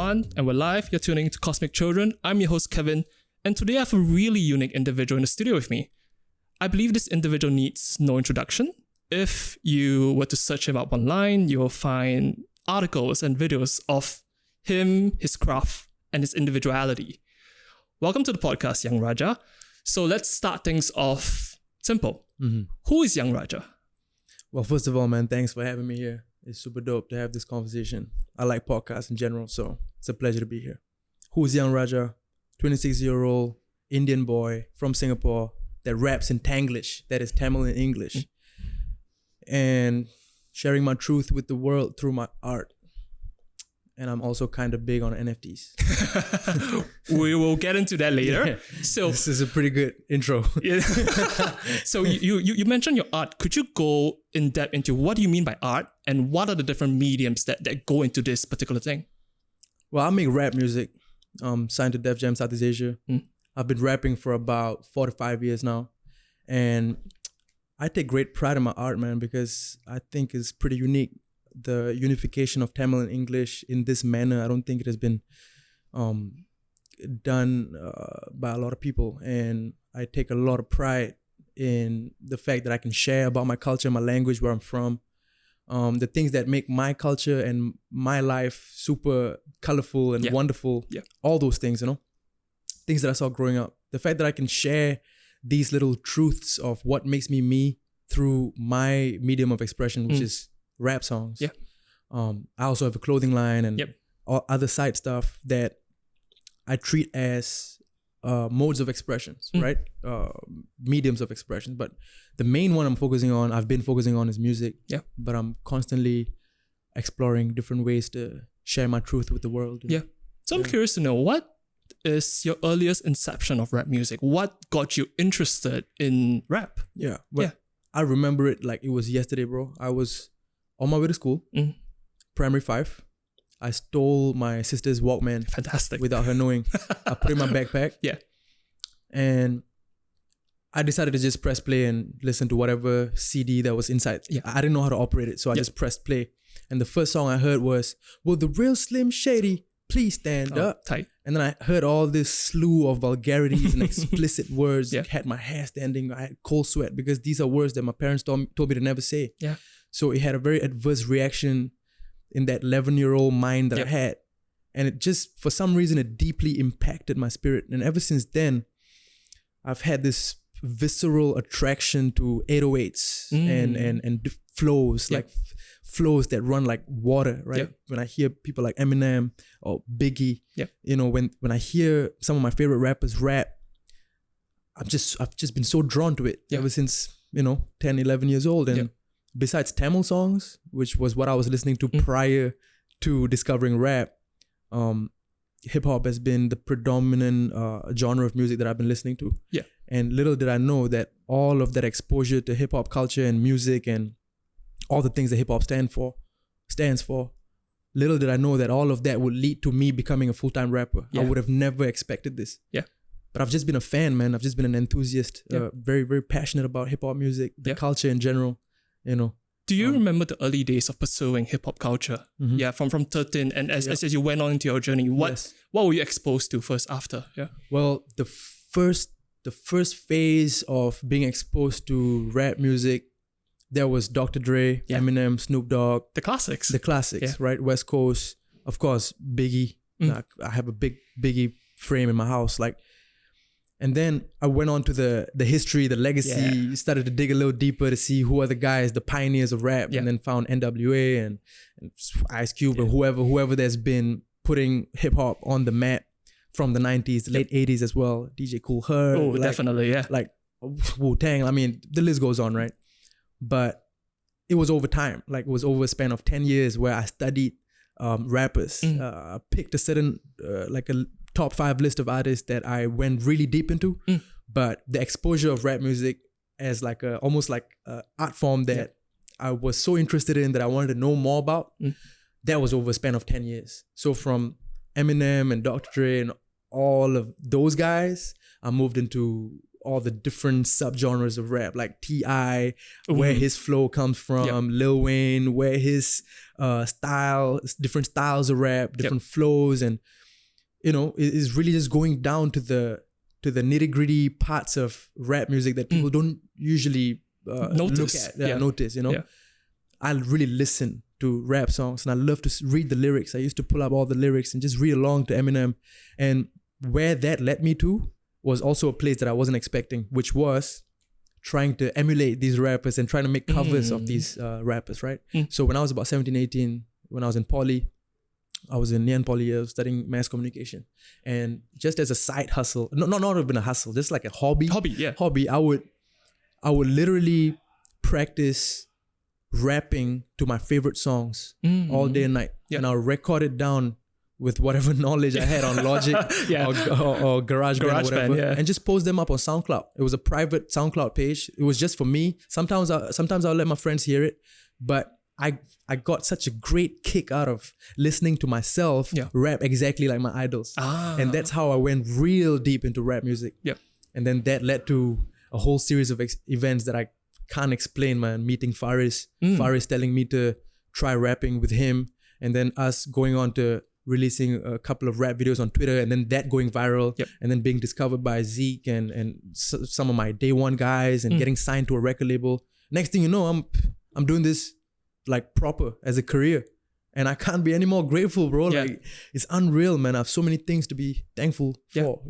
everyone, and we're live. You're tuning to Cosmic Children. I'm your host, Kevin, and today I have a really unique individual in the studio with me. I believe this individual needs no introduction. If you were to search him up online, you'll find articles and videos of him, his craft, and his individuality. Welcome to the podcast, Young Raja. So let's start things off simple. Who is Young Raja? Well, first of all, man, thanks for having me here. It's super dope to have this conversation. I like podcasts in general, so it's a pleasure to be here. Who is Young Raja? 26-year-old Indian boy from Singapore that raps in Tanglish, that is Tamil and English, and sharing my truth with the world through my art. And I'm also kind of big on NFTs. We will get into that later. Yeah. So this is a pretty good intro. Yeah. So you mentioned your art. Could you go in depth into what do you mean by art and what are the different mediums that go into this particular thing? Well, I make rap music. Signed to Def Jam Southeast Asia. I've been rapping for about 4 to 5 years now. And I take great pride in my art, man, because I think it's pretty unique. The unification of Tamil and English in this manner, I don't think it has been done by a lot of people. And I take a lot of pride in the fact that I can share about my culture, my language, where I'm from, the things that make my culture and my life super colorful and wonderful. Yeah. All those things, you know, things that I saw growing up. The fact that I can share these little truths of what makes me me through my medium of expression, which is rap songs. Yeah. I also have a clothing line and all other side stuff that I treat as modes of expressions, right? Mediums of expression. But the main one I've been focusing on is music. Yeah. But I'm constantly exploring different ways to share my truth with the world. Yeah. So I'm curious to know, what is your earliest inception of rap music? What got you interested in rap? Yeah. Well, I remember it like it was yesterday, bro. I was on my way to school, primary 5. I stole my sister's Walkman. Fantastic. Without her knowing. I put it in my backpack. Yeah. And I decided to just press play and listen to whatever CD that was inside. Yeah. I didn't know how to operate it, so I just pressed play. And the first song I heard was, "Will the real Slim Shady please stand up?" Tight. And then I heard all this slew of vulgarities and explicit words. Had my hair standing. I had cold sweat because these are words that my parents told me to never say. Yeah. So it had a very adverse reaction in that 11-year-old mind that I had. And it just, for some reason, it deeply impacted my spirit. And ever since then, I've had this visceral attraction to 808s and flows, like flows that run like water, right? When I hear people like Eminem or Biggie, you know, when I hear some of my favorite rappers rap, I've just been so drawn to it ever since, 10, 11 years old. And besides Tamil songs, which was what I was listening to prior to discovering rap, hip hop has been the predominant genre of music that I've been listening to. Yeah. And little did I know that all of that exposure to hip hop culture and music and all the things that hip hop stands for, little did I know that all of that would lead to me becoming a full-time rapper. I would have never expected this. Yeah. But I've just been a fan, man. I've just been an enthusiast, very, very passionate about hip hop music, the culture in general. Do you remember the early days of pursuing hip hop culture? Yeah, from 13, and as you went on into your journey, what were you exposed to first after? Yeah. Well, the first phase of being exposed to rap music, there was Dr. Dre, Eminem, Snoop Dogg, the classics, right? West Coast, of course, Biggie. I have a big Biggie frame in my house, like. And then I went on to the history, the legacy, started to dig a little deeper to see who are the guys, the pioneers of rap, and then found NWA and Ice Cube and whoever that's been putting hip hop on the map from the 90s, late 80s as well. DJ Kool Herc. Oh, definitely, Like Wu-Tang. I mean, the list goes on, right? But it was over time. Like it was over a span of 10 years where I studied rappers. I picked a certain, like a top 5 list of artists that I went really deep into, but the exposure of rap music as like almost like an art form that I was so interested in that I wanted to know more about, that was over a span of 10 years. So from Eminem and Dr. Dre and all of those guys, I moved into all the different subgenres of rap, like T.I., where his flow comes from, Lil Wayne, where his different styles of rap, different flows, and is really just going down to the nitty-gritty parts of rap music that people don't usually notice. Notice. I really listen to rap songs, and I love to read the lyrics. I used to pull up all the lyrics and just read along to Eminem, and where that led me to was also a place that I wasn't expecting, which was trying to emulate these rappers and trying to make covers of these rappers, right? So when I was about 17, 18, when I was in poly, I was in Nyan Poly, I was studying mass communication. And just as a side hustle, not even a hustle, just like a hobby, I would literally practice rapping to my favorite songs all day and night. And I'll record it down with whatever knowledge I had on Logic or GarageBand or whatever, and just post them up on SoundCloud. It was a private SoundCloud page. It was just for me. Sometimes I'll let my friends hear it, but I got such a great kick out of listening to myself rap exactly like my idols. And that's how I went real deep into rap music. And then that led to a whole series of events that I can't explain, man. Meeting Faris, Faris telling me to try rapping with him, and then us going on to releasing a couple of rap videos on Twitter, and then that going viral, and then being discovered by Zeke and some of my day one guys, and getting signed to a record label. Next thing you know, I'm doing this like proper as a career, and I can't be any more grateful, bro. Like, it's unreal, man. I have so many things to be thankful for.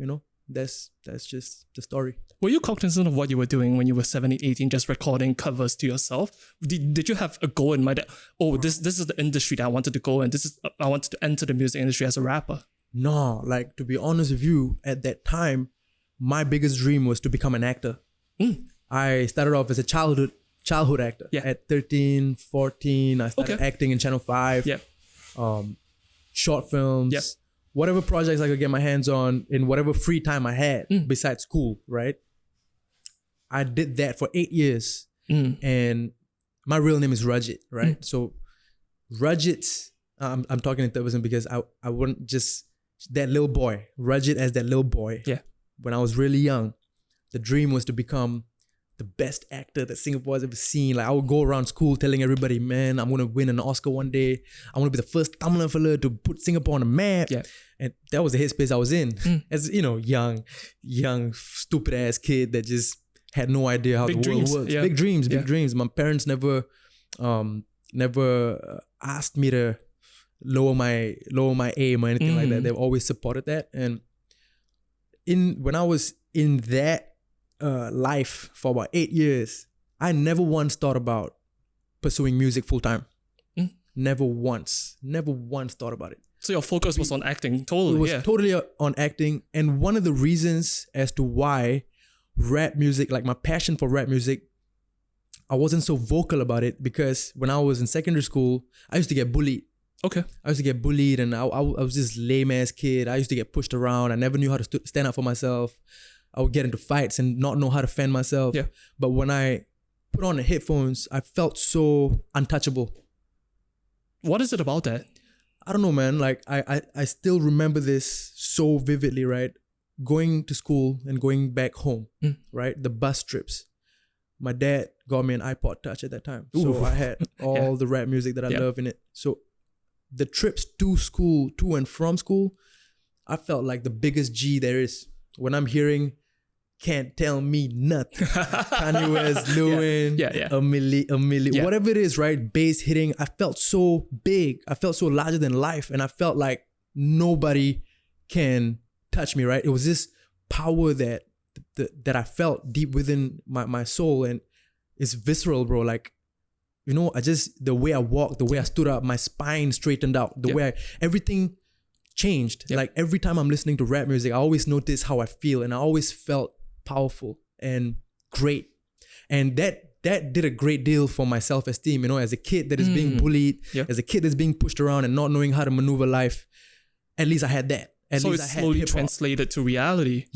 That's just the story. Were you cognizant of what you were doing when you were 17, 18, just recording covers to yourself? Did you have a goal in mind that, this is the industry that I wanted to go in, I wanted to enter the music industry as a rapper? No, like, to be honest with you, at that time, my biggest dream was to become an actor. I started off as a childhood actor. At 13, 14, I started acting in Channel 5. Short films. Whatever projects I could get my hands on in whatever free time I had besides school, right? I did that for 8 years. And my real name is Rajit, right? So Rajit, I'm talking in third person because I wouldn't just, that little boy, Rajit as that little boy. When I was really young, the dream was to become the best actor that Singapore has ever seen. Like, I would go around school telling everybody, man, I'm going to win an Oscar one day. I want to be the first Tamil fella to put Singapore on the map. And that was the headspace I was in. As, young, stupid ass kid that just had no idea how the world works. Big dreams. My parents never asked me to lower my aim or anything like that. They've always supported that. And when I was in that life for about 8 years, I never once thought about pursuing music full time. Never once thought about it. So your focus was on acting, totally. It was totally on acting. And one of the reasons as to why rap music, like my passion for rap music, I wasn't so vocal about it, because when I was in secondary school, I used to get bullied. I used to get bullied, and I was this lame ass kid. I used to get pushed around. I never knew how to stand up for myself. I would get into fights and not know how to fend myself. But when I put on the headphones, I felt so untouchable. What is it about that? I don't know, man. Like, I still remember this so vividly, right? Going to school and going back home, right? The bus trips. My dad got me an iPod Touch at that time. So I had all the rap music that I love in it. So the trips to school, to and from school, I felt like the biggest G there is. When I'm hearing Can't Tell Me Nothing, Kanye West, Lil Wayne, a milli, whatever it is, right? Bass hitting. I felt so big. I felt so larger than life. And I felt like nobody can touch me, right? It was this power that I felt deep within my soul. And it's visceral, bro. Like, the way I walked, the way I stood up, my spine straightened out, the way everything changed. Like, every time I'm listening to rap music, I always notice how I feel, and I always felt powerful and great. And that did a great deal for my self-esteem, as a kid that is being bullied, as a kid that's being pushed around and not knowing how to maneuver life. At least I had that. So it's slowly translated to reality.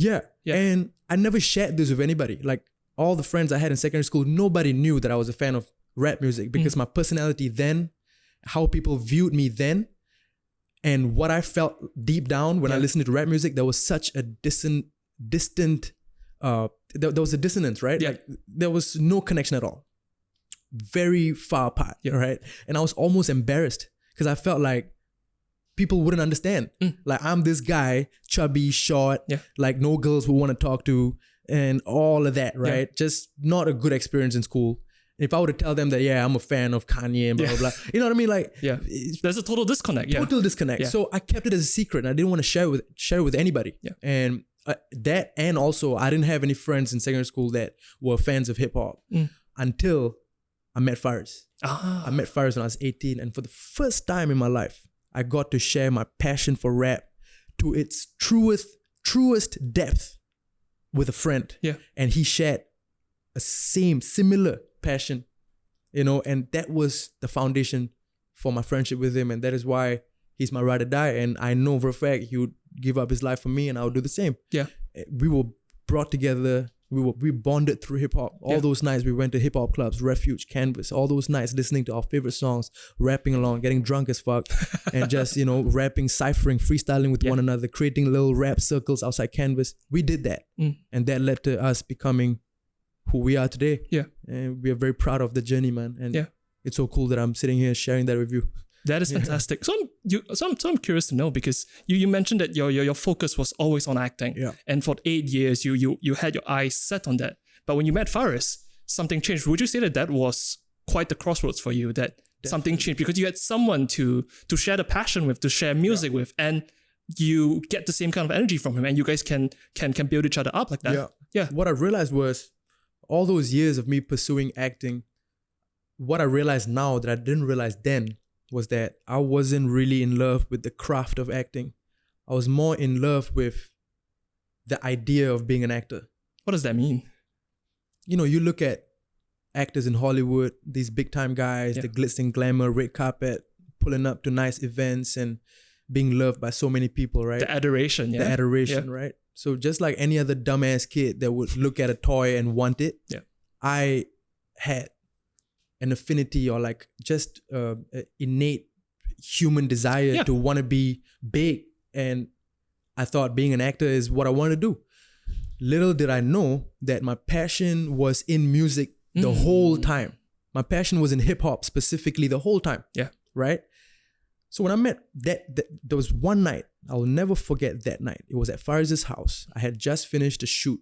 And I never shared this with anybody. Like, all the friends I had in secondary school, nobody knew that I was a fan of rap music, because my personality then, how people viewed me then, and what I felt deep down when I listened to rap music, there was such a distant there was a dissonance, right? Yeah. Like there was no connection at all. Very far apart, right? And I was almost embarrassed because I felt like people wouldn't understand. Like I'm this guy, chubby, short, like no girls would want to talk to and all of that, right? Just not a good experience in school. If I were to tell them that, I'm a fan of Kanye and blah, blah, blah. You know what I mean? Like, there's a total disconnect. Total disconnect. Yeah. So I kept it as a secret and I didn't want to share it with anybody. Yeah. And that, and also I didn't have any friends in secondary school that were fans of hip hop until I met Faris. I met Faris when I was 18. And for the first time in my life, I got to share my passion for rap to its truest depth with a friend. Yeah. And he shared a similar passion, and that was the foundation for my friendship with him. And that is why he's my ride or die. And I know for a fact he would give up his life for me and I would do the same. Yeah. We were brought together. We bonded through hip hop. All those nights we went to hip hop clubs, Refuge, Canvas, all those nights listening to our favorite songs, rapping along, getting drunk as fuck, and just, rapping, ciphering, freestyling with one another, creating little rap circles outside Canvas. We did that. And that led to us becoming who we are today. Yeah. And we are very proud of the journey, man. And it's so cool that I'm sitting here sharing that with you. That is fantastic. So I'm curious to know, because you mentioned that your focus was always on acting. Yeah. And for 8 years you had your eyes set on that. But when you met Faris, something changed. Would you say that was quite the crossroads for you, that something changed because you had someone to share the passion with, to share music with, and you get the same kind of energy from him, and you guys can build each other up like that? Yeah. What I realized was all those years of me pursuing acting, what I realized now that I didn't realize then was that I wasn't really in love with the craft of acting. I was more in love with the idea of being an actor. What does that mean? You look at actors in Hollywood, these big time guys, the glitz and glamour, red carpet, pulling up to nice events and being loved by so many people, right? The adoration, The adoration, right? So just like any other dumbass kid that would look at a toy and want it, I had an affinity or like just innate human desire to want to be big. And I thought being an actor is what I want to do. Little did I know that my passion was in music the whole time. My passion was in hip hop specifically the whole time. Yeah. Right? So when I met there was one night, I'll never forget that night. It was at Faris's house. I had just finished a shoot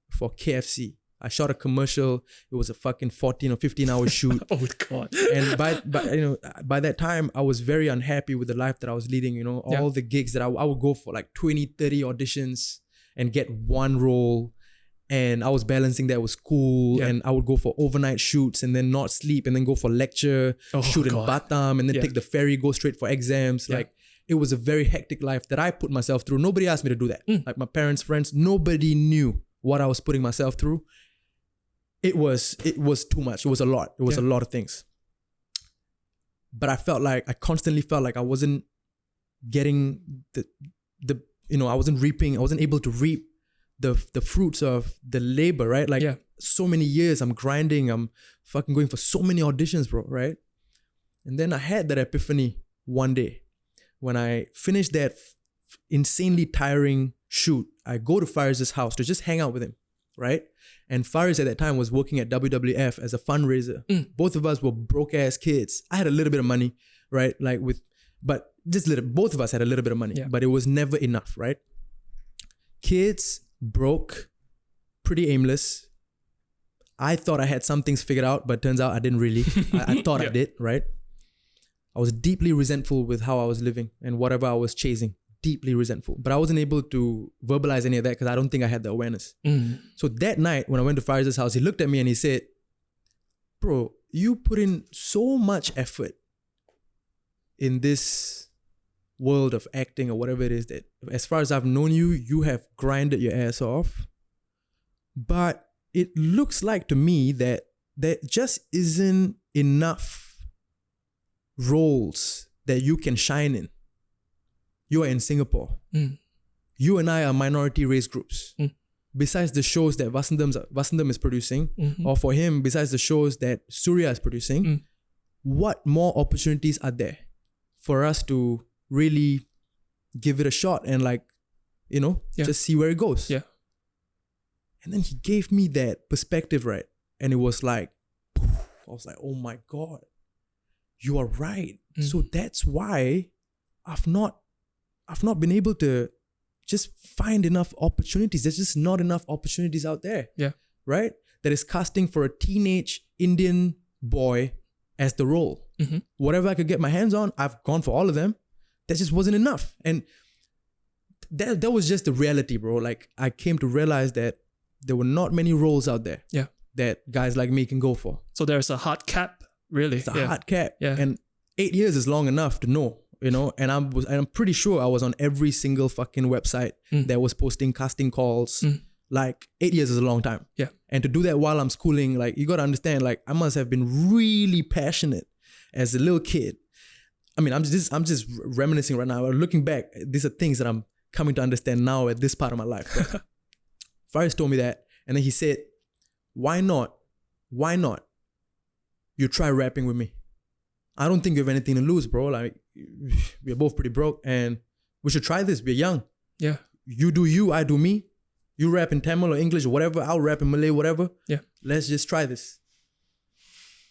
for KFC. I shot a commercial. It was a fucking 14 or 15 hour shoot. Oh God. And by that time, I was very unhappy with the life that I was leading, all the gigs that I would go for like 20, 30 auditions and get one role. And I was balancing that with school, and I would go for overnight shoots and then not sleep and then go for lecture, shoot in Batam and then take the ferry, go straight for exams. Like it was a very hectic life that I put myself through. Nobody asked me to do that. Like my parents, friends, nobody knew what I was putting myself through. It was too much. It was a lot. It was a lot of things. But I constantly felt like I wasn't getting I wasn't able to reap the fruits of the labor, right? Like so many years I'm grinding, I'm fucking going for so many auditions, bro, right? And then I had that epiphany one day when I finished that insanely tiring shoot. I go to Faris's house to just hang out with him, right? And Faris at that time was working at WWF as a fundraiser. Both of us were broke ass kids. I had a little bit of money, right? Both of us had a little bit of money, but it was never enough, right? Kids, broke, pretty aimless. I thought I had some things figured out, but turns out I didn't really. I thought I did, right? I was deeply resentful with how I was living and whatever I was chasing. Deeply resentful. But I wasn't able to verbalize any of that because I don't think I had the awareness. So that night when I went to Faris's house, he looked at me and he said, bro, you put in so much effort in this world of acting or whatever it is, that as far as I've known you, you have grinded your ass off. But it looks like to me that there just isn't enough roles that you can shine in. You are in Singapore. You and I are minority race groups. Besides the shows that Vasandam is producing, or for him, besides the shows that Surya is producing, what more opportunities are there for us to really give it a shot and just see where it goes? Yeah. And then he gave me that perspective, right? And it was like, I was like, oh my God, you are right. So that's why I've not been able to just find enough opportunities. There's just not enough opportunities out there. Yeah. Right? That is casting for a teenage Indian boy as the role. Whatever I could get my hands on, I've gone for all of them. That just wasn't enough. And that was just the reality, bro. Like, I came to realize that there were not many roles out there that guys like me can go for. So there's a hard cap, really. It's a hard cap. Yeah. And 8 years is long enough to know, you know, and I'm pretty sure I was on every single fucking website that was posting casting calls. Like, 8 years is a long time. Yeah. And to do that while I'm schooling, like, you got to understand, like, I must have been really passionate as a little kid. I mean, I'm just reminiscing right now. Looking back, these are things that I'm coming to understand now at this part of my life. Faris told me that, and then he said, why not you try rapping with me? I don't think you have anything to lose, bro. Like, we're both pretty broke, and we should try this. We're young. Yeah. You do you, I do me. You rap in Tamil or English or whatever. I'll rap in Malay, whatever. Yeah. Let's just try this.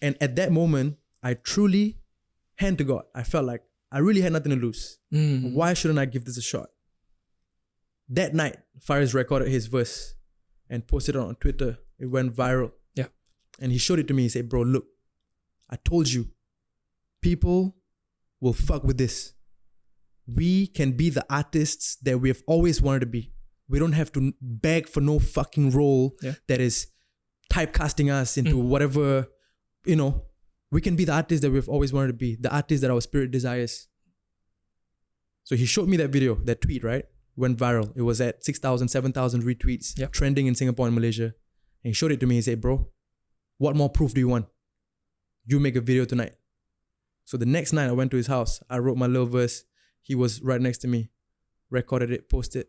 And at that moment, I truly, hand to God, I felt like I really had nothing to lose. Why shouldn't I give this a shot? That night, Faris recorded his verse and posted it on Twitter. It went viral. Yeah. And he showed it to me. He said, bro, look, I told you, people will fuck with this. We can be the artists that we have always wanted to be. We don't have to beg for no fucking role that is typecasting us into whatever, you know. We can be the artists that we've always wanted to be, the artists that our spirit desires. So he showed me that video, that tweet, right? Went viral. It was at 6,000, 7,000 retweets, trending in Singapore and Malaysia. And he showed it to me. He said, bro, what more proof do you want? You make a video tonight. So the next night I went to his house. I wrote my little verse. He was right next to me. Recorded it, posted.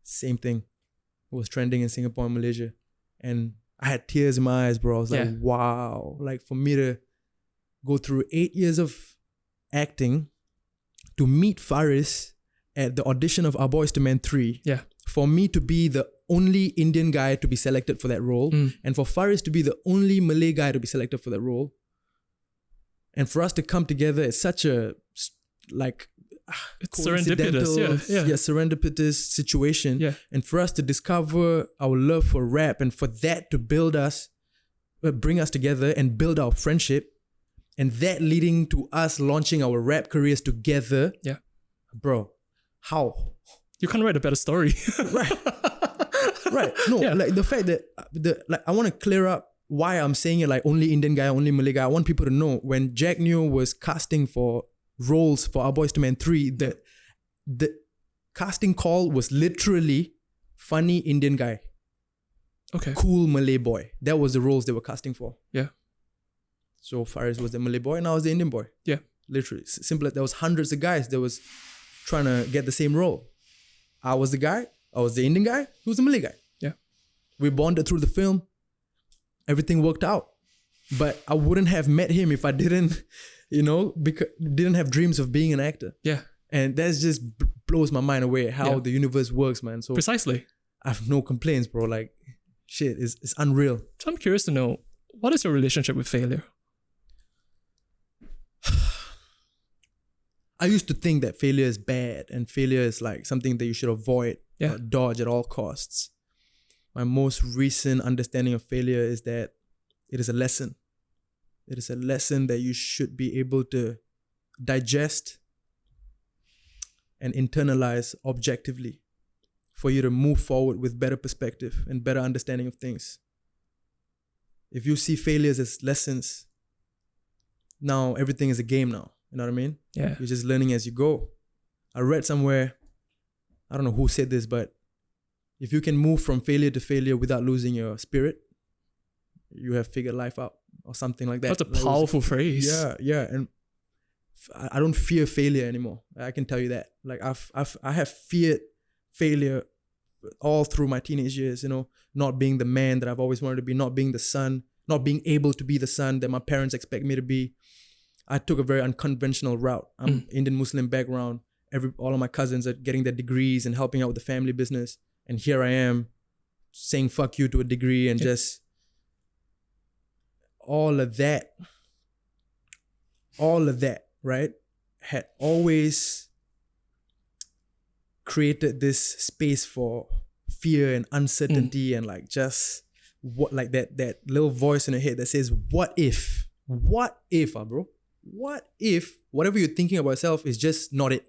Same thing. It was trending in Singapore and Malaysia. And I had tears in my eyes, bro. I was like, wow. Like, for me to go through 8 years of acting, to meet Faris at the audition of Our Boys to Men 3, for me to be the only Indian guy to be selected for that role, and for Faris to be the only Malay guy to be selected for that role, and for us to come together at such a, like, it's serendipitous, serendipitous situation, and for us to discover our love for rap, and for that to build us, bring us together and build our friendship, and that leading to us launching our rap careers together. Yeah. Bro, how? You can't write a better story. Right. Right. No, like the fact that, I want to clear up why I'm saying it like only Indian guy, only Malay guy. I want people to know when Jack Neo was casting for roles for Our Boys to Men 3, the casting call was literally funny Indian guy. Okay. Cool Malay boy. That was the roles they were casting for. Yeah. So Faris was the Malay boy and I was the Indian boy. Yeah. Literally. Simple. There was hundreds of guys that was trying to get the same role. I was the guy. I was the Indian guy. He was the Malay guy. Yeah. We bonded through the film. Everything worked out. But I wouldn't have met him if I didn't, didn't have dreams of being an actor. Yeah. And that just blows my mind away how the universe works, man. So precisely. I have no complaints, bro. Like, shit, it's unreal. So I'm curious to know, what is your relationship with failure? I used to think that failure is bad and failure is like something that you should avoid or dodge at all costs. My most recent understanding of failure is that it is a lesson. It is a lesson that you should be able to digest and internalize objectively for you to move forward with better perspective and better understanding of things. If you see failures as lessons, now everything is a game now. You know what I mean? Yeah. You're just learning as you go. I read somewhere, I don't know who said this, but if you can move from failure to failure without losing your spirit, you have figured life out or something like that. That's a powerful phrase. Yeah. And I don't fear failure anymore. I can tell you that. Like I have feared failure all through my teenage years, not being the man that I've always wanted to be, not being the son, not being able to be the son that my parents expect me to be. I took a very unconventional route. I'm Indian Muslim background. All of my cousins are getting their degrees and helping out with the family business. And here I am saying fuck you to a degree, and just all of that, right, had always created this space for fear and uncertainty, and like just what, like that little voice in the head that says, what if, bro? What if whatever you're thinking about yourself is just not it?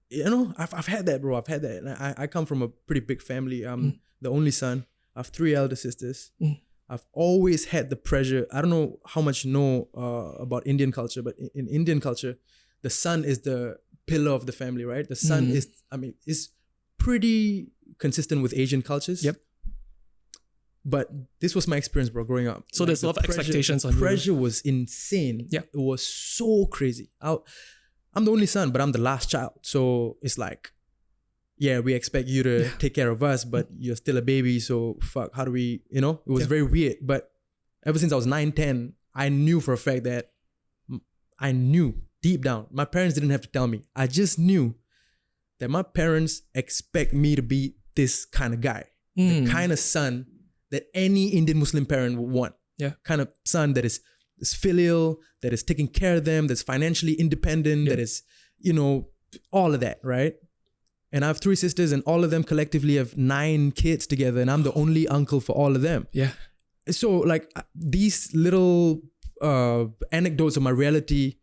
You know, I've had that, bro. I've had that. And I come from a pretty big family. I'm the only son. I have 3 elder sisters. I've always had the pressure. I don't know how much you know about Indian culture, but in Indian culture, the son is the pillar of the family, right? The son is pretty consistent with Asian cultures. Yep. But this was my experience, bro, growing up. So there's a lot of expectations on you. Pressure was insane. Yeah. It was so crazy. I'm the only son, but I'm the last child. So it's like, yeah, we expect you to take care of us, but you're still a baby. So fuck, how do we, you know? It was very weird. But ever since I was 9, 10, I knew for a fact that I knew deep down. My parents didn't have to tell me. I just knew that my parents expect me to be this kind of guy. The kind of son that any Indian Muslim parent would want. Yeah. Kind of son that is filial, that is taking care of them, that's financially independent, that is, you know, all of that, right? And I have 3 sisters, and all of them collectively have 9 kids together, and I'm the only uncle for all of them. Yeah. So like these little anecdotes of my reality,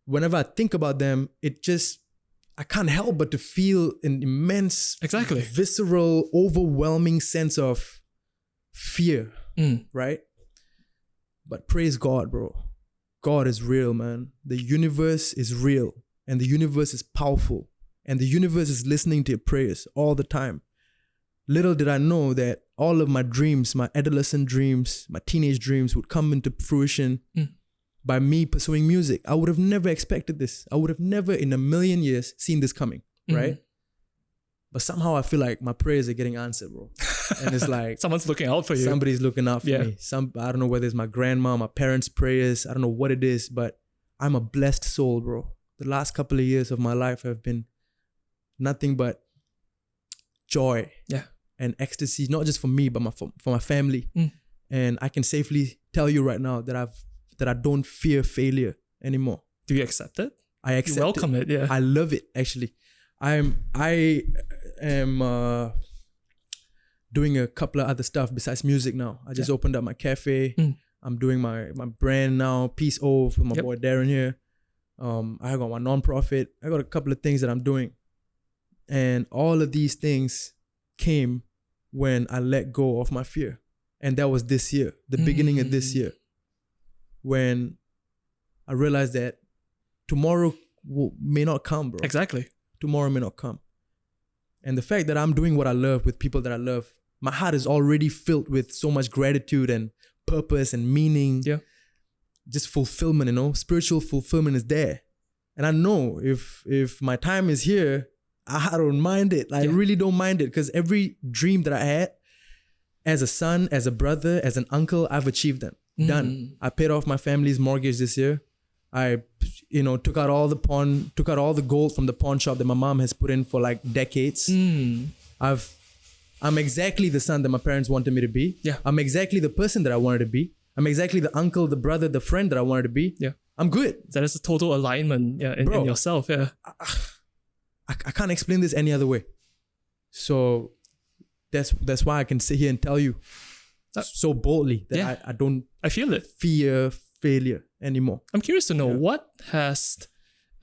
whenever I think about them, I can't help but to feel an immense, visceral, overwhelming sense of fear, right? But praise God, bro. God is real, man. The universe is real, and the universe is powerful, and the universe is listening to your prayers all the time. Little did I know that all of my dreams, my adolescent dreams, my teenage dreams would come into fruition by me pursuing music. I would have never expected this. I would have never in a million years seen this coming, right? But somehow I feel like my prayers are getting answered, bro. And it's like someone's looking out for you. Somebody's looking out for me. I don't know whether it's my grandma, my parents' prayers. I don't know what it is, but I'm a blessed soul, bro. The last couple of years of my life have been nothing but joy and ecstasy, not just for me, but for my family. And I can safely tell you right now that I don't fear failure anymore. Do you accept it? I accept it. You welcome it, yeah. I love it, actually. I am doing a couple of other stuff besides music now. I just opened up my cafe. I'm doing my brand now, Peace O, with my boy Darren here. I got my non-profit. I got a couple of things that I'm doing. And all of these things came when I let go of my fear. And that was this year, the beginning of this year, when I realized that tomorrow may not come, bro. Exactly. Tomorrow may not come. And the fact that I'm doing what I love with people that I love, my heart is already filled with so much gratitude and purpose and meaning. Yeah. Just fulfillment, you know, spiritual fulfillment is there. And I know if my time is here, I don't mind it. I really don't mind it, because every dream that I had as a son, as a brother, as an uncle, I've achieved them. Done. I paid off my family's mortgage this year. I, took out all the gold from the pawn shop that my mom has put in for like decades. I'm exactly the son that my parents wanted me to be. Yeah. I'm exactly the person that I wanted to be. I'm exactly the uncle, the brother, the friend that I wanted to be. Yeah. I'm good. That is a total alignment in yourself. Yeah. I can't explain this any other way. So that's why I can sit here and tell you so boldly that I don't fear failure anymore. I'm curious to know what has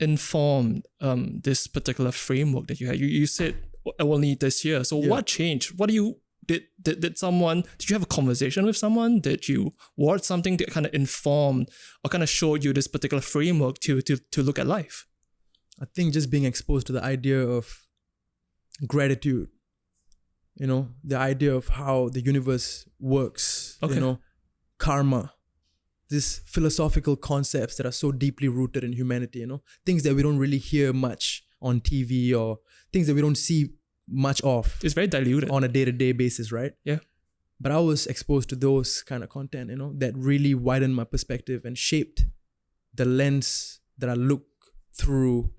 informed this particular framework that you had. You said only this year. So what changed? What do you did you have a conversation with someone? Did you watch something that kind of informed or kind of showed you this particular framework to look at life? I think just being exposed to the idea of gratitude, the idea of how the universe works, karma, these philosophical concepts that are so deeply rooted in humanity, things that we don't really hear much on TV or things that we don't see much of. It's very diluted. On a day-to-day basis, right? Yeah. But I was exposed to those kind of content, that really widened my perspective and shaped the lens that I look through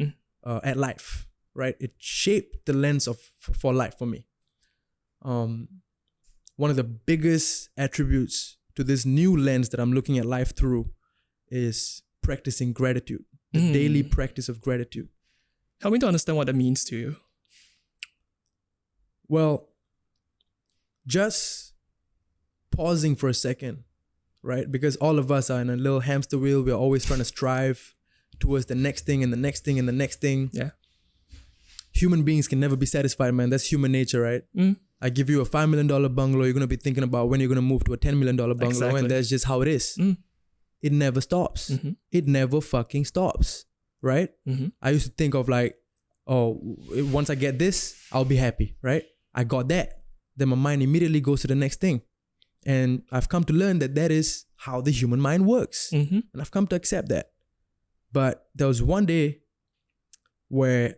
at life, right? It shaped the lens for life for me. one of the biggest attributes to this new lens that I'm looking at life through is practicing gratitude, the daily practice of gratitude. Help me to understand what that means to you. Well, just pausing for a second, right? Because all of us are in a little hamster wheel. We're always trying to strive towards the next thing and the next thing and the next thing. Yeah. Human beings can never be satisfied, man. That's human nature, right? I give you a $5 million bungalow, you're going to be thinking about when you're going to move to a $10 million bungalow. Exactly. And that's just how it is. It never stops. It never fucking stops, right? I used to think of like, oh, once I get this, I'll be happy, right? I got that. Then my mind immediately goes to the next thing. And I've come to learn that that is how the human mind works. And I've come to accept that. But there was one day where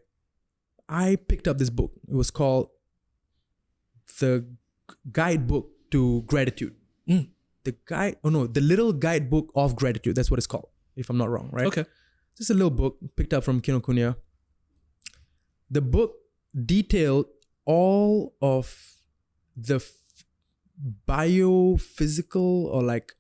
I picked up this book. It was called The Guidebook to Gratitude. The Little Guidebook of Gratitude. That's what it's called, if I'm not wrong, right? Okay. Just a little book picked up from Kinokuniya. The book detailed all of the biophysical or like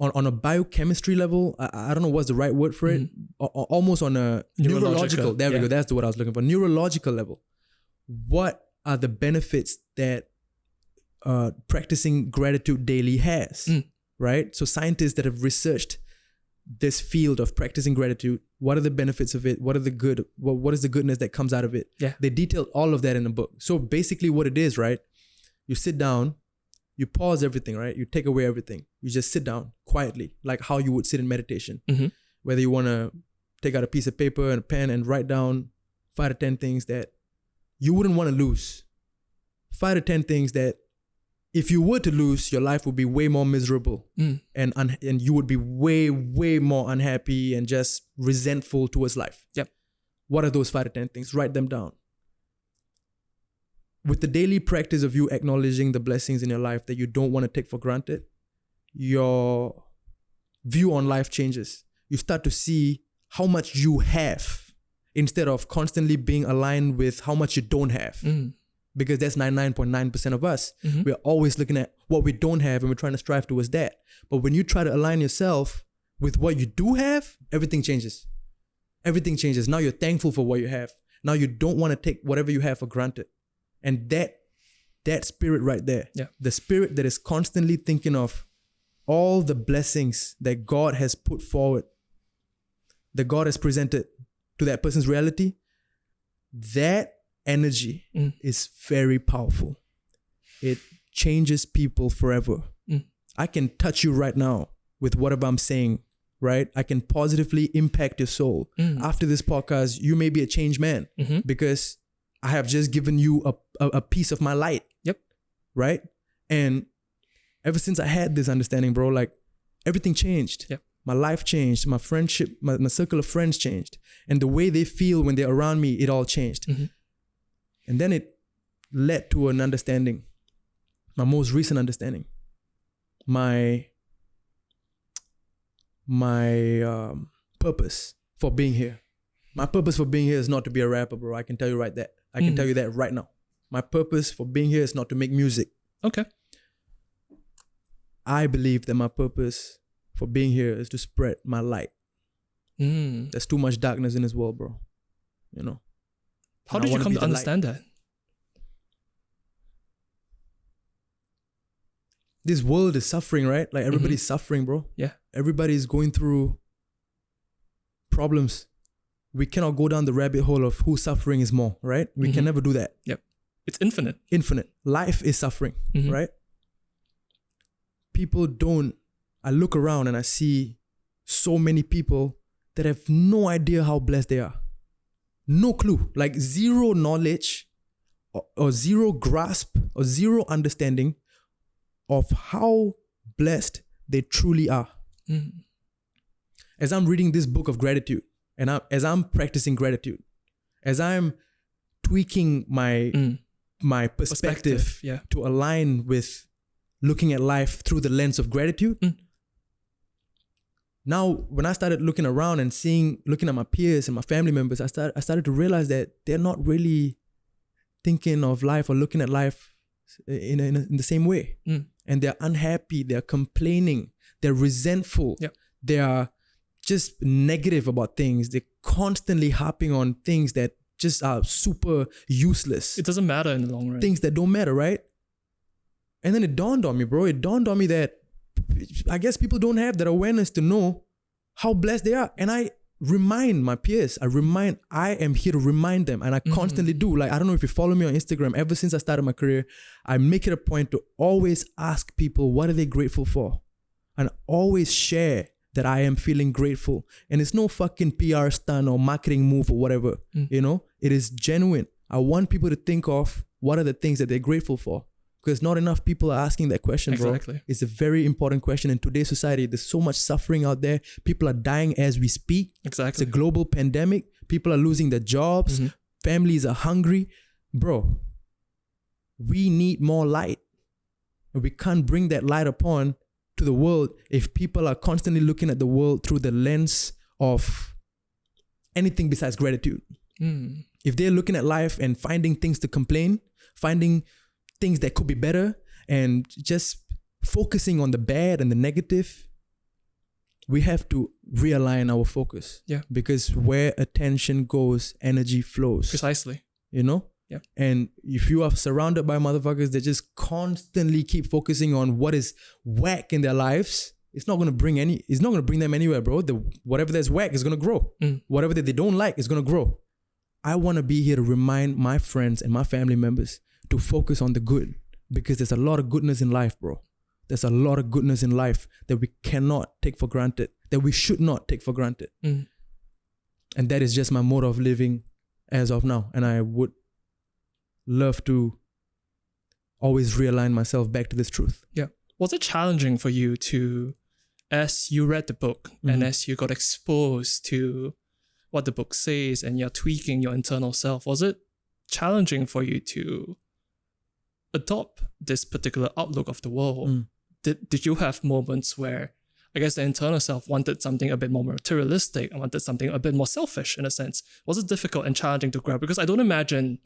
on a biochemistry level. I don't know what's the right word for it. Almost on a neurological. There we go. That's the word I was looking for. Neurological level. What are the benefits that practicing gratitude daily has, right? So scientists that have researched this field of practicing gratitude, what are the benefits of it? What is the goodness that comes out of it? Yeah. They detailed all of that in the book. So basically what it is, right? You sit down, you pause everything, right? You take away everything. You just sit down quietly, like how you would sit in meditation. Whether you want to take out a piece of paper and a pen and write down 5 to 10 things that you wouldn't want to lose. 5 to 10 things that if you were to lose, your life would be way more miserable and you would be way, way more unhappy and just resentful towards life. Yep. What are those 5 to 10 things? Write them down. With the daily practice of you acknowledging the blessings in your life that you don't want to take for granted, your view on life changes. You start to see how much you have instead of constantly being aligned with how much you don't have. Because that's 99.9% of us. We're always looking at what we don't have and we're trying to strive towards that. But when you try to align yourself with what you do have, everything changes. Everything changes. Now you're thankful for what you have. Now you don't want to take whatever you have for granted. And that spirit right there, the spirit that is constantly thinking of all the blessings that God has put forward, that God has presented to that person's reality, that energy is very powerful. It changes people forever. I can touch you right now with whatever I'm saying, right? I can positively impact your soul. After this podcast, you may be a changed man because I have just given you a piece of my light. Yep. Right? And ever since I had this understanding, bro, like everything changed. Yep. My life changed. My friendship, my circle of friends changed. And the way they feel when they're around me, it all changed. And then it led to an understanding, my most recent understanding. My purpose for being here. My purpose for being here is not to be a rapper, bro. I can tell you right that. I can tell you that right now. My purpose for being here is not to make music. Okay. I believe that my purpose for being here is to spread my light. There's too much darkness in this world, bro. You know. How did you come to understand that? This world is suffering, right? Like everybody's suffering, bro. Yeah. Everybody's going through problems. We cannot go down the rabbit hole of whose suffering is more, right? We can never do that. Yep. It's infinite. Infinite. Life is suffering, right? People don't. I look around and I see so many people that have no idea how blessed they are. No clue, like zero knowledge or zero grasp or zero understanding of how blessed they truly are. As I'm reading this book of gratitude and as I'm practicing gratitude, as I'm tweaking my perspective to align with looking at life through the lens of gratitude, now, when I started looking around and looking at my peers and my family members, I started to realize that they're not really thinking of life or looking at life in the same way. And they're unhappy, they're complaining, they're resentful, they are just negative about things. They're constantly harping on things that just are super useless. It doesn't matter in the long run. Things that don't matter, right? And then it dawned on me, bro. It dawned on me that I guess people don't have that awareness to know how blessed they are. And I remind my peers, I am here to remind them, and I constantly do. Like, I don't know if you follow me on Instagram, ever since I started my career, I make it a point to always ask people, what are they grateful for? And always share that I am feeling grateful. And it's no fucking PR stunt or marketing move or whatever, you know? It is genuine. I want people to think of what are the things that they're grateful for. Because not enough people are asking that question, bro. Exactly. It's a very important question in today's society. There's so much suffering out there. People are dying as we speak. Exactly. It's a global pandemic. People are losing their jobs. Families are hungry. Bro, we need more light. And we can't bring that light upon to the world if people are constantly looking at the world through the lens of anything besides gratitude. If they're looking at life and finding things to complain, finding things that could be better, and just focusing on the bad and the negative, we have to realign our focus. Yeah. Because where attention goes, energy flows. Precisely. You know? Yeah. And if you are surrounded by motherfuckers that just constantly keep focusing on what is whack in their lives, it's not gonna bring them anywhere, bro. Whatever that's whack is gonna grow. Whatever that they don't like is gonna grow. I wanna be here to remind my friends and my family members to focus on the good, because there's a lot of goodness in life, bro. There's a lot of goodness in life that we cannot take for granted, that we should not take for granted. And that is just my mode of living as of now. And I would love to always realign myself back to this truth. Yeah. Was it challenging for you to, as you read the book and as you got exposed to what the book says and you're tweaking your internal self, was it challenging for you to adopt this particular outlook of the world? Did you have moments where, I guess, the internal self wanted something a bit more materialistic and wanted something a bit more selfish in a sense? Was it difficult and challenging to grab? Because I don't imagine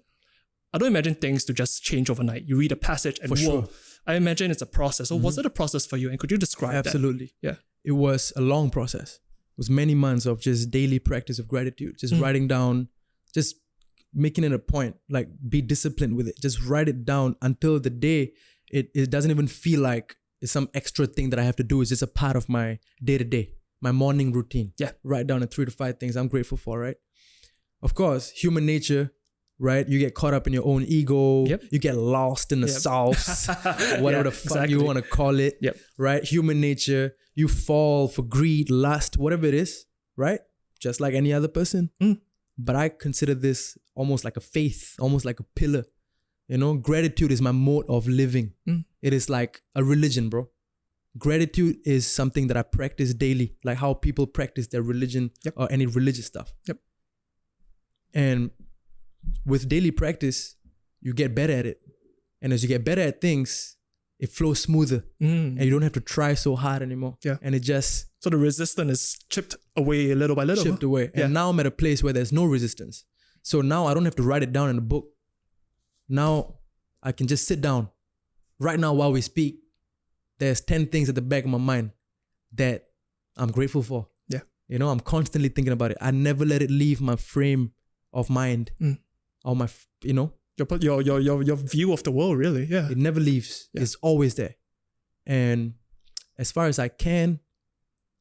things to just change overnight. You read a passage and whoa. I imagine it's a process. So was it a process for you? And could you describe that? Absolutely. Yeah. It was a long process. It was many months of just daily practice of gratitude, just writing down, just making it a point, like be disciplined with it. Just write it down until the day it doesn't even feel like it's some extra thing that I have to do. It's just a part of my day-to-day, my morning routine. Yeah. Write down the 3 to 5 things I'm grateful for, right? Of course, human nature, right? You get caught up in your own ego. You get lost in the sauce, whatever the fuck you want to call it, right? Human nature, you fall for greed, lust, whatever it is, right? Just like any other person. But I consider this almost like a faith, almost like a pillar. You know, gratitude is my mode of living. It is like a religion, bro. Gratitude is something that I practice daily, like how people practice their religion or any religious stuff. And with daily practice, you get better at it. And as you get better at things, it flows smoother. And you don't have to try so hard anymore. And it just... So the resistance is chipped away little by little. Chipped away. And now I'm at a place where there's no resistance. So now I don't have to write it down in a book. Now I can just sit down. Right now while we speak, there's 10 things at the back of my mind that I'm grateful for. You know, I'm constantly thinking about it. I never let it leave my frame of mind or my, you know. Your view of the world, really. It never leaves. It's always there. And as far as I can,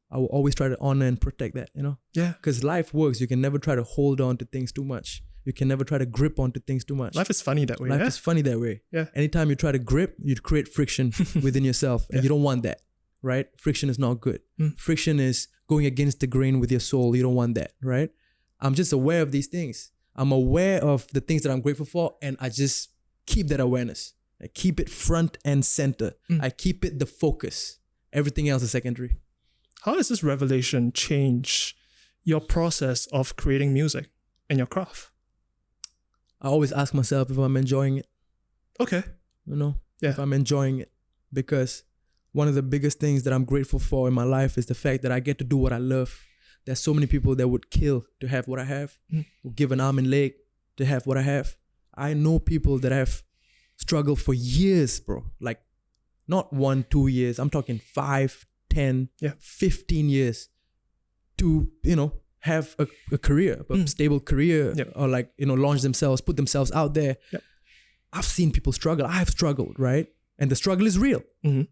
I will always try to honor and protect that, you know? Because life works. You can never try to hold on to things too much. You can never try to grip onto things too much. Life is funny that way. Life is funny that way. Anytime you try to grip, you create friction within yourself. And you don't want that, right? Friction is not good. Friction is going against the grain with your soul. You don't want that, right? I'm just aware of these things. I'm aware of the things that I'm grateful for, and I just keep that awareness. I keep it front and center. I keep it the focus. Everything else is secondary. How does this revelation change your process of creating music and your craft? I always ask myself if I'm enjoying it. Okay. You know, if I'm enjoying it. Because one of the biggest things that I'm grateful for in my life is the fact that I get to do what I love. There's so many people that would kill to have what I have, would give an arm and leg to have what I have. I know people that have struggled for years, bro. Like not 1-2 years. I'm talking 5, 10, 15 years to, have a career, a stable career, or like, launch themselves, put themselves out there. Yep. I've seen people struggle. I've struggled, right? And the struggle is real. Mm-hmm.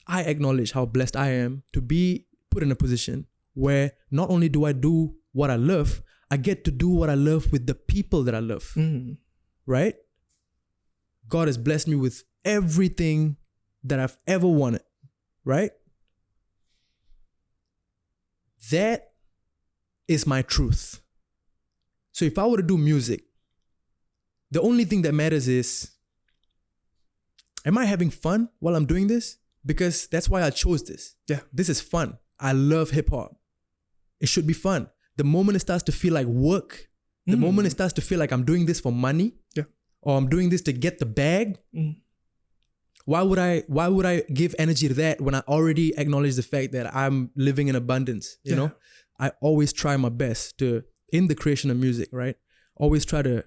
I acknowledge how blessed I am to be put in a position where not only do I do what I love, I get to do what I love with the people that I love, right? God has blessed me with everything that I've ever wanted, right? That is my truth. So if I were to do music, the only thing that matters is, am I having fun while I'm doing this? Because that's why I chose this. Yeah. This is fun. I love hip hop. It should be fun. The moment it starts to feel like work, the moment it starts to feel like I'm doing this for money, or I'm doing this to get the bag, why would I give energy to that when I already acknowledge the fact that I'm living in abundance? You know? I always try my best to, in the creation of music, right? Always try to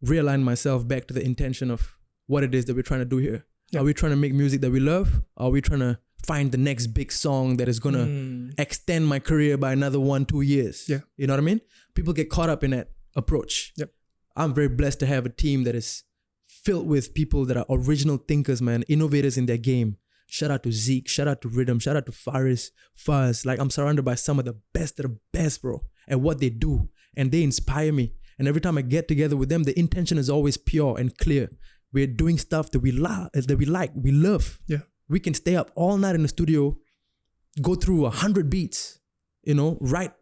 realign myself back to the intention of what it is that we're trying to do here. Are we trying to make music that we love? Are we trying to find the next big song that is going to extend my career by another 1-2 years? Yeah. You know what I mean? People get caught up in that approach. Yep. I'm very blessed to have a team that is filled with people that are original thinkers, man, innovators in their game. Shout out to Zeke, shout out to Rhythm, shout out to Fuzz. Like, I'm surrounded by some of the best, bro, at what they do. And they inspire me. And every time I get together with them, the intention is always pure and clear. We're doing stuff that we love. Yeah. We can stay up all night in the studio, go through 100 beats, write,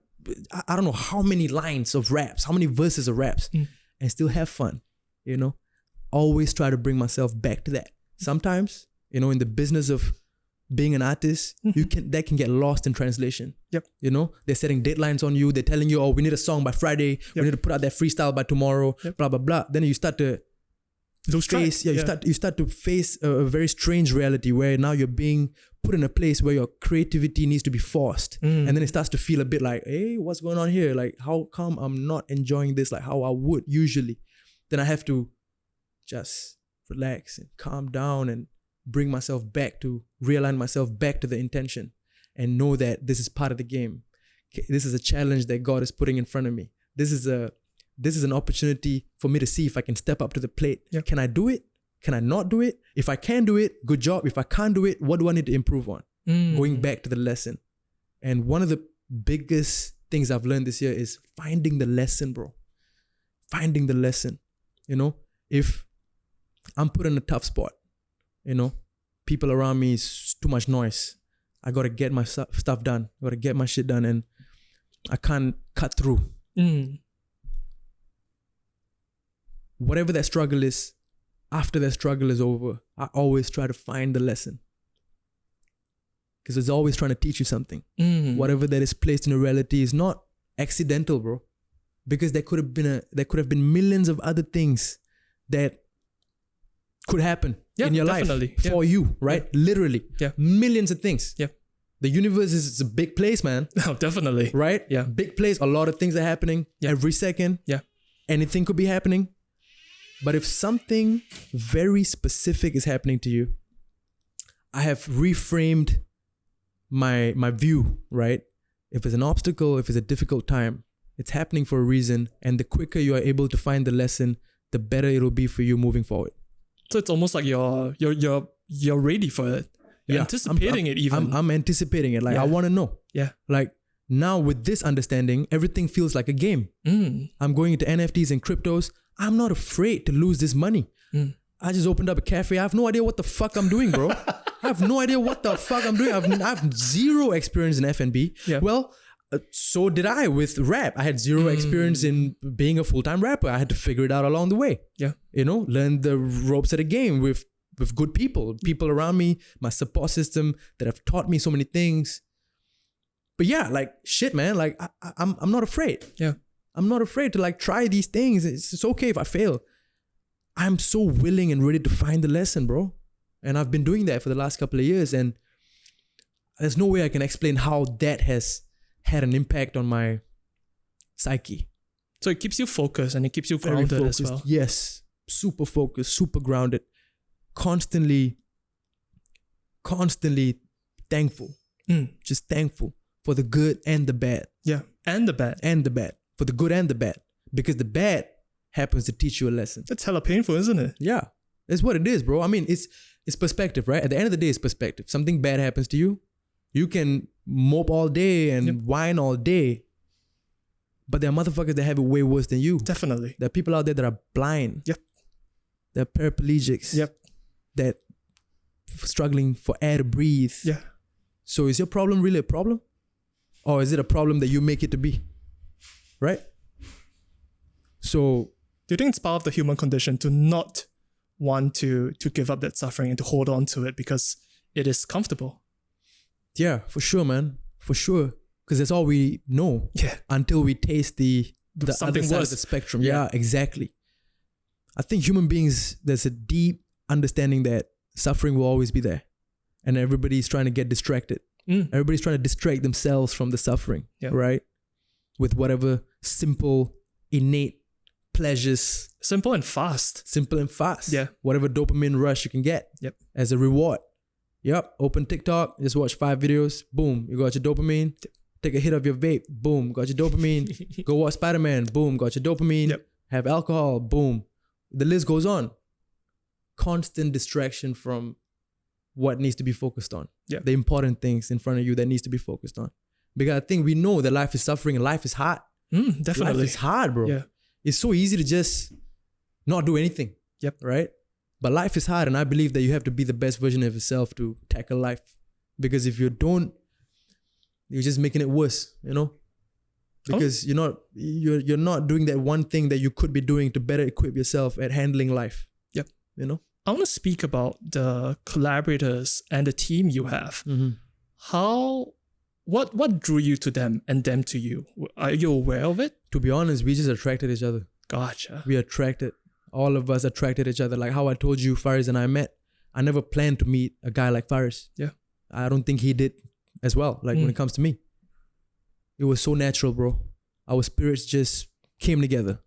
I don't know how many lines of raps, how many verses of raps, and still have fun, Always try to bring myself back to that. Sometimes, in the business of being an artist, that can get lost in translation. Yep. They're setting deadlines on you. They're telling you, oh, we need a song by Friday. Yep. We need to put out that freestyle by tomorrow, blah, blah, blah. Then you start to you start to face a very strange reality where now you're being put in a place where your creativity needs to be forced. And then it starts to feel a bit like, hey, what's going on here? Like, how come I'm not enjoying this like how I would usually? Then I have to just relax and calm down and bring myself back to, realign myself back to the intention and know that this is part of the game. This is a challenge that God is putting in front of me. This is an opportunity for me to see if I can step up to the plate. Yep. Can I do it? Can I not do it? If I can do it, good job. If I can't do it, what do I need to improve on? Going back to the lesson. And one of the biggest things I've learned this year is finding the lesson, bro. Finding the lesson. If I'm put in a tough spot, people around me is too much noise. I got to get my stuff done. I got to get my shit done, and I can't cut through. Whatever that struggle is, after that struggle is over, I always try to find the lesson. Because it's always trying to teach you something. Whatever that is placed in a reality is not accidental, bro. Because there could have been millions of other things that could happen in your life for you, right? Yeah. Literally. Yeah. Millions of things. Yeah. The universe is a big place, man. Oh, definitely. Right? Yeah. Big place. A lot of things are happening every second. Yeah. Anything could be happening. But if something very specific is happening to you, I have reframed my view, right? If it's an obstacle, if it's a difficult time, it's happening for a reason. And the quicker you are able to find the lesson, the better it'll be for you moving forward. So it's almost like you're ready for it. You're anticipating it even. I'm anticipating it. Like, I want to know. Yeah. Like, now with this understanding, everything feels like a game. I'm going into NFTs and cryptos. I'm not afraid to lose this money. I just opened up a cafe. I have no idea what the fuck I'm doing, bro. I have no idea what the fuck I'm doing. I have zero experience in F&B. Yeah. Well, so did I with rap. I had zero experience in being a full-time rapper. I had to figure it out along the way. Yeah. Learn the ropes of the game with good people around me, my support system that have taught me so many things. But yeah, like, shit, man, like, I'm not afraid. Yeah. I'm not afraid to like try these things. It's okay if I fail. I'm so willing and ready to find the lesson, bro. And I've been doing that for the last couple of years. And there's no way I can explain how that has had an impact on my psyche. So it keeps you focused and it keeps you grounded as well. Yes. super focused, super grounded, constantly thankful. Just thankful for the good and the bad. Yeah, and the bad. And the bad. For the good and the bad. Because the bad happens to teach you a lesson. That's hella painful, isn't it? Yeah. It's what it is, bro. I mean, it's perspective, right? At the end of the day, it's perspective. Something bad happens to you. You can mope all day and whine all day. But there are motherfuckers that have it way worse than you. Definitely. There are people out there that are blind. Yep. There are paraplegics. Yep. That struggling for air to breathe. Yeah. So is your problem really a problem? Or is it a problem that you make it to be? Right? So do you think it's part of the human condition to not want to give up that suffering and to hold on to it because it is comfortable? Yeah, for sure, man. For sure. Because that's all we know. Yeah. Until we taste the something other side worse of the spectrum. Yeah, exactly. I think human beings, there's a deep understanding that suffering will always be there. And everybody's trying to get distracted. Everybody's trying to distract themselves from the suffering, right? With whatever simple, innate pleasures. Simple and fast. Simple and fast. Yeah. Whatever dopamine rush you can get as a reward. Yep. Open TikTok, just watch 5 videos. Boom. You got your dopamine. Take a hit of your vape. Boom. Got your dopamine. Go watch Spider-Man. Boom. Got your dopamine. Yep. Have alcohol. Boom. The list goes on. Constant distraction from what needs to be focused on. Yeah. The important things in front of you that needs to be focused on. Because I think we know that life is suffering and life is hard. Definitely. Life is hard, bro. Yeah. It's so easy to just not do anything. Yep. Right? But life is hard, and I believe that you have to be the best version of yourself to tackle life. Because if you don't, you're just making it worse, you know? Because you're not doing that one thing that you could be doing to better equip yourself at handling life. Yep. You know? I want to speak about the collaborators and the team you have. What drew you to them and them to you? Are you aware of it? To be honest, we just attracted each other. Gotcha. We attracted. All of us attracted each other. Like how I told you, Faris and I met. I never planned to meet a guy like Faris. Yeah. I don't think he did as well, like when it comes to me. It was so natural, bro. Our spirits just came together.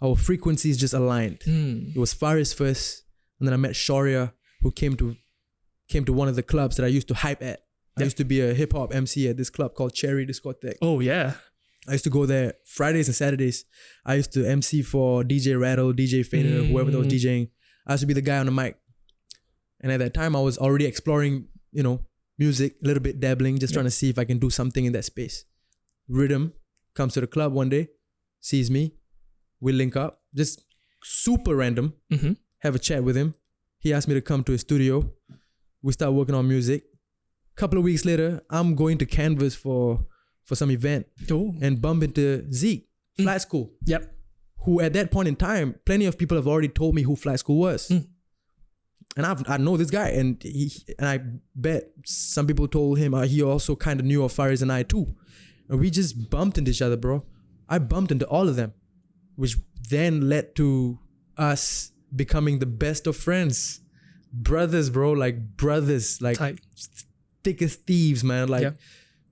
Our frequencies just aligned. It was Faris first, and then I met Shaurya, who came to one of the clubs that I used to hype at. I used to be a hip-hop MC at this club called Cherry Discotheque. Oh, yeah. I used to go there Fridays and Saturdays. I used to MC for DJ Rattle, DJ Fader, whoever that was DJing. I used to be the guy on the mic. And at that time, I was already exploring, music, a little bit dabbling, just trying to see if I can do something in that space. Rhythm comes to the club one day, sees me, we link up, just super random, have a chat with him. He asked me to come to his studio. We start working on music. Couple of weeks later, I'm going to Canvas for some event and bump into Zeke, Flight School. Yep. Who at that point in time, plenty of people have already told me who Flight School was. And I know this guy, and I bet some people told him he also kind of knew of Faris and I too. And we just bumped into each other, bro. I bumped into all of them, which then led to us becoming the best of friends. Brothers, bro, like brothers, like thick as thieves, man. Like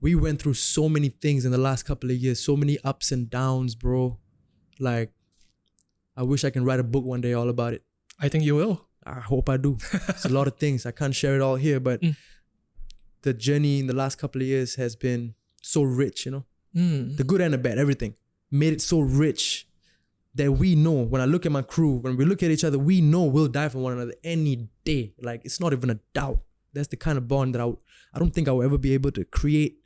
we went through so many things in the last couple of years, so many ups and downs, bro. Like, I wish I can write a book one day all about it. I think you will. I hope I do. It's a lot of things. I can't share it all here, but the journey in the last couple of years has been so rich, The good and the bad, everything. Made it so rich that we know, when I look at my crew, when we look at each other, we know we'll die for one another any day. Like, it's not even a doubt. That's the kind of bond that I don't think I will ever be able to create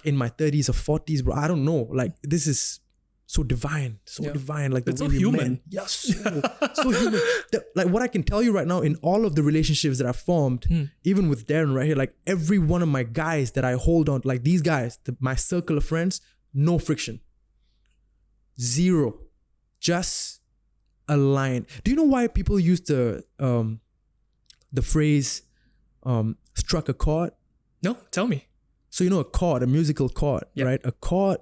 in my 30s or 40s, bro. I don't know. Like, this is so divine, divine. Like, it's so human. Yes, so human. Like, what I can tell you right now, in all of the relationships that I've formed, even with Darren right here, like every one of my guys that I hold on, like these guys, my circle of friends, no friction. Zero. Just aligned. Do you know why people use the phrase struck a chord? No, tell me. So a chord, a musical chord, right? A chord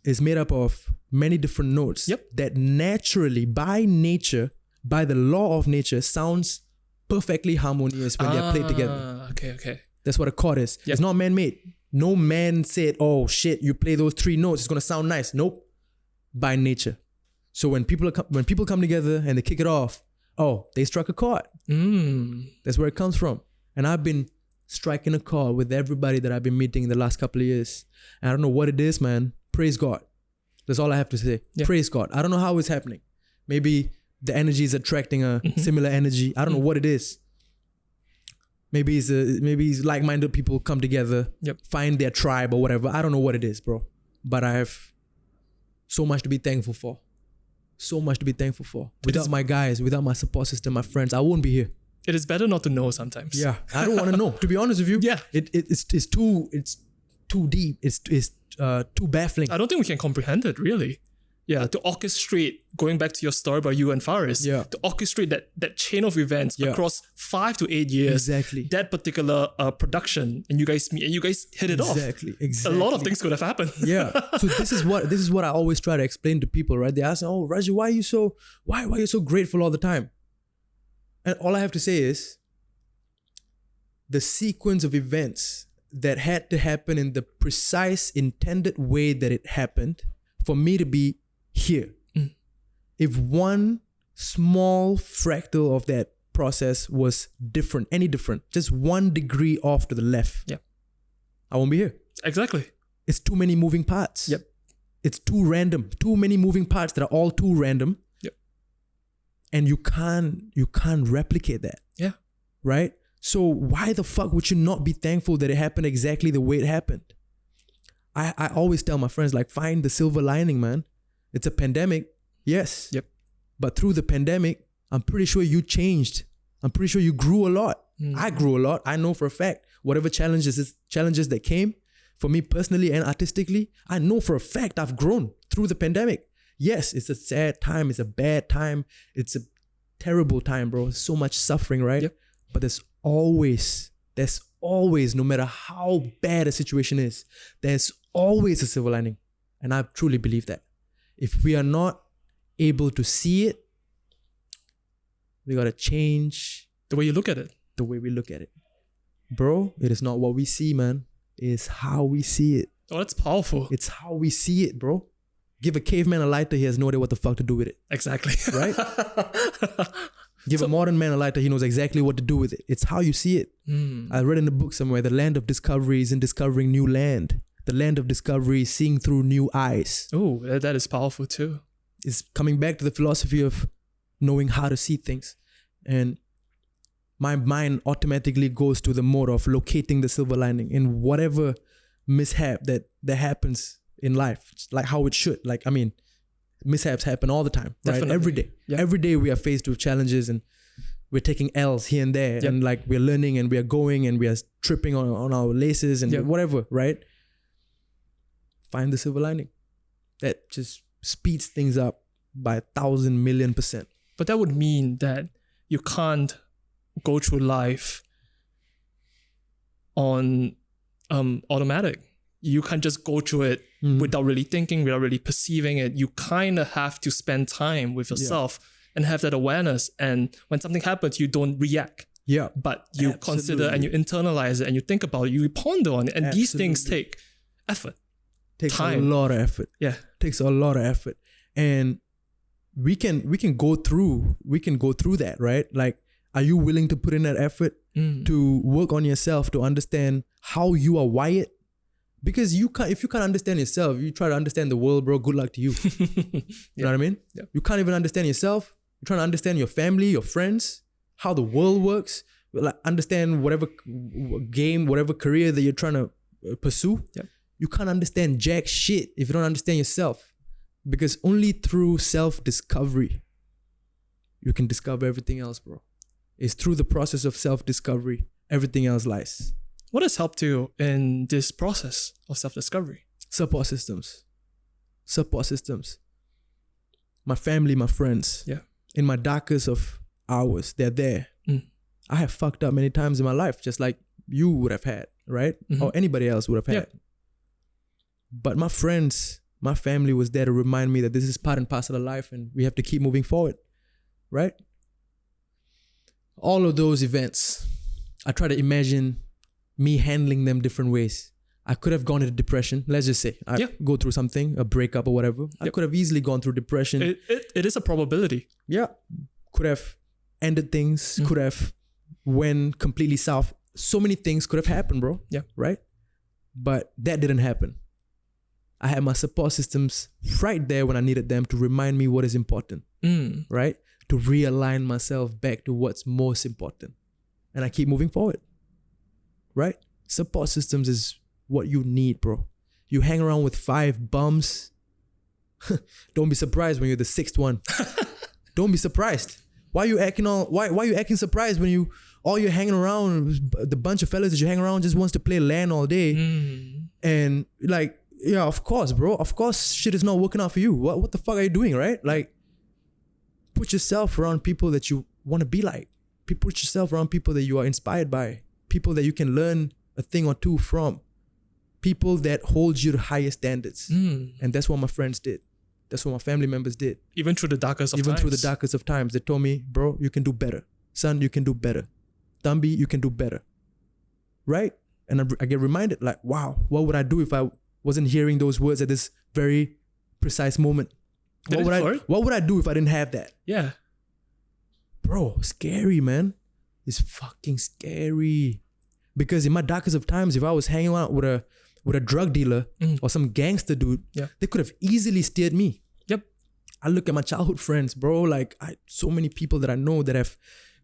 is made up of many different notes that naturally, by nature, by the law of nature, sounds perfectly harmonious when they're played together. Okay. That's what a chord is. It's not man-made. No man said, oh shit, you play those 3 notes, it's going to sound nice. Nope. By nature. So when people come together and they kick it off, oh, they struck a chord. That's where it comes from. And I've been striking a chord with everybody that I've been meeting in the last couple of years. And I don't know what it is, man. Praise God. That's all I have to say. Yeah. Praise God. I don't know how it's happening. Maybe the energy is attracting a similar energy. I don't know what it is. Maybe it's like-minded people come together, find their tribe or whatever. I don't know what it is, bro. But I have so much to be thankful for. So much to be thankful for. Without my guys, without my support system, my friends, I wouldn't be here. It is better not to know sometimes. Yeah, I don't want to know. To be honest with you, it's too deep. It's too baffling. I don't think we can comprehend it really. Yeah, to orchestrate, going back to your story about you and Faris, to orchestrate that chain of events across 5 to 8 years, that particular production, and you guys meet and you guys hit it off. Exactly. A lot of things could have happened. Yeah. So this is what I always try to explain to people, right? They ask, "Oh, Raji, why are you so grateful all the time?" And all I have to say is, the sequence of events that had to happen in the precise intended way that it happened for me to be here. If one small fractal of that process was different, any different, just 1 degree off to the left, I won't be here. Exactly. It's too many moving parts. Yep. It's too random. Too many moving parts that are all too random. Yep. And you can't replicate that. Yeah. Right? So why the fuck would you not be thankful that it happened exactly the way it happened? I always tell my friends, like, find the silver lining, man. It's a pandemic, yes. Yep. But through the pandemic, I'm pretty sure you changed. I'm pretty sure you grew a lot. I grew a lot. I know for a fact. Whatever challenges that came, for me personally and artistically, I know for a fact I've grown through the pandemic. Yes, it's a sad time. It's a bad time. It's a terrible time, bro. So much suffering, right? Yep. But there's always, no matter how bad a situation is, there's always a silver lining. And I truly believe that. If we are not able to see it, we got to change the way you look at it. The way we look at it. Bro, it is not what we see, man. It is how we see it. Oh, that's powerful. It's how we see it, bro. Give a caveman a lighter, he has no idea what the fuck to do with it. Exactly. Right? Give a modern man a lighter, he knows exactly what to do with it. It's how you see it. I read in a book somewhere, the land of discovery is in discovering new land. The land of discovery is seeing through new eyes. Oh, that is powerful too. It's coming back to the philosophy of knowing how to see things. And my mind automatically goes to the mode of locating the silver lining in whatever mishap that happens in life. It's like how it should. Like, I mean, mishaps happen all the time, right? Every day. Yep. Every day we are faced with challenges and we're taking L's here and there. Yep. And like we're learning and we are going and we are tripping on our laces and whatever, right? Find the silver lining. That just speeds things up by 1,000,000,000%. But that would mean that you can't go through life on automatic. You can't just go through it without really thinking, without really perceiving it. You kind of have to spend time with yourself and have that awareness. And when something happens, you don't react. Yeah. But you consider and you internalize it and you think about it, you ponder on it. And these things take effort. Takes a lot of effort. Yeah. Takes a lot of effort. And we can go through that, right? Like, are you willing to put in that effort to work on yourself, to understand how you are wired? Because if you can't understand yourself, you try to understand the world, bro, good luck to you. You know what I mean? Yeah. You can't even understand yourself. You're trying to understand your family, your friends, how the world works, like understand whatever game, whatever career that you're trying to pursue. Yeah. You can't understand jack shit if you don't understand yourself. Because only through self-discovery, you can discover everything else, bro. It's through the process of self-discovery, everything else lies. What has helped you in this process of self-discovery? Support systems. My family, my friends. Yeah. In my darkest of hours, they're there. I have fucked up many times in my life, just like you would have had, right? Or anybody else would have had. Yeah. But my friends, my family was there to remind me that this is part and parcel of life and we have to keep moving forward, right? All of those events, I try to imagine me handling them different ways. I could have gone into depression. Let's just say I go through something, a breakup or whatever. I could have easily gone through depression. It is a probability. Yeah. Could have ended things, could have went completely south. So many things could have happened, bro. Yeah. Right? But that didn't happen. I had my support systems right there when I needed them to remind me what is important. Right? To realign myself back to what's most important. And I keep moving forward. Right? Support systems is what you need, bro. You hang around with 5 bums. Don't be surprised when you're the 6th one. Don't be surprised. Why you acting surprised when all you're hanging around, the bunch of fellas that you hang around just wants to play LAN all day. And like, yeah, of course, bro. Of course shit is not working out for you. What the fuck are you doing, right? Like, put yourself around people that you want to be like. Put yourself around people that you are inspired by. People that you can learn a thing or two from. People that hold you to higher standards. And that's what my friends did. That's what my family members did. Even through the darkest of times. Even through the darkest of times. They told me, bro, you can do better. Son, you can do better. Thambi, you can do better. Right? And I get reminded, like, wow, what would I do if I wasn't hearing those words at this very precise moment? What would I do if I didn't have that? Yeah. Bro, scary, man. It's fucking scary. Because in my darkest of times, if I was hanging out with a drug dealer or some gangster dude, they could have easily steered me. Yep. I look at my childhood friends, bro. Like, so many people that I know that have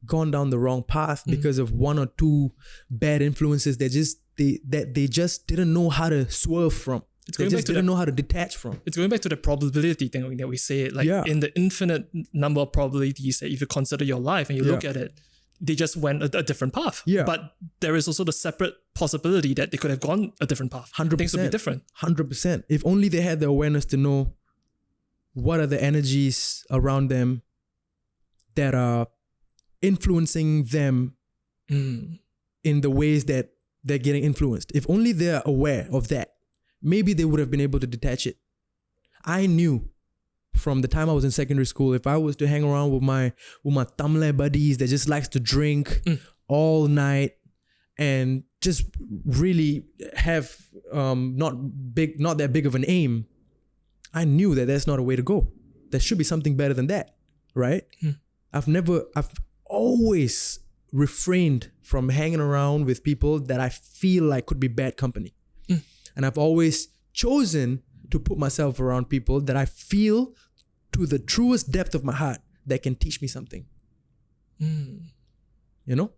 gone down the wrong path because of 1 or 2 bad influences that they just didn't know how to swerve from. They just didn't know how to detach from. It's going back to the probability thing that we say, like in the infinite number of probabilities that if you consider your life and you look at it, they just went a different path. Yeah. But there is also the separate possibility that they could have gone a different path. 100%. Things would be different. 100%. If only they had the awareness to know what are the energies around them that are influencing them in the ways that they're getting influenced. If only they're aware of that, maybe they would have been able to detach it. I knew from the time I was in secondary school, if I was to hang around with my Tamil buddies that just likes to drink all night and just really have not that big of an aim, I knew that that's not a way to go. There should be something better than that, right? I've always refrained from hanging around with people that I feel like could be bad company. And I've always chosen to put myself around people that I feel to the truest depth of my heart that can teach me something. You know?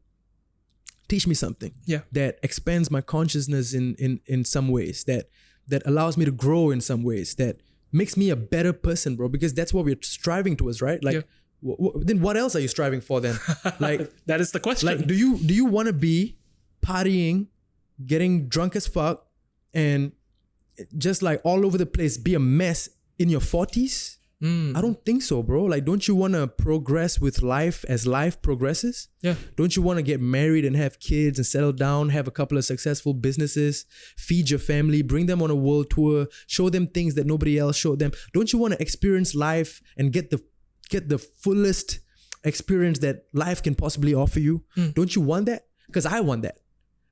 Teach me something. Yeah. That expands my consciousness in some ways, that allows me to grow in some ways, that makes me a better person, bro, because that's what we're striving towards, right? Like, then what else are you striving for then? Like, that is the question. Like, do you want to be partying, getting drunk as fuck, and just like all over the place, be a mess in your 40s? I don't think so, bro. Like, don't you want to progress with life as life progresses? Yeah. Don't you want to get married and have kids and settle down, have a couple of successful businesses, feed your family, bring them on a world tour, show them things that nobody else showed them? Don't you want to experience life and get the fullest experience that life can possibly offer you? Don't you want that? Because I want that.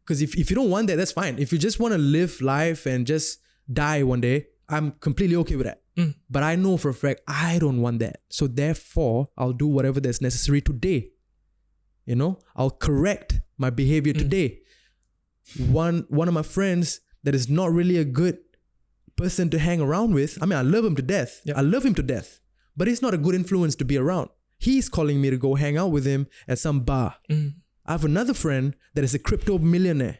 Because if you don't want that, that's fine. If you just want to live life and just die one day, I'm completely okay with that. But I know for a fact I don't want that. So therefore, I'll do whatever that's necessary today. You know, I'll correct my behavior today. One of my friends that is not really a good person to hang around with, I mean, I love him to death. Yep. I love him to death. But he's not a good influence to be around. He's calling me to go hang out with him at some bar. I have another friend that is a crypto millionaire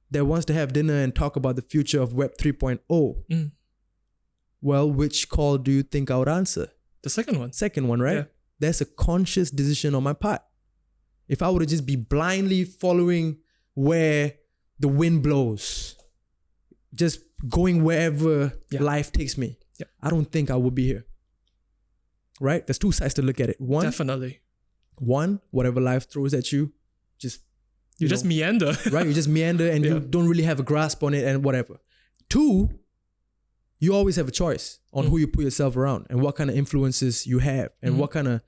that wants to have dinner and talk about the future of Web 3.0. Well, which call do you think I would answer? The second one. Second one, right? Yeah. That's a conscious decision on my part. If I were to just be blindly following where the wind blows, just going wherever life takes me, I don't think I would be here. Right? There's 2 sides to look at it. Definitely. One, whatever life throws at you, you just meander. Right? You just meander and you don't really have a grasp on it and whatever. 2, you always have a choice on who you put yourself around and what kind of influences you have and what kind of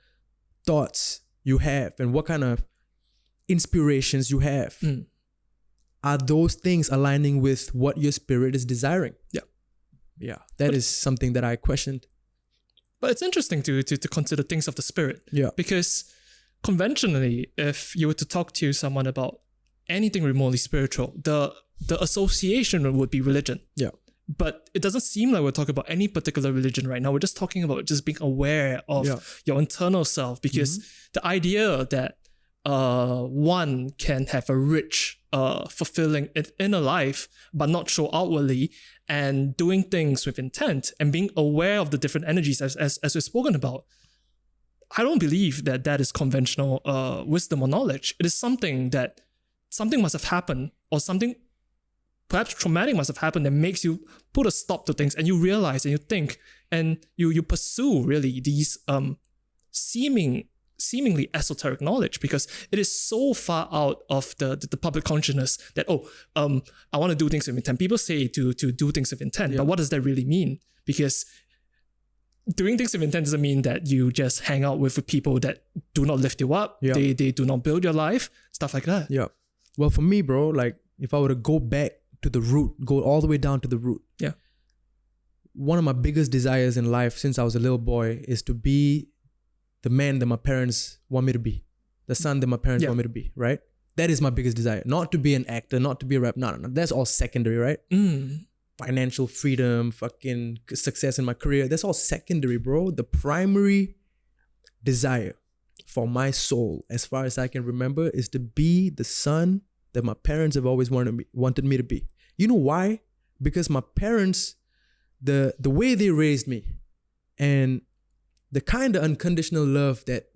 thoughts you have and what kind of inspirations you have. are those things aligning with what your spirit is desiring? Yeah, that is something that I questioned. But it's interesting to consider things of the spirit. Yeah. Because conventionally, if you were to talk to someone about anything remotely spiritual, the association would be religion. Yeah. But it doesn't seem like we're talking about any particular religion right now. We're just talking about just being aware of your internal self, because the idea that one can have a rich, fulfilling inner life, but not show outwardly, and doing things with intent and being aware of the different energies as we've spoken about. I don't believe that is conventional wisdom or knowledge. It is something must have happened, or something perhaps traumatic must have happened that makes you put a stop to things, and you realize and you think and you pursue really these seemingly esoteric knowledge, because it is so far out of the public consciousness that I want to do things with intent. People say to do things with intent, but what does that really mean? Because doing things with intent doesn't mean that you just hang out with people that do not lift you up. They do not build your life, stuff like that. Yeah. Well, for me, bro, like if I were to go back to the root, go all the way down to the root. Yeah. One of my biggest desires in life since I was a little boy is to be the man that my parents want me to be, the son that my parents want me to be, right? That is my biggest desire. Not to be an actor, not to be a rapper. No. That's all secondary, right? Financial freedom, fucking success in my career. That's all secondary, bro. The primary desire for my soul, as far as I can remember, is to be the son that my parents have always wanted me to be. You know why? Because my parents, the way they raised me, and the kind of unconditional love that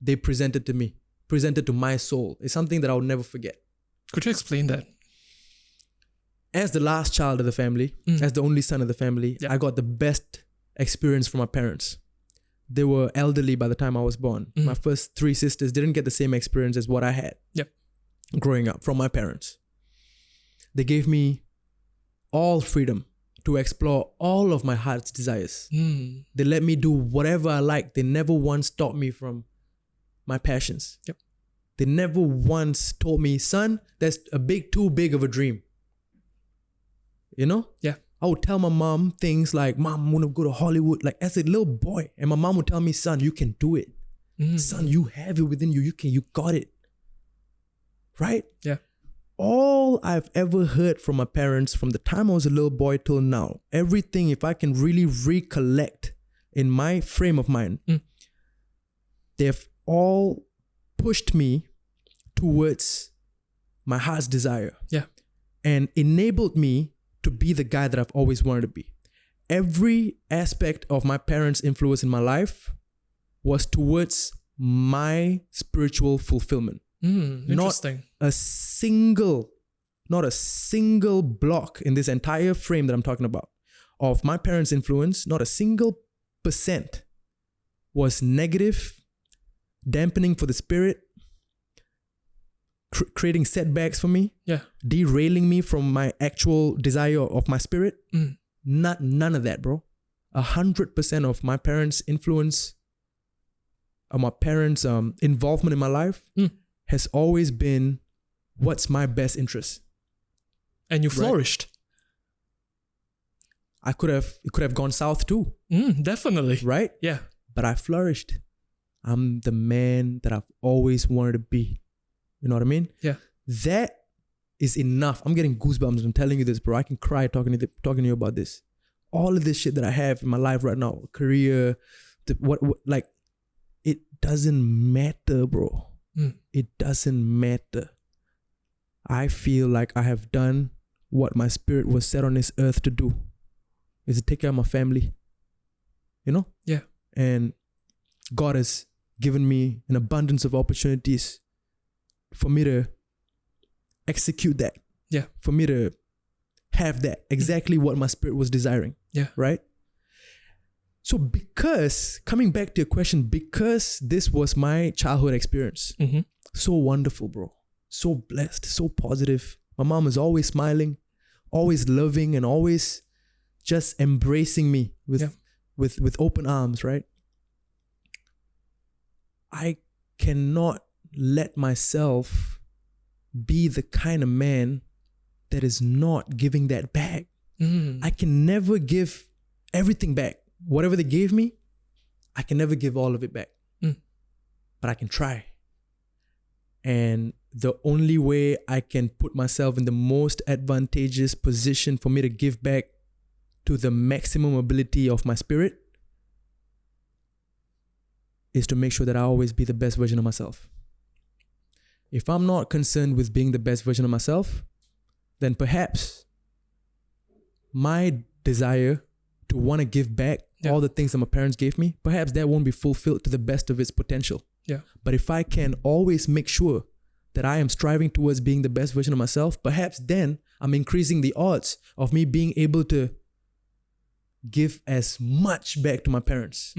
they presented to me, presented to my soul, is something that I'll never forget. Could you explain that? As the last child of the family, as the only son of the family, I got the best experience from my parents. They were elderly by the time I was born. My first 3 sisters didn't get the same experience as what I had growing up from my parents. They gave me all freedom to explore all of my heart's desires. They let me do whatever I like. They never once stopped me from my passions. They never once told me, son, that's too big of a dream. You know? I would tell my mom things like, Mom, I want to go to Hollywood, like as a little boy. And my mom would tell me, son, you can do it. Son, you have it within you. You got it. Right? All I've ever heard from my parents from the time I was a little boy till now, everything, if I can really recollect in my frame of mind, they've all pushed me towards my heart's desire. And enabled me to be the guy that I've always wanted to be. Every aspect of my parents' influence in my life was towards my spiritual fulfillment. Interesting. Not a single block in this entire frame that I'm talking about of my parents' influence, not a single % was negative, dampening for the spirit, creating setbacks for me, derailing me from my actual desire of my spirit. None of that, bro. 100% of my parents' influence, or my parents' involvement in my life has always been what's my best interest. And you flourished. It could have gone south too. Definitely. Right? Yeah. But I flourished. I'm the man that I've always wanted to be. You know what I mean? Yeah. That is enough. I'm getting goosebumps. I'm telling you this, bro. I can cry talking to you about this. All of this shit that I have in my life right now, career, like, it doesn't matter, bro. It doesn't matter. I feel like I have done what my spirit was set on this earth to do, is to take care of my family. You know? Yeah. And God has given me an abundance of opportunities for me to execute that. Yeah. For me to have that, exactly what my spirit was desiring. Yeah. Right? So coming back to your question, because this was my childhood experience, so wonderful, bro. So blessed, so positive. My mom is always smiling, always loving, and always just embracing me with open arms, right? I cannot let myself be the kind of man that is not giving that back. I can never give everything back. Whatever they gave me, I can never give all of it back. But I can try. And the only way I can put myself in the most advantageous position for me to give back to the maximum ability of my spirit is to make sure that I always be the best version of myself. If I'm not concerned with being the best version of myself, then perhaps my desire to want to give back all the things that my parents gave me, perhaps that won't be fulfilled to the best of its potential. Yeah. But if I can always make sure that I am striving towards being the best version of myself, perhaps then I'm increasing the odds of me being able to give as much back to my parents.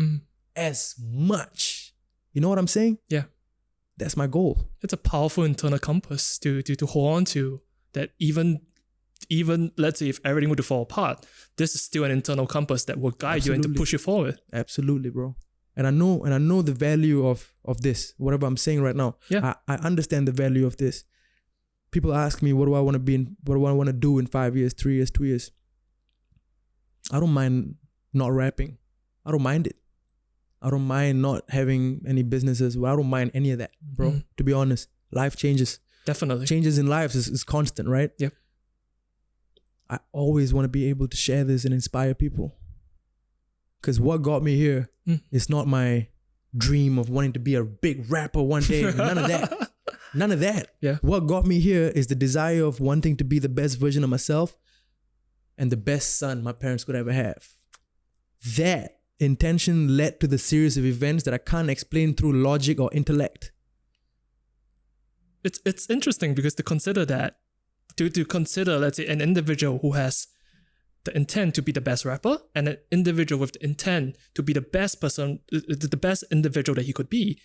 As much. You know what I'm saying? Yeah. That's my goal. It's a powerful internal compass to hold on to, that even let's say if everything were to fall apart, this is still an internal compass that will guide you and to push you forward. Absolutely, bro. And I know the value of this, whatever I'm saying right now. Yeah. I understand the value of this. People ask me, what do I want to be in, what do I want to do in 5 years, 3 years, 2 years? I don't mind not rapping. I don't mind it. I don't mind not having any businesses. I don't mind any of that, bro. To be honest, life changes. Definitely. Changes in lives is constant, right? Yeah. I always want to be able to share this and inspire people. Because what got me here is not my dream of wanting to be a big rapper one day. None of that. None of that. Yeah. What got me here is the desire of wanting to be the best version of myself and the best son my parents could ever have. That intention led to the series of events that I can't explain through logic or intellect. It's interesting because to consider that, to consider, let's say, an individual who has the intent to be the best rapper and an individual with the intent to be the best person, the best individual that he could be.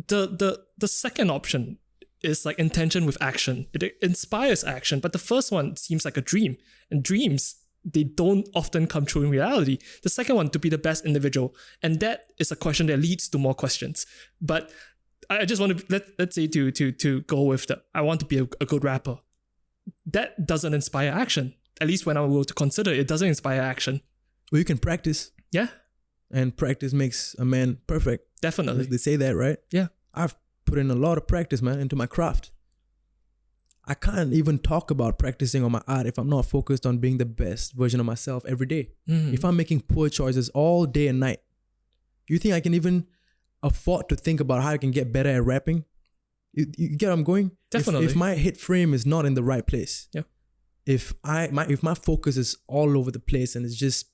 The second option is like intention with action. It inspires action, but the first one seems like a dream. And dreams, they don't often come true in reality. The second one, to be the best individual. And that is a question that leads to more questions. But I just want to, let's say to go with I want to be a good rapper. That doesn't inspire action. At least when I were to consider it doesn't inspire action. Well, you can practice. Yeah. And practice makes a man perfect. Definitely. They say that, right? Yeah. I've put in a lot of practice, man, into my craft. I can't even talk about practicing on my art if I'm not focused on being the best version of myself every day. If I'm making poor choices all day and night, you think I can even afford to think about how I can get better at rapping? You get where I'm going? Definitely. If my hit frame is not in the right place. Yeah. If my focus is all over the place and it's just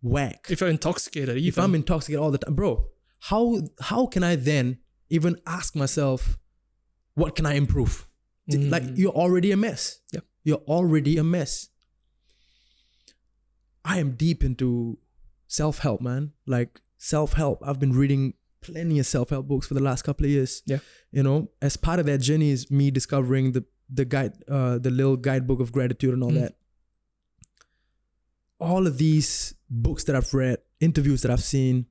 whack. If you're intoxicated, even. If I'm intoxicated all the time, bro, how can I then even ask myself, what can I improve? Like, you're already a mess. Yeah. You're already a mess. I am deep into self-help, man. Like, self-help. I've been reading plenty of self-help books for the last couple of years. Yeah. You know, as part of that journey is me discovering the guide, the little guidebook of gratitude and all that. All of these books that I've read, interviews that I've seen,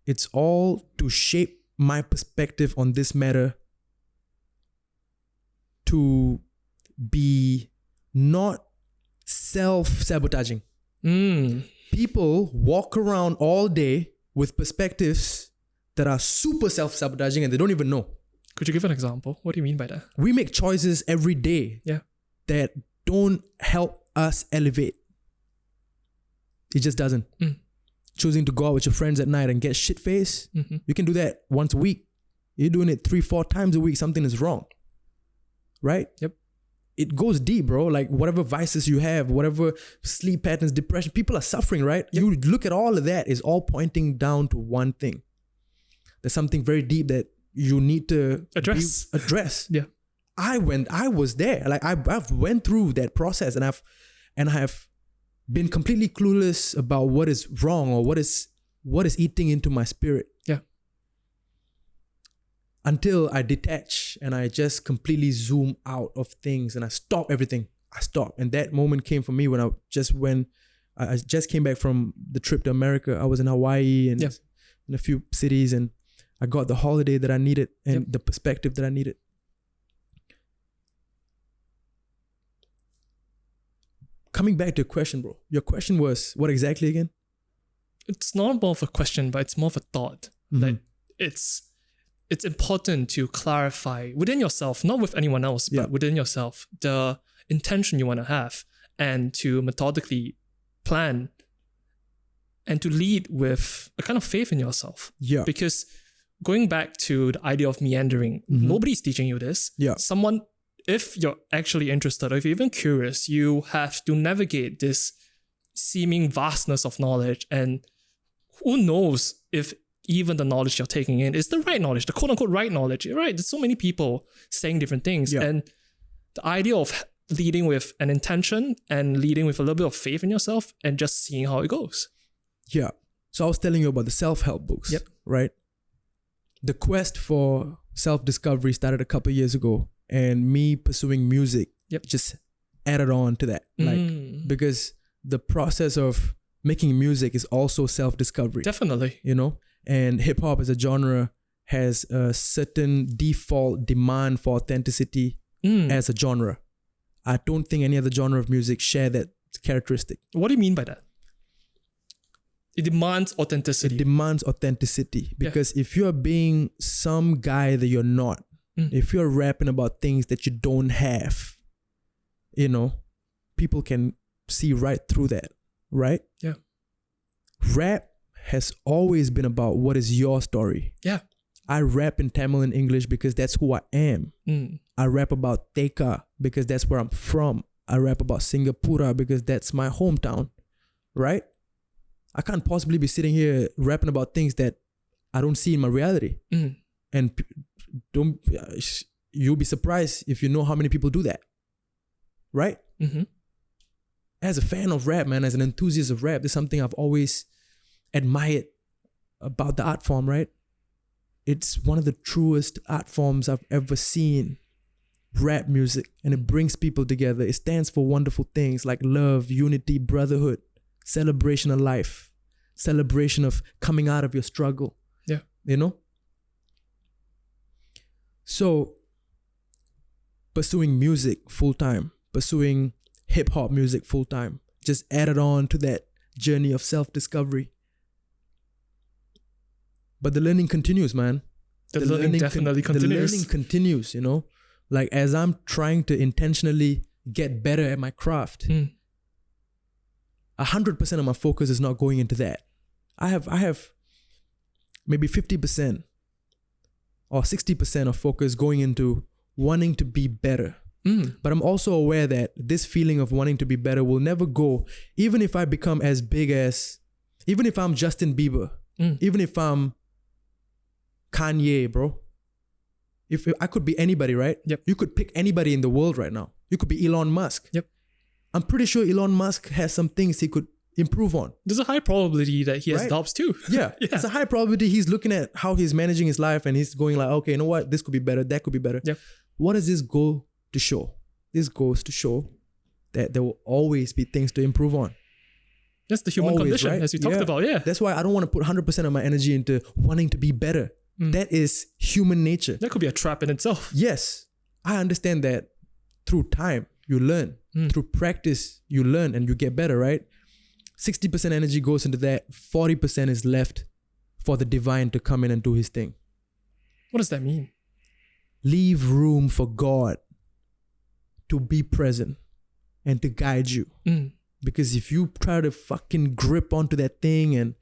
it's all to shape my perspective on this matter to be not self-sabotaging. People walk around all day with perspectives that are super self-sabotaging and they don't even know. Could you give an example? What do you mean by that? We make choices every day that don't help us elevate. It just doesn't. Choosing to go out with your friends at night and get shit-faced, you can do that once a week. You're doing it 3-4 times a week, something is wrong. Right? Yep. It goes deep, bro. Like, whatever vices you have, whatever sleep patterns, depression, people are suffering, right? Yep. You look at all of that, is all pointing down to one thing. There's something very deep that you need to address. Yeah. I was there. Like, I've went through that process and I have been completely clueless about what is wrong or what is eating into my spirit. Yeah. Until I detach and I just completely zoom out of things and I stop everything. I stop. And that moment came for me when I just came back from the trip to America. I was in Hawaii and in a few cities, and I got the holiday that I needed and the perspective that I needed. coming back to your question, bro. Your question was what exactly again? It's not more of a question, but it's more of a thought. Like it's important to clarify within yourself, not with anyone else, but within yourself, the intention you want to have, and to methodically plan and to lead with a kind of faith in yourself. Yeah. Because going back to the idea of meandering, nobody's teaching you this. Yeah. Someone, if you're actually interested or if you're even curious, you have to navigate this seeming vastness of knowledge, and who knows if even the knowledge you're taking in is the right knowledge, the quote-unquote right knowledge, right? There's so many people saying different things. Yeah. And the idea of leading with an intention and leading with a little bit of faith in yourself and just seeing how it goes. Yeah. So I was telling you about the self-help books, right? The quest for self-discovery started a couple of years ago, and me pursuing music just added on to that. Like, because the process of making music is also self-discovery. Definitely. You know? And hip-hop as a genre has a certain default demand for authenticity as a genre. I don't think any other genre of music share that characteristic. What do you mean by that? It demands authenticity. It demands authenticity. Because if you're being some guy that you're not, if you're rapping about things that you don't have, you know, people can see right through that, right? Yeah. Rap has always been about what is your story. Yeah. I rap in Tamil and English because that's who I am. I rap about Theka because that's where I'm from. I rap about Singapura because that's my hometown, right? I can't possibly be sitting here rapping about things that I don't see in my reality. And you'll be surprised if you know how many people do that, right? As a fan of rap, man, as an enthusiast of rap, there's something I've always admired about the art form, right? It's one of the truest art forms I've ever seen. Rap music, and it brings people together. It stands for wonderful things like love, unity, brotherhood, celebration of life, celebration of coming out of your struggle. Yeah. You know? So, pursuing music full time, pursuing hip hop music full time, just added on to that journey of self-discovery. But the learning continues, man. The learning definitely continues. The learning continues, you know? Like, as I'm trying to intentionally get better at my craft, 100% of my focus is not going into that. I have maybe 50% or 60% of focus going into wanting to be better. But I'm also aware that this feeling of wanting to be better will never go, even if I become as big as, even if I'm Justin Bieber, even if I'm Kanye, bro. If I could be anybody, right? Yep. You could pick anybody in the world right now. You could be Elon Musk. Yep. I'm pretty sure Elon Musk has some things he could improve on. There's a high probability that he has doubts too. Yeah. It's a high probability he's looking at how he's managing his life and he's going like, okay, you know what? This could be better. That could be better. Yep. What does this go to show? This goes to show that there will always be things to improve on. That's the human condition, right? As we talked about. Yeah. That's why I don't want to put 100% of my energy into wanting to be better. That is human nature. That could be a trap in itself. Yes. I understand that through time, you learn. Through practice, you learn and you get better, right? 60% energy goes into that. 40% is left for the divine to come in and do his thing. What does that mean? Leave room for God to be present and to guide you. Because if you try to fucking grip onto that thing and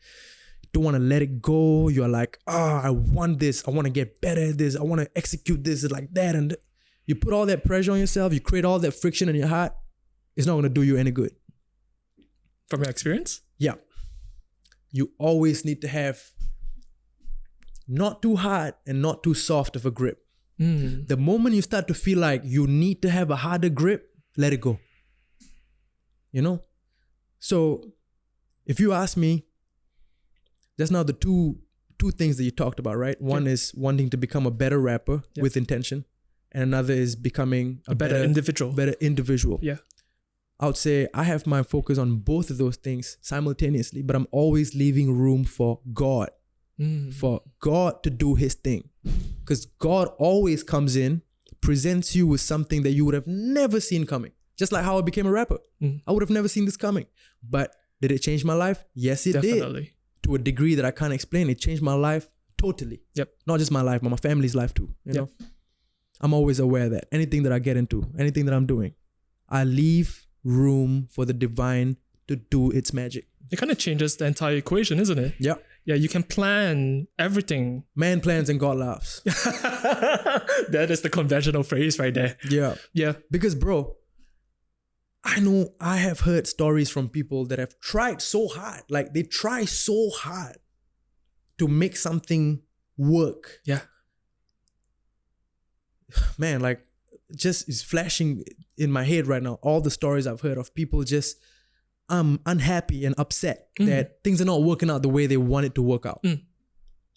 don't want to let it go, you're like, I want this. I want to get better at this. I want to execute this like that. And you put all that pressure on yourself. You create all that friction in your heart. It's not going to do you any good. From your experience? Yeah. You always need to have not too hard and not too soft of a grip. The moment you start to feel like you need to have a harder grip, let it go. You know? So if you ask me, that's now the two things that you talked about, right? One is wanting to become a better rapper with intention, and another is becoming a better individual. Yeah. I would say I have my focus on both of those things simultaneously, but I'm always leaving room for God, for God to do his thing. Because God always comes in, presents you with something that you would have never seen coming. Just like how I became a rapper. I would have never seen this coming. But did it change my life? Yes, it Definitely. did. To a degree that I can't explain. It changed my life totally. Yep. Not just my life, but my family's life too. You know? I'm always aware that anything that I get into, anything that I'm doing, I leave room for the divine to do its magic. It kind of changes the entire equation, isn't it? Yeah. Yeah, you can plan everything. Man plans and God laughs. That is the conventional phrase right there. Yeah. Yeah. Because bro, I know I have heard stories from people that have tried so hard. Like they try so hard to make something work. Yeah. Man, like just is flashing in my head right now. All the stories I've heard of people just unhappy and upset that things are not working out the way they want it to work out.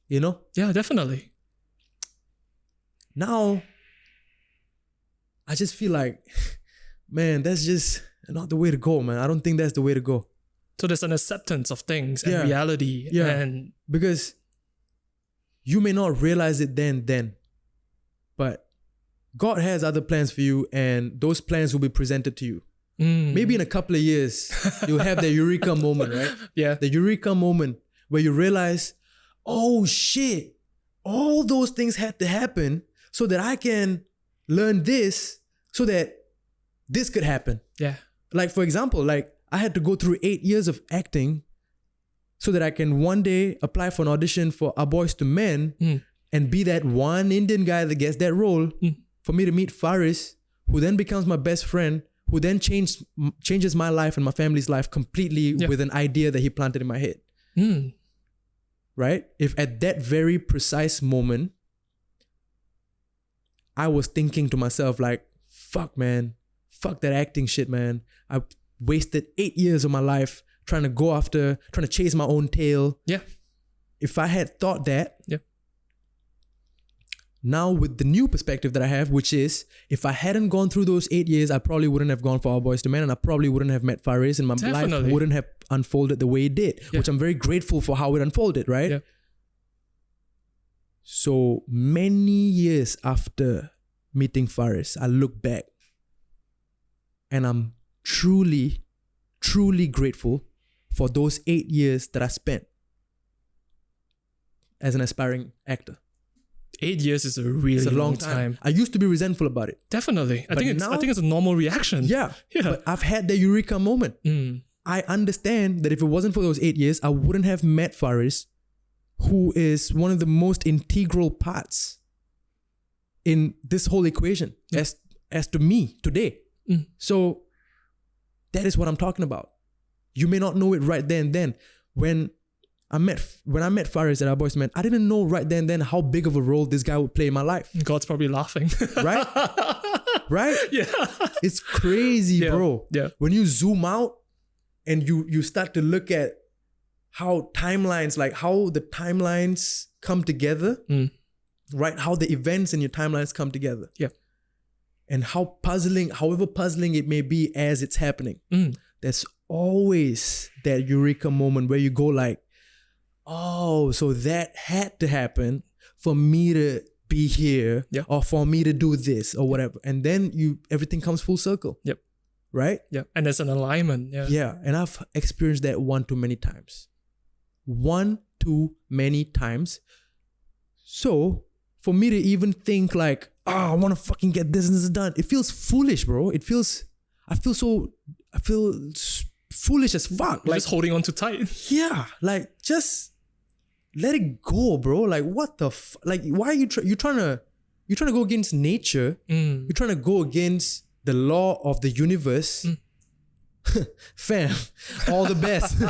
You know? Yeah, definitely. Now, I just feel like, man, that's just not the way to go, man. I don't think that's the way to go. So there's an acceptance of things and reality. Yeah. And because you may not realize it then, but God has other plans for you and those plans will be presented to you. Maybe in a couple of years, you'll have the eureka moment, right? Yeah. The eureka moment where you realize, oh shit, all those things had to happen so that I can learn this so that this could happen. Yeah. Like for example, like I had to go through 8 years of acting so that I can one day apply for an audition for A Boys to Men and be that one Indian guy that gets that role for me to meet Faris, who then becomes my best friend, who then changes my life and my family's life completely with an idea that he planted in my head. Right? If at that very precise moment, I was thinking to myself like, fuck man, fuck that acting shit, man. I wasted 8 years of my life trying to chase my own tail. Yeah. If I had thought that, now with the new perspective that I have, which is if I hadn't gone through those 8 years, I probably wouldn't have gone for A Boys to Men and I probably wouldn't have met Faris and my life wouldn't have unfolded the way it did, which I'm very grateful for how it unfolded, right? Yeah. So many years after meeting Faris, I look back and I'm truly, truly grateful for those 8 years that I spent as an aspiring actor. 8 years is a really long time. I used to be resentful about it. Definitely. I think it's a normal reaction. Yeah. But I've had the eureka moment. I understand that if it wasn't for those 8 years, I wouldn't have met Faris, who is one of the most integral parts in this whole equation as to me today. So that is what I'm talking about. You may not know it right then. When I met Faris at A Boys to Men, I didn't know right then how big of a role this guy would play in my life. God's probably laughing. Right? Right? Yeah. It's crazy, bro. Yeah. When you zoom out and you start to look at how the timelines come together, right? How the events in your timelines come together. Yeah. And however puzzling it may be as it's happening, there's always that eureka moment where you go like, oh, so that had to happen for me to be here or for me to do this or whatever. And then everything comes full circle. Yep. Right? Yeah. And there's an alignment. Yeah. Yeah. And I've experienced that one too many times. So for me to even think like, I want to fucking get this and this done, it feels foolish, bro. I feel foolish as fuck. You're just holding on too tight. Yeah. Like just let it go, bro. Like what the like why are you trying to go against nature? You're trying to go against the law of the universe. Fam, all the best.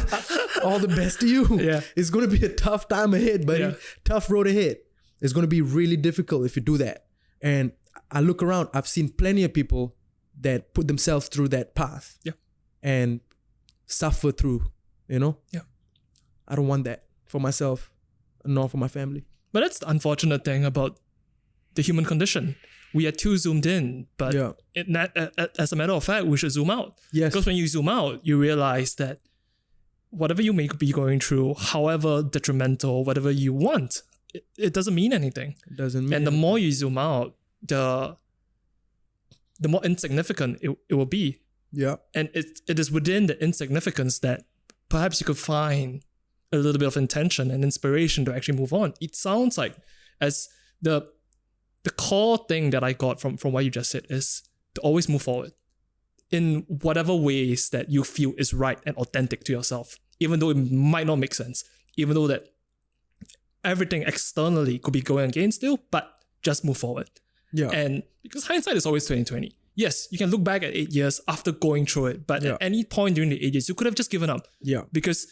All the best to you. Yeah. It's going to be a tough time ahead, buddy. Yeah. Tough road ahead. It's going to be really difficult if you do that. And I look around, I've seen plenty of people that put themselves through that path. Yeah. And suffer through, you know? Yeah. I don't want that for myself, nor for my family. But that's the unfortunate thing about the human condition. We are too zoomed in, but as a matter of fact, we should zoom out. Yes. Because when you zoom out, you realize that whatever you may be going through, however detrimental, whatever you want, it doesn't mean anything. It doesn't mean anything. And the more you zoom out, the more insignificant it will be. Yeah. And it is within the insignificance that perhaps you could find a little bit of intention and inspiration to actually move on. It sounds like as the core thing that I got from what you just said is to always move forward in whatever ways that you feel is right and authentic to yourself, even though it might not make sense, even though that everything externally could be going against you, but just move forward. Yeah. And because hindsight is always 20/20. Yes, you can look back at 8 years after going through it, but at any point during the 8 years, you could have just given up. Yeah. Because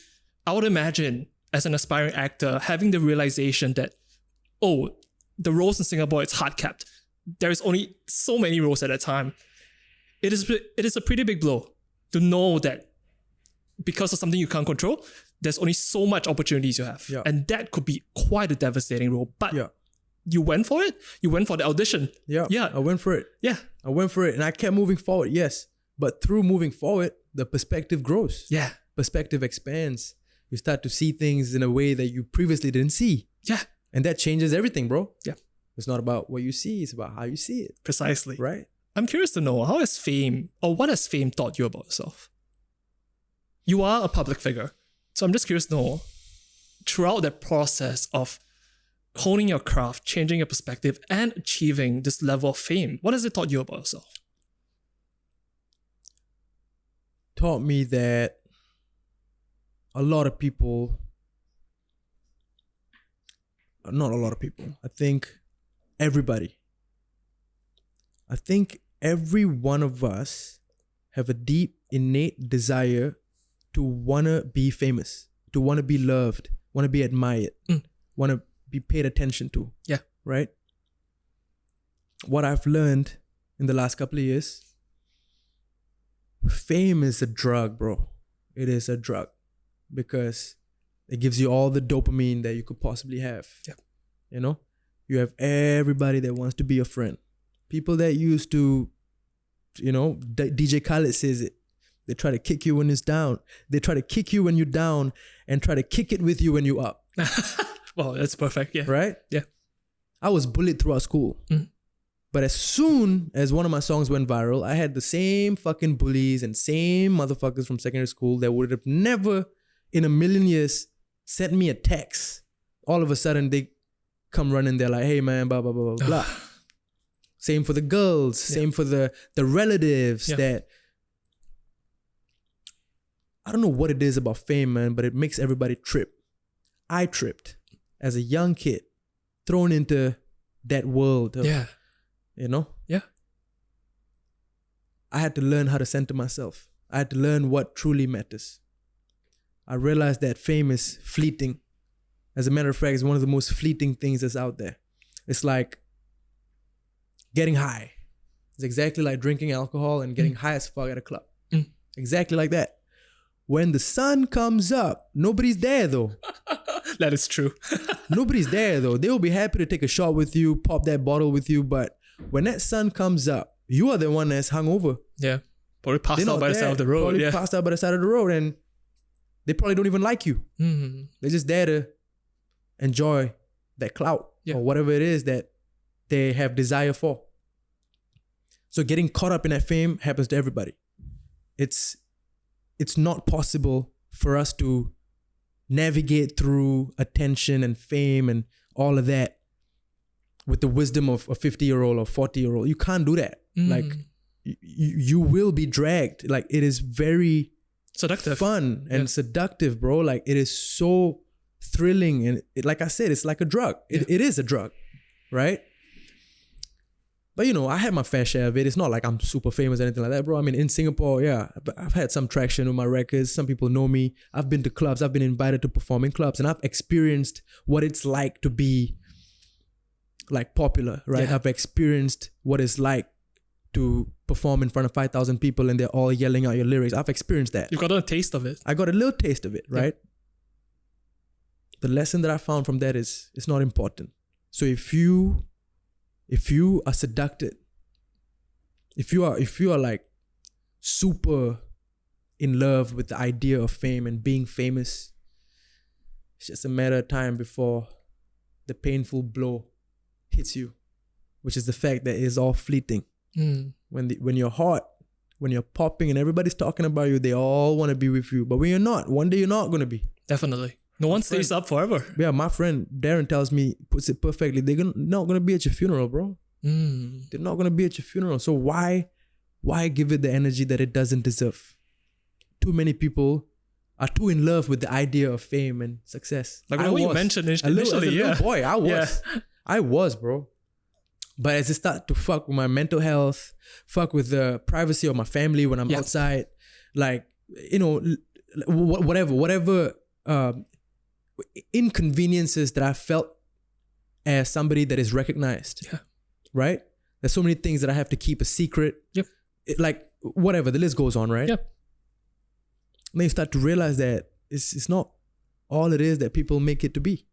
I would imagine as an aspiring actor, having the realization that, oh, the roles in Singapore, it's hard capped. There is only so many roles at a time. It is a pretty big blow to know that because of something you can't control, there's only so much opportunities you have. Yeah. And that could be quite a devastating role. But you went for it. You went for the audition. Yeah. I went for it. Yeah. I went for it. And I kept moving forward, yes. But through moving forward, the perspective grows. Yeah. Perspective expands. You start to see things in a way that you previously didn't see. Yeah. And that changes everything, bro. Yeah. It's not about what you see, it's about how you see it. Precisely. Right? I'm curious to know, how has fame, or what has fame taught you about yourself? You are a public figure. So I'm just curious to know, throughout that process of honing your craft, changing your perspective, and achieving this level of fame, what has it taught you about yourself? Taught me that a lot of people, not a lot of people, I think everybody, I think every one of us have a deep, innate desire to want to be famous, to want to be loved, want to be admired, want to be paid attention to. Yeah. Right? What I've learned in the last couple of years, fame is a drug, bro. It is a drug because it gives you all the dopamine that you could possibly have. Yeah. You know? You have everybody that wants to be your friend. People that used to, you know, DJ Khaled says it. They try to kick you when it's down. They try to kick you when you're down and try to kick it with you when you're up. Well, that's perfect. Yeah. Right? Yeah. I was bullied throughout school. But as soon as one of my songs went viral, I had the same fucking bullies and same motherfuckers from secondary school that would have never in a million years sent me a text. All of a sudden, they come running. They're like, hey, man, blah, blah, blah, blah, blah. Same for the girls. Same for the relatives that... I don't know what it is about fame, man, but it makes everybody trip. I tripped as a young kid, thrown into that world of, you know? Yeah. I had to learn how to center myself. I had to learn what truly matters. I realized that fame is fleeting. As a matter of fact, it's one of the most fleeting things that's out there. It's like getting high. It's exactly like drinking alcohol and getting high as fuck at a club. Exactly like that. When the sun comes up, nobody's there though. That is true. Nobody's there though. They will be happy to take a shot with you, pop that bottle with you, but when that sun comes up, you are the one that's hungover. Yeah. Probably passed out by the side of the road. Probably passed out by the side of the road, and they probably don't even like you. They're just there to enjoy that clout or whatever it is that they have desire for. So getting caught up in that fame happens to everybody. It's not possible for us to navigate through attention and fame and all of that with the wisdom of a 50-year-old or 40-year-old. You can't do that. Like, you will be dragged. Like, it is very seductive, fun and seductive, bro. Like, it is so thrilling. And like I said, it's like a drug. It is a drug, right? But, you know, I had my fair share of it. It's not like I'm super famous or anything like that, bro. I mean, in Singapore, I've had some traction with my records. Some people know me. I've been to clubs. I've been invited to perform in clubs. And I've experienced what it's like to be, like, popular, right? Yeah. I've experienced what it's like to perform in front of 5,000 people and they're all yelling out your lyrics. I've experienced that. You've got a taste of it. I got a little taste of it, right? The lesson that I found from that is it's not important. So if you are seducted, if you are like super in love with the idea of fame and being famous, it's just a matter of time before the painful blow hits you, which is the fact that it's all fleeting. When you're hot, when you're popping and everybody's talking about you, they all want to be with you. But when you're not, one day you're not going to be. Definitely. No one stays up forever. Yeah, my friend Darren tells me, puts it perfectly. They're not going to be at your funeral, bro. They're not going to be at your funeral. So why give it the energy that it doesn't deserve? Too many people are too in love with the idea of fame and success. Like what you mentioned initially, as a little boy, I was. Yeah. I was, bro. But as it started to fuck with my mental health, fuck with the privacy of my family when I'm outside, like, you know, whatever inconveniences that I felt as somebody that is recognized, right? There's so many things that I have to keep a secret. Like, whatever, the list goes on, right? Then you start to realize that it's not all it is that people make it to be.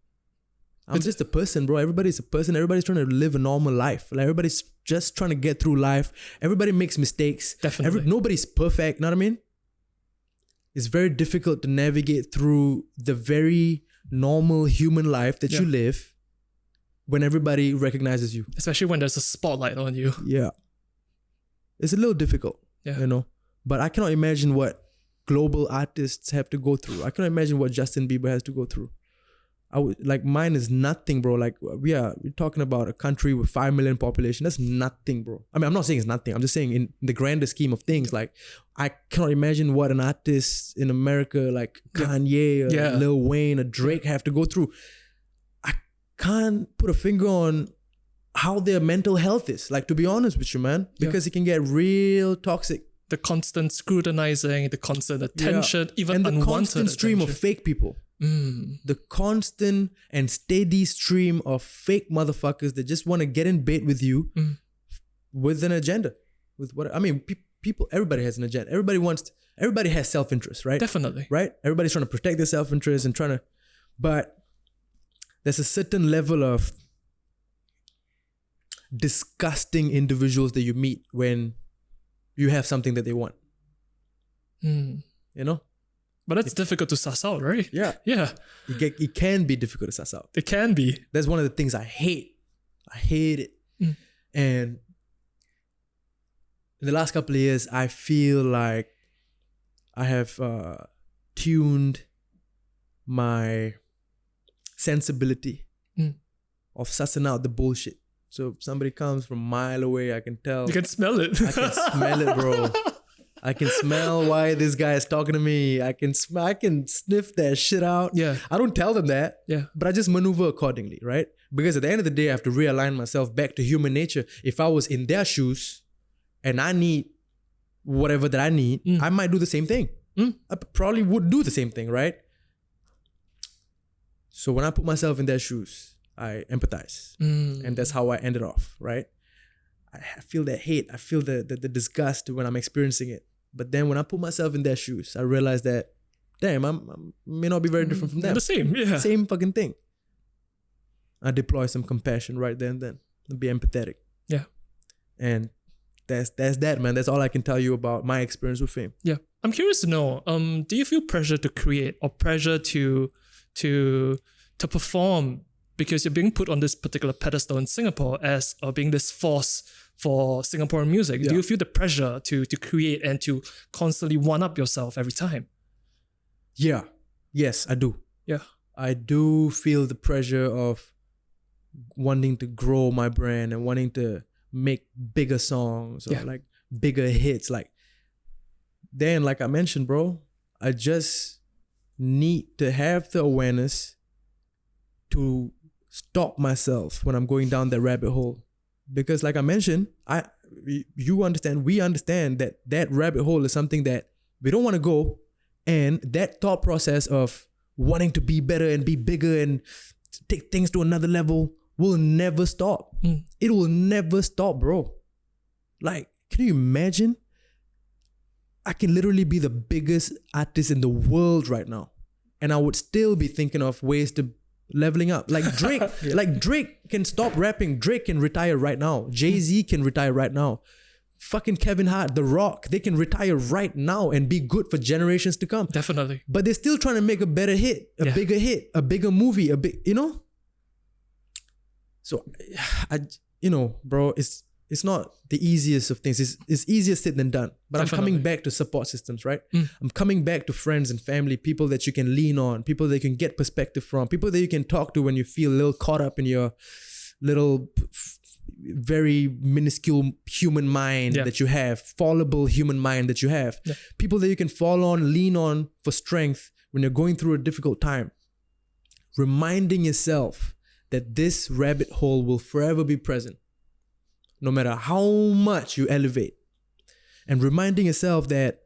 I'm just a person, bro. Everybody's a person. Everybody's trying to live a normal life. Like, everybody's just trying to get through life. Everybody makes mistakes. Definitely. Nobody's perfect. Know what I mean? It's very difficult to navigate through the very normal human life that you live when everybody recognizes you. Especially when there's a spotlight on you. Yeah. It's a little difficult, you know. But I cannot imagine what global artists have to go through. I cannot imagine what Justin Bieber has to go through. Like, mine is nothing, bro. Like, we're talking about a country with 5 million population. That's nothing, bro. I mean, I'm not saying it's nothing. I'm just saying in the grander scheme of things, like, I cannot imagine what an artist in America like Kanye, or Lil Wayne, or Drake have to go through. I can't put a finger on how their mental health is, like, to be honest with you, man, because it can get real toxic. The constant scrutinizing, the constant attention, even and the unwanted constant stream attention. of fake people. The constant and steady stream of fake motherfuckers that just want to get in bed with you with an agenda. With what I mean, people, everybody has an agenda. Everybody has self-interest, right? Definitely. Right? Everybody's trying to protect their self-interest and but there's a certain level of disgusting individuals that you meet when you have something that they want. You know? But that's difficult to suss out, right? Yeah. It can be difficult to suss out. It can be. That's one of the things I hate. I hate it. And in the last couple of years, I feel like I have tuned my sensibility of sussing out the bullshit. So if somebody comes from a mile away, I can tell. You can smell it. I can smell it, bro. I can smell why this guy is talking to me. I can sniff that shit out. Yeah. I don't tell them that. Yeah. But I just maneuver accordingly, right? Because at the end of the day, I have to realign myself back to human nature. If I was in their shoes and I need whatever that I need, I might do the same thing. I probably would do the same thing, right? So when I put myself in their shoes, I empathize. And that's how I ended off, right? I feel that hate. I feel the disgust when I'm experiencing it. But then when I put myself in their shoes, I realize that, damn, I may not be very different from them. The same, yeah. Same fucking thing. I deploy some compassion right there and then. Be empathetic. Yeah. And that's that, man. That's all I can tell you about my experience with fame. Yeah. I'm curious to know, do you feel pressure to create or pressure to perform because you're being put on this particular pedestal in Singapore as being this force for Singaporean music? Do you feel the pressure to create and to constantly one-up yourself every time? Yeah. Yes, I do. Yeah. I do feel the pressure of wanting to grow my brand and wanting to make bigger songs or like bigger hits. Like I mentioned, bro, I just need to have the awareness to stop myself when I'm going down that rabbit hole. Because like I mentioned, we understand that rabbit hole is something that we don't want to go. And that thought process of wanting to be better and be bigger and take things to another level will never stop. It will never stop, bro. Like, can you imagine? I can literally be the biggest artist in the world right now, and I would still be thinking of ways to leveling up. Like Drake, like Drake can stop rapping. Drake can retire right now. Jay-Z can retire right now. Fucking Kevin Hart, The Rock, they can retire right now and be good for generations to come. Definitely. But they're still trying to make a better hit, a bigger hit, a bigger movie, you know? So, bro, it's not the easiest of things. It's easier said than done. But Definitely. I'm coming back to support systems, right? I'm coming back to friends and family, people that you can lean on, people that you can get perspective from, people that you can talk to when you feel a little caught up in your little very minuscule human mind that you have, fallible human mind that you have. Yeah. People that you can fall on, lean on for strength when you're going through a difficult time. Reminding yourself that this rabbit hole will forever be present, no matter how much you elevate. And reminding yourself that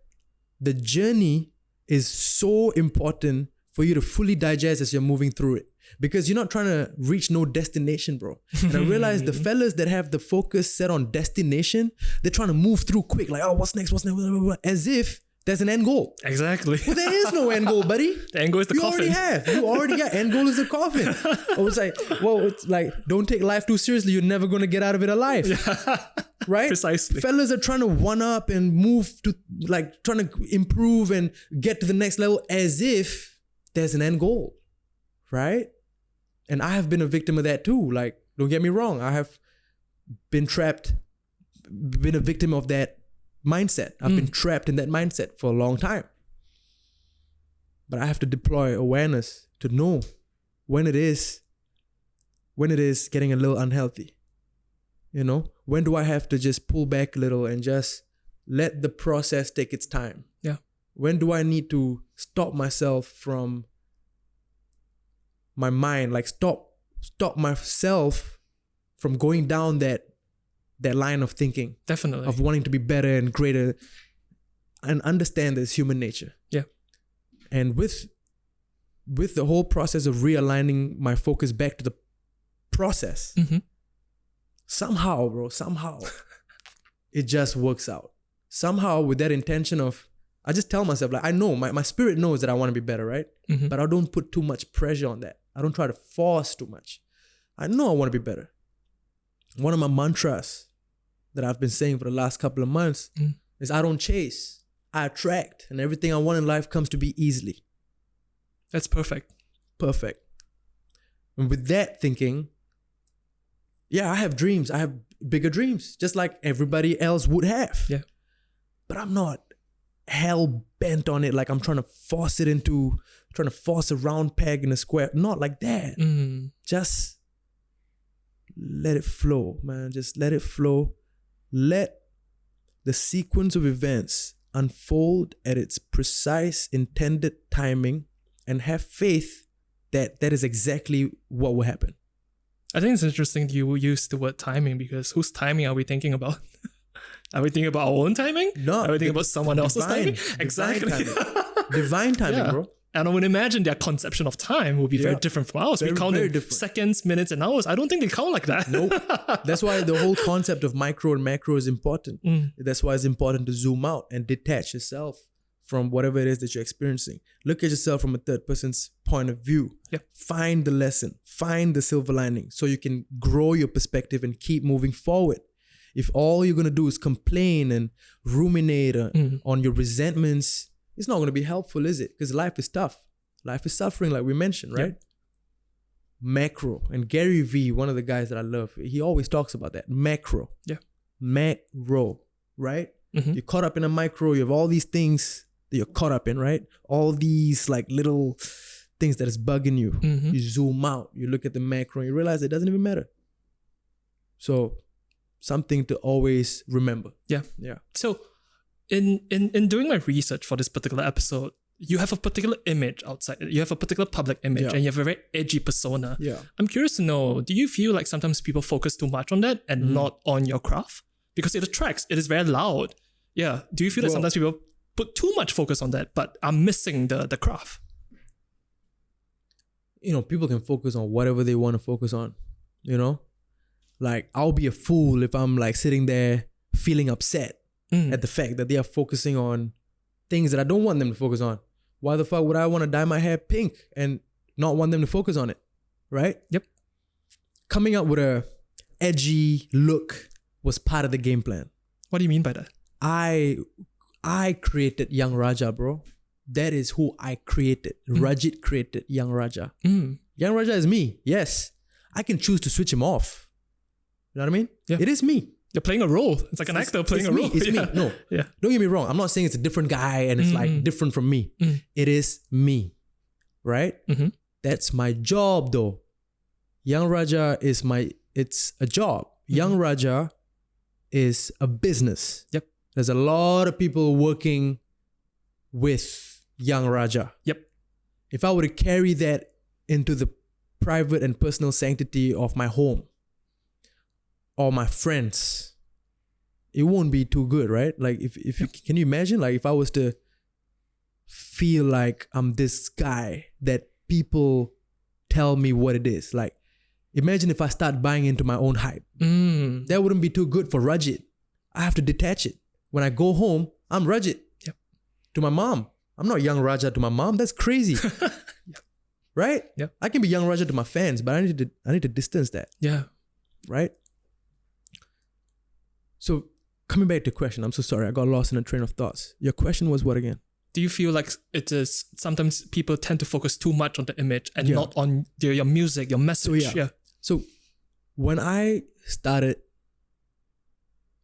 the journey is so important for you to fully digest as you're moving through it. Because you're not trying to reach no destination, bro. And I realize the fellas that have the focus set on destination, they're trying to move through quick. Like, oh, what's next? What's next? As if there's an end goal. Exactly. Well, there is no end goal, buddy. The end goal is the coffin. You already got. End goal is the coffin. It's like, don't take life too seriously. You're never going to get out of it alive. Yeah. Right? Precisely. Fellas are trying to one up and move to, like, trying to improve and get to the next level as if there's an end goal. Right? And I have been a victim of that too. Like, don't get me wrong. I have been a victim of that mindset. I've been trapped in that mindset for a long time. But I have to deploy awareness to know when it is getting a little unhealthy. You know, when do I have to just pull back a little and just let the process take its time? Yeah. When do I need to stop myself from my mind, like stop myself from going down that line of thinking. Definitely. Of wanting to be better and greater and understand this human nature. Yeah. And with the whole process of realigning my focus back to the process, somehow, bro, it just works out. Somehow with that intention of, I just tell myself, like, I know, my spirit knows that I want to be better, right? But I don't put too much pressure on that. I don't try to force too much. I know I want to be better. One of my mantras that I've been saying for the last couple of months is I don't chase, I attract, and everything I want in life comes to me easily. That's perfect. Perfect. And with that thinking, yeah, I have dreams. I have bigger dreams, just like everybody else would have. Yeah. But I'm not hell bent on it, like I'm trying to force a round peg in a square. Not like that. Just let it flow, man. Just let it flow. Let the sequence of events unfold at its precise intended timing and have faith that that is exactly what will happen. I think it's interesting you use the word timing, because whose timing are we thinking about? Are we thinking about our own timing? No. Are we thinking about someone else's timing? Exactly. Divine timing, bro. And I would imagine their conception of time will be very different from ours. We count in seconds, minutes, and hours. I don't think they count like that. Nope. That's why the whole concept of micro and macro is important. That's why it's important to zoom out and detach yourself from whatever it is that you're experiencing. Look at yourself from a third person's point of view. Yep. Find the lesson. Find the silver lining so you can grow your perspective and keep moving forward. If all you're going to do is complain and ruminate on your resentments, it's not going to be helpful, is it? Because life is tough. Life is suffering, like we mentioned, right? Yep. Macro. And Gary Vee, one of the guys that I love, he always talks about that. Macro. Yeah. Macro, right? You're caught up in a micro. You have all these things that you're caught up in, right? All these like little things that is bugging you. You zoom out. You look at the macro and you realize it doesn't even matter. So something to always remember. Yeah. Yeah. So in doing my research for this particular episode, you have a particular image outside. You have a particular public image and you have a very edgy persona. Yeah. I'm curious to know, do you feel like sometimes people focus too much on that and not on your craft? Because it attracts, it is very loud. Yeah. Do you feel that sometimes people put too much focus on that but are missing the craft? You know, people can focus on whatever they want to focus on, you know? Like, I'll be a fool if I'm like sitting there feeling upset at the fact that they are focusing on things that I don't want them to focus on. Why the fuck would I want to dye my hair pink and not want them to focus on it? Right? Yep. Coming up with a edgy look was part of the game plan. What do you mean by that? I created Young Raja, bro. That is who I created. Rajit created Young Raja. Young Raja is me. Yes. I can choose to switch him off. You know what I mean? Yeah. It is me. You're playing a role. It's like an actor playing a role. It's me. No. Yeah. Don't get me wrong. I'm not saying it's a different guy and it's like different from me. It is me. Right? That's my job though. Young Raja is it's a job. Young Raja is a business. Yep. There's a lot of people working with Young Raja. Yep. If I were to carry that into the private and personal sanctity of my home or my friends, it won't be too good, right? Like if you, can you imagine, like if I was to feel like I'm this guy that people tell me what it is, like imagine if I start buying into my own hype. That wouldn't be too good for Rajit. I have to detach it. When I go home, I'm Rajit. Yep. To my mom. I'm not Young Raja to my mom. That's crazy. Right? Yeah. I can be Young Raja to my fans, but I need to distance that. Yeah. Right? So coming back to the question, I'm so sorry. I got lost in a train of thoughts. Your question was what again? Do you feel like it is sometimes people tend to focus too much on the image and not on your music, your message? So when I started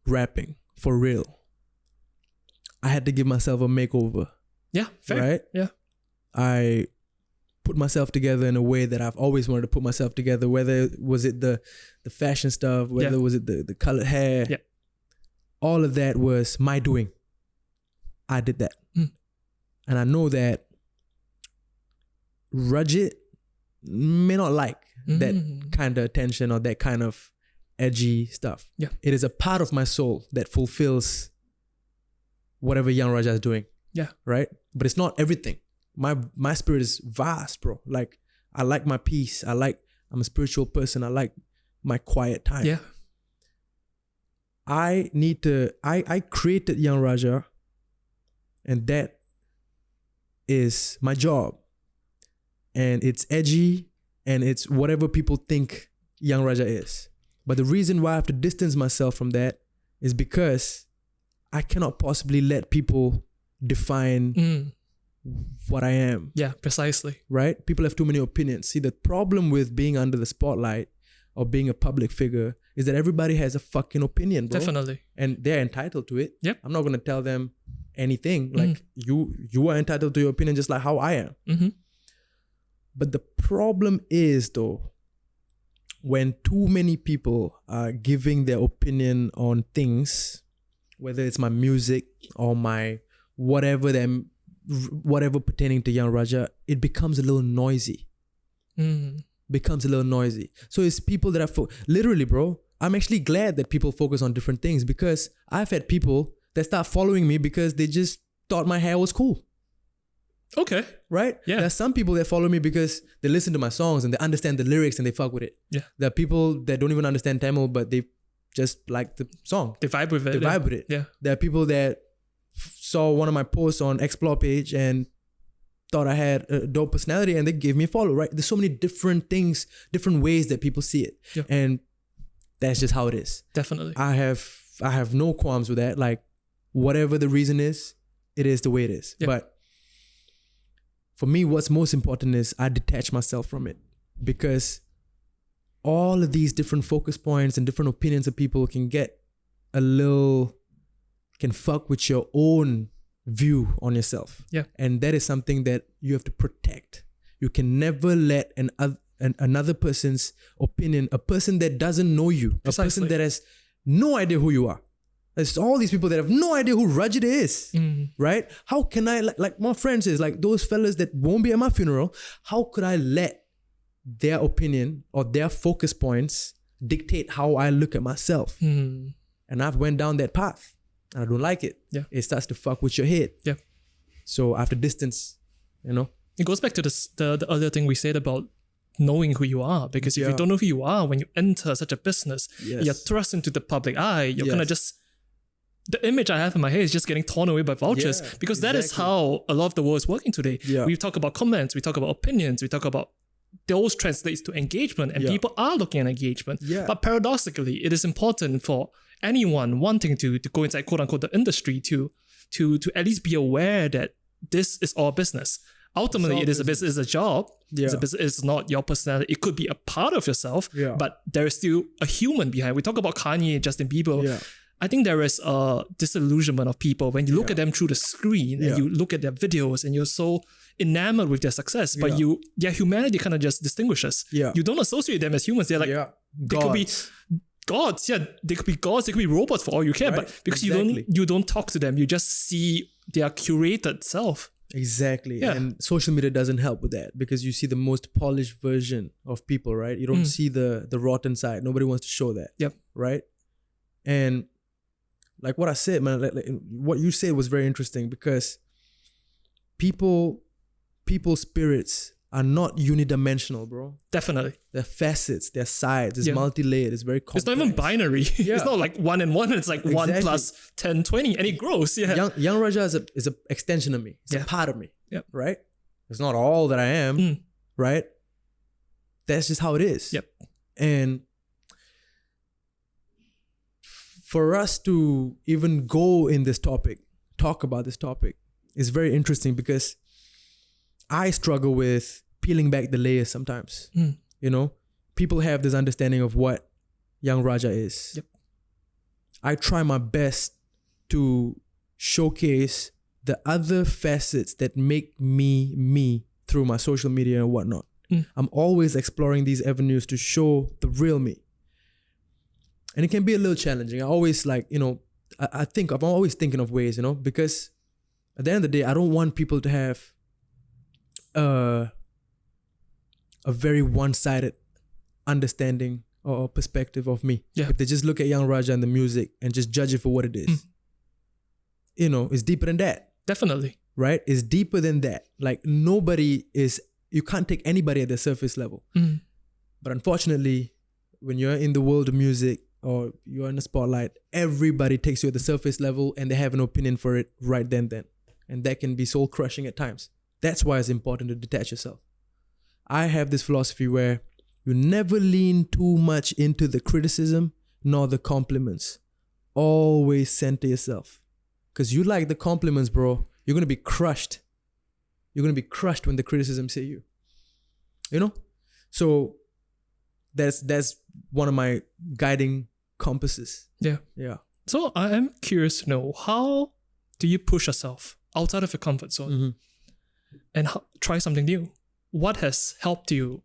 rapping for real, I had to give myself a makeover. Yeah, fair. Right? Yeah. I put myself together in a way that I've always wanted to put myself together, whether was it the fashion stuff, whether was it the colored hair. Yeah. All of that was my doing. I did that. And I know that Rajit may not like that kind of attention or that kind of edgy stuff. Yeah. It is a part of my soul that fulfills whatever Young Raja is doing. Yeah. Right? But it's not everything. My spirit is vast, bro. Like I like my peace. I'm a spiritual person. I like my quiet time. Yeah. I created Young Raja, and that is my job. And it's edgy and it's whatever people think Young Raja is. But the reason why I have to distance myself from that is because I cannot possibly let people define what I am. Yeah, precisely. Right? People have too many opinions. See, the problem with being under the spotlight or being a public figure is that everybody has a fucking opinion, bro. Definitely. And they're entitled to it. Yep. I'm not going to tell them anything. Like you are entitled to your opinion just like how I am. But the problem is though, when too many people are giving their opinion on things, whether it's my music or my whatever pertaining to Young Raja, it becomes a little noisy. Becomes a little noisy. So it's people that are literally, bro, I'm actually glad that people focus on different things, because I've had people that start following me because they just thought my hair was cool. Okay. Right? Yeah. There's some people that follow me because they listen to my songs and they understand the lyrics and they fuck with it. Yeah. There are people that don't even understand Tamil, but they just like the song. They vibe with it. They vibe with it. Yeah. There are people that saw one of my posts on Explore page and thought I had a dope personality and they gave me a follow, right? There's so many different things, different ways that people see it. Yeah. And that's just how it is. Definitely. I have no qualms with that. Like, whatever the reason is, it is the way it is. Yeah. But for me, what's most important is I detach myself from it, because all of these different focus points and different opinions of people can fuck with your own view on yourself. Yeah. And that is something that you have to protect. You can never let another person's opinion, a person that doesn't know you, a person that has no idea who you are. There's all these people that have no idea who Rajit is, right? How can I, like my friend says, like those fellas that won't be at my funeral, how could I let their opinion or their focus points dictate how I look at myself? And I've went down that path and I don't like it. Yeah. It starts to fuck with your head. Yeah. So I have to distance, you know? It goes back to the other thing we said about knowing who you are, because if you don't know who you are, when you enter such a business, you're thrust into the public eye, you're gonna just, the image I have in my head is just getting torn away by vultures, because that is how a lot of the world is working today. Yeah. We talk about comments, we talk about opinions, we talk about those translates to engagement, and people are looking at engagement. Yeah. But paradoxically, it is important for anyone wanting to go inside quote unquote the industry to at least be aware that this is all business. Ultimately, it is a business, it's a job. Yeah. It's a business, it's not your personality. It could be a part of yourself, Yeah. but there is still a human behind. We talk about Kanye, Justin Bieber. Yeah. I think there is a disillusionment of people when you look at them through the screen and you look at their videos and you're so enamored with their success, but their humanity kind of just distinguishes. Yeah. You don't associate them as humans. They're like, they could be gods. Yeah, they could be gods. They could be robots for all you care. Right. But because you don't talk to them, you just see their curated self. Exactly. Yeah. And social media doesn't help with that because you see the most polished version of people, right? You don't see the rotten side. Nobody wants to show that. Yep. Right? And like what I said, man, like what you said was very interesting because people's spirits are not unidimensional, bro. Definitely. They're facets, they're sides, it's multi-layered, it's very complex. It's not even binary. Yeah. It's not like 1 and 1, it's like 1 plus 10, 20, and it grows. Yeah. Young Raja is an extension of me. It's a part of me. Yep. Right? It's not all that I am. Right? That's just how it is. Yep. And for us to even go in this topic, talk about this topic, is very interesting because I struggle with peeling back the layers sometimes. You know, people have this understanding of what Young Raja is. Yep. I try my best to showcase the other facets that make me me through my social media and whatnot. I'm always exploring these avenues to show the real me. And it can be a little challenging. I always I'm always thinking of ways, because at the end of the day, I don't want people to have a very one-sided understanding or perspective of me. Yeah. If they just look at Young Raja and the music and just judge it for what it is. It's deeper than that. Definitely. Right? It's deeper than that. Like you can't take anybody at the surface level. But unfortunately, when you're in the world of music or you're in the spotlight, everybody takes you at the surface level and they have an opinion for it right then. And that can be soul crushing at times. That's why it's important to detach yourself. I have this philosophy where you never lean too much into the criticism nor the compliments. Always center yourself. Because you like the compliments, bro. You're going to be crushed. You're going to be crushed when the criticisms hit you. So that's one of my guiding compasses. Yeah. So I am curious to know, how do you push yourself outside of your comfort zone and try something new? What has helped you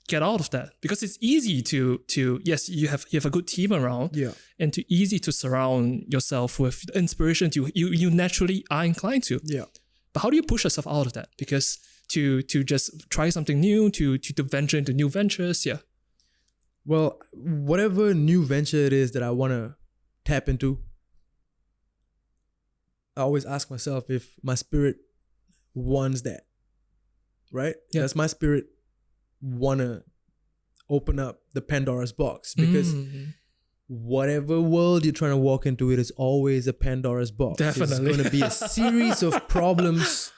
get out of that? Because it's easy to yes, you have a good team around, and too easy to surround yourself with inspiration you naturally are inclined to. Yeah. But how do you push yourself out of that? Because to just try something new, to venture into new ventures, Well, whatever new venture it is that I want to tap into, I always ask myself if my spirit wants that, right? Yeah. Does my spirit want to open up the Pandora's box? Because whatever world you're trying to walk into, it is always a Pandora's box. Definitely. It's going to be a series of problems,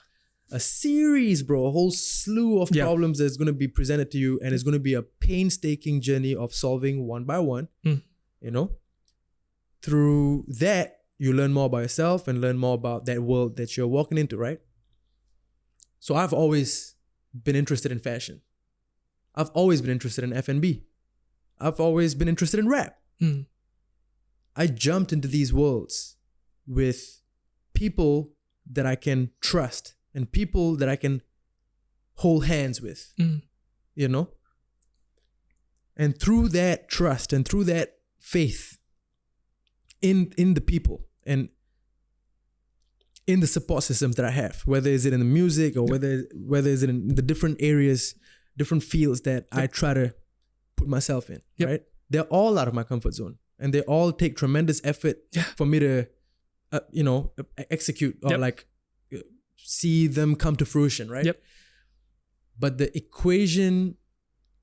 a whole slew of problems that's going to be presented to you, and it's going to be a painstaking journey of solving one by one. Through that, you learn more about yourself and learn more about that world that you're walking into, right? So I've always been interested in fashion. I've always been interested in F&B. I've always been interested in rap. I jumped into these worlds with people that I can trust and people that I can hold hands with, And through that trust and through that faith in the people and in the support systems that I have, whether it's in the music or whether it's in the different areas, different fields that I try to put myself in, right? They're all out of my comfort zone and they all take tremendous effort for me to, execute or see them come to fruition, right? But the equation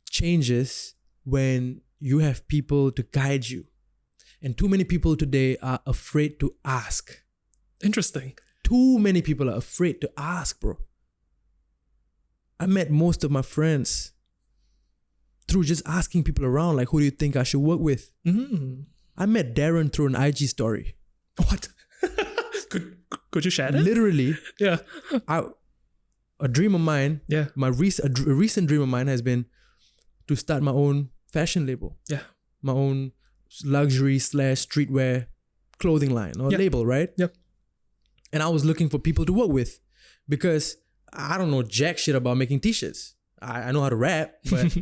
changes when you have people to guide you. And too many people today are afraid to ask. Interesting. Too many people are afraid to ask, bro. I met most of my friends through just asking people around, like, who do you think I should work with? I met Darren through an IG story. What? Could you share that? Literally. Yeah. a dream of mine, my recent dream of mine has been to start my own fashion label. Yeah. My own luxury / streetwear clothing line or label, right? Yep. And I was looking for people to work with because I don't know jack shit about making t-shirts. I know how to rap, but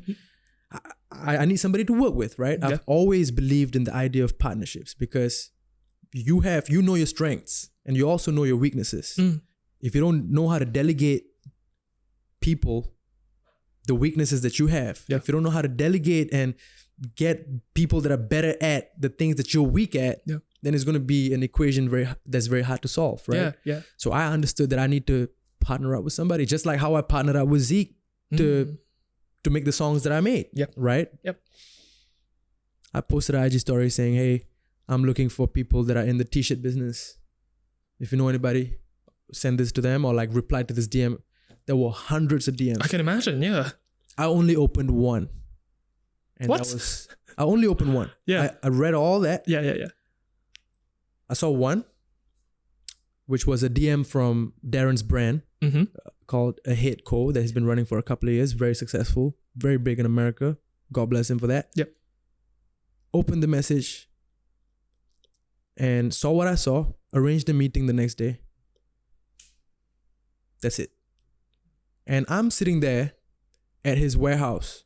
I need somebody to work with, right? I've always believed in the idea of partnerships because you know your strengths and you also know your weaknesses. If you don't know how to delegate people the weaknesses that you have, if you don't know how to delegate and get people that are better at the things that you're weak at, then it's going to be an equation that's very hard to solve, right? So I understood that I need to partner up with somebody, just like how I partnered up with Zeke to make the songs that I made, right? I posted an IG story saying, hey, I'm looking for people that are in the t-shirt business. If you know anybody, send this to them or like reply to this DM. There were hundreds of DMs. I can imagine, I only opened one. And what? I only opened one. I read all that. I saw one, which was a DM from Darren's brand called A Hit Co. that has been running for a couple of years. Very successful, very big in America. God bless him for that. Opened the message and saw what I saw. Arranged a meeting the next day. That's it. And I'm sitting there at his warehouse.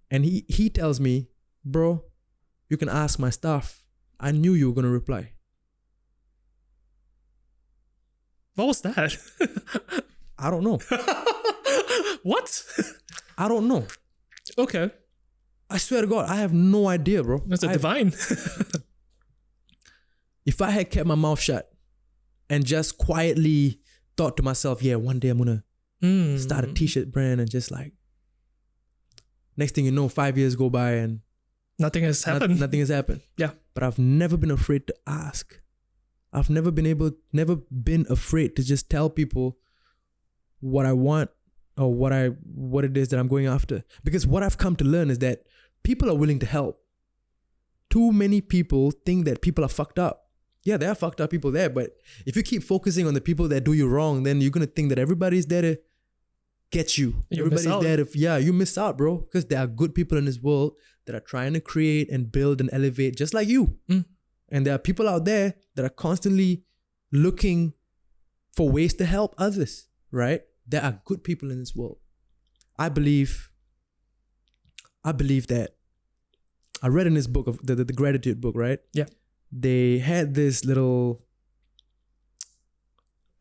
And he tells me, bro, you can ask my staff. I knew you were going to reply. What was that? I don't know. What? I don't know. Okay. I swear to God, I have no idea, bro. That's divine. If I had kept my mouth shut and just quietly thought to myself, one day I'm going to start a t-shirt brand and just like, next thing you know, 5 years go by and nothing has happened. Nothing has happened. But I've never been afraid to ask. I've never been afraid to just tell people what I want or what it is that I'm going after. Because what I've come to learn is that people are willing to help. Too many people think that people are fucked up. Yeah, there are fucked up people there, but if you keep focusing on the people that do you wrong, then you're going to think that everybody's there to get you. Everybody's there to, you miss out, bro. Because there are good people in this world that are trying to create and build and elevate just like you. And there are people out there that are constantly looking for ways to help others, right? There are good people in this world. I believe that I read in this book of the gratitude book, right? They had this little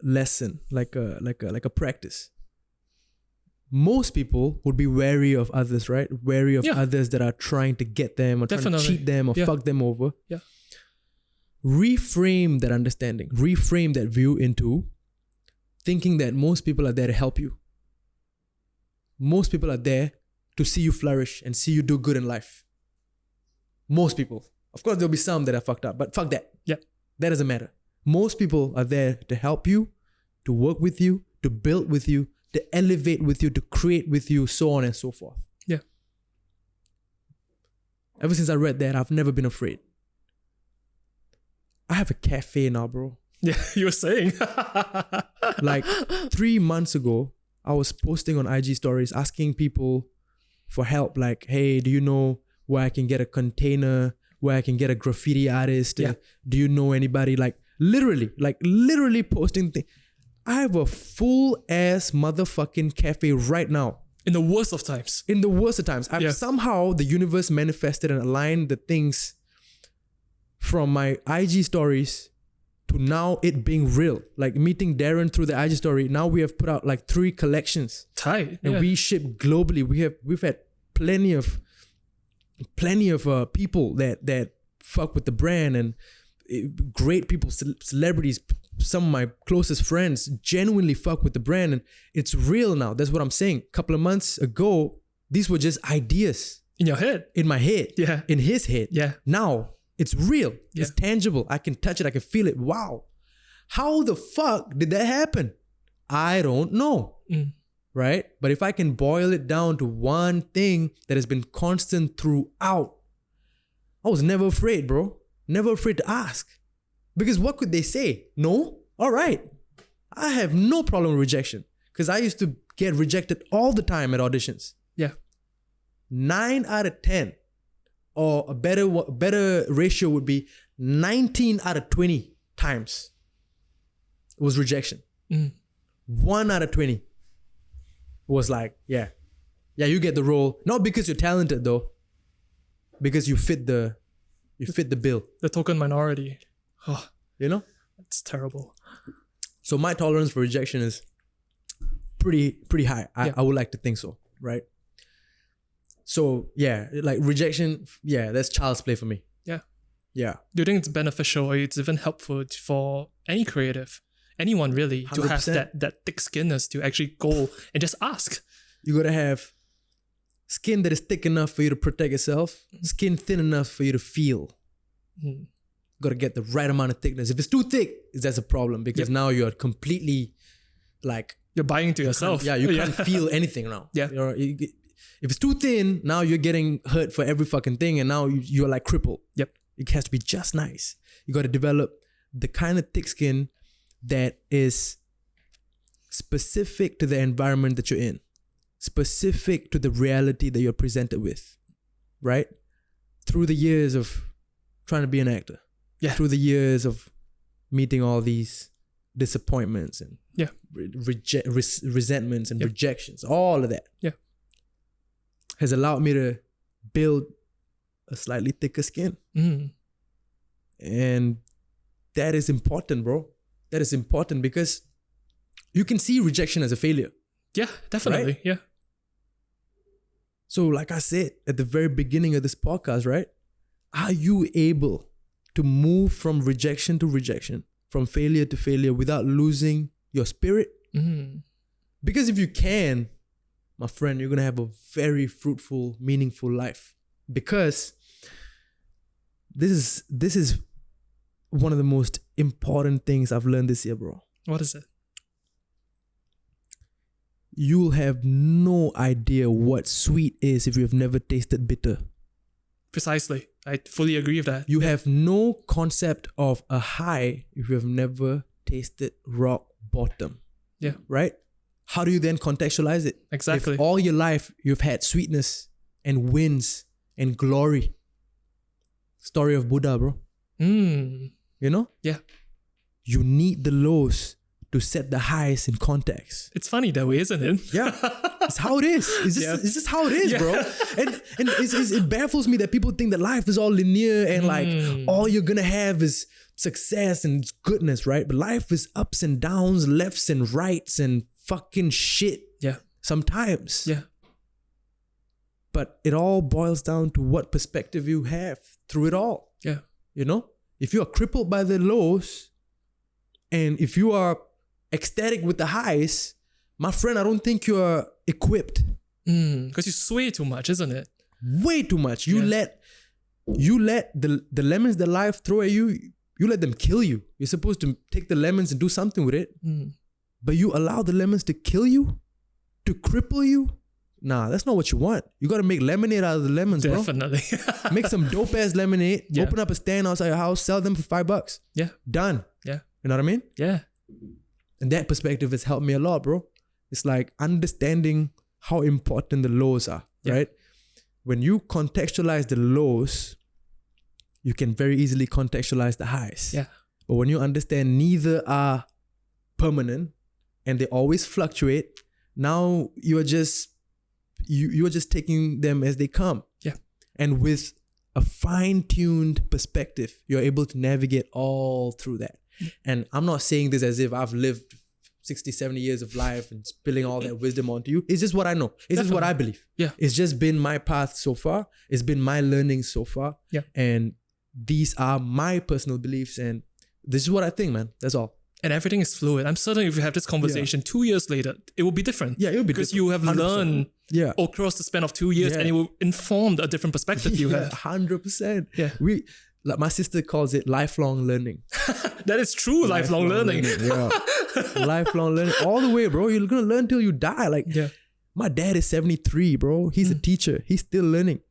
lesson, like a practice. Most people would be wary of others, right? Wary of others that are trying to get them or trying to cheat them or fuck them over. Reframe that understanding, reframe that view into thinking that most people are there to help you. Most people are there to see you flourish and see you do good in life. Most people. Of course, there'll be some that are fucked up, but fuck that. That doesn't matter. Most people are there to help you, to work with you, to build with you, to elevate with you, to create with you, so on and so forth. Ever since I read that, I've never been afraid. I have a cafe now, bro. You were saying. Like 3 months ago, I was posting on IG stories asking people for help. Like, hey, do you know where I can get a container, where I can get a graffiti artist? Do you know anybody? Like literally posting things. I have a full ass motherfucking cafe right now. In the worst of times. In the worst of times. Somehow the universe manifested and aligned the things from my IG stories to now it being real. Like meeting Darren through the IG story. Now we have put out like 3 collections. Tight. And we ship globally. We've had plenty of people that fuck with the brand and great people, celebrities, some of my closest friends genuinely fuck with the brand and it's real now. That's what I'm saying. A couple of months ago, these were just ideas. In your head. In my head. In his head. Now, it's real. It's tangible. I can touch it. I can feel it. Wow. How the fuck did that happen? I don't know. Right? But if I can boil it down to one thing that has been constant throughout, I was never afraid, bro. Never afraid to ask. Because what could they say? No? All right. I have no problem with rejection. Because I used to get rejected all the time at auditions. Yeah. 9 out of 10, or a better ratio would be 19 out of 20 times it was rejection. 1 out of 20 was like, yeah, you get the role. Not because you're talented though, because you fit the bill. The token minority. Oh, you know? It's terrible. So my tolerance for rejection is pretty high. I would like to think so, right? So yeah, like rejection, that's child's play for me. Yeah. Do you think it's beneficial or it's even helpful for any creative, anyone really, 100%. To have that thick skinness to actually go and just ask? You gotta have skin that is thick enough for you to protect yourself, skin thin enough for you to feel. You gotta get the right amount of thickness. If it's too thick, that's a problem, because now you're completely like... You're buying into yourself. You can't feel anything now. Yeah. If it's too thin, now you're getting hurt for every fucking thing, and now you're like crippled. Yep. It has to be just nice. You got to develop the kind of thick skin that is specific to the environment that you're in, specific to the reality that you're presented with, right? Through the years of trying to be an actor, through the years of meeting all these disappointments and resentments and rejections, all of that has allowed me to build a slightly thicker skin. And that is important, bro. That is important because you can see rejection as a failure. Yeah, definitely. Right? Yeah. So like I said at the very beginning of this podcast, right? Are you able to move from rejection to rejection, from failure to failure without losing your spirit? Because if you can, my friend, you're going to have a very fruitful, meaningful life. Because this is one of the most important things I've learned this year, bro. What is it? You'll have no idea what sweet is if you have never tasted bitter. Precisely. I fully agree with that. You have no concept of a high if you have never tasted rock bottom. Yeah. Right? How do you then contextualize it? Exactly. If all your life you've had sweetness and wins and glory. Story of Buddha, bro. You know? Yeah. You need the lows to set the highs in context. It's funny that way, isn't it? Yeah. It's how it is. It's just how it is, bro. And it baffles me that people think that life is all linear and like all you're gonna have is success and goodness, right? But life is ups and downs, lefts and rights and fucking shit. Yeah. Sometimes. Yeah. But it all boils down to what perspective you have through it all. Yeah. You know? If you are crippled by the lows and if you are ecstatic with the highs, my friend, I don't think you're equipped. Because you sway too much, isn't it? Way too much. You let the lemons that life throw at you, you let them kill you. You're supposed to take the lemons and do something with it. But you allow the lemons to kill you, to cripple you. Nah, that's not what you want. You got to make lemonade out of the lemons, bro. Definitely. Make some dope ass lemonade. Yeah. Open up a stand outside your house. Sell them for $5. Yeah. Done. Yeah. You know what I mean? Yeah. And that perspective has helped me a lot, bro. It's like understanding how important the lows are, right? When you contextualize the lows, you can very easily contextualize the highs. Yeah. But when you understand neither are permanent and they always fluctuate, now you are just taking them as they come. Yeah. And with a fine-tuned perspective, you're able to navigate all through that. And I'm not saying this as if I've lived 60, 70 years of life and spilling all that wisdom onto you. It's just what I know. It's just what I believe. Yeah. It's just been my path so far. It's been my learning so far. Yeah. And these are my personal beliefs. And this is what I think, man. That's all. And everything is fluid. I'm certain if you have this conversation 2 years later, it will be different. Yeah, it will be because different. you have 100%. learned across the span of 2 years and it will inform a different perspective you have. 100%. Yeah. Like my sister calls it lifelong learning. That is true, lifelong learning. Yeah. Lifelong learning. All the way, bro. You're going to learn till you die. Like, my dad is 73, bro. He's a teacher. He's still learning.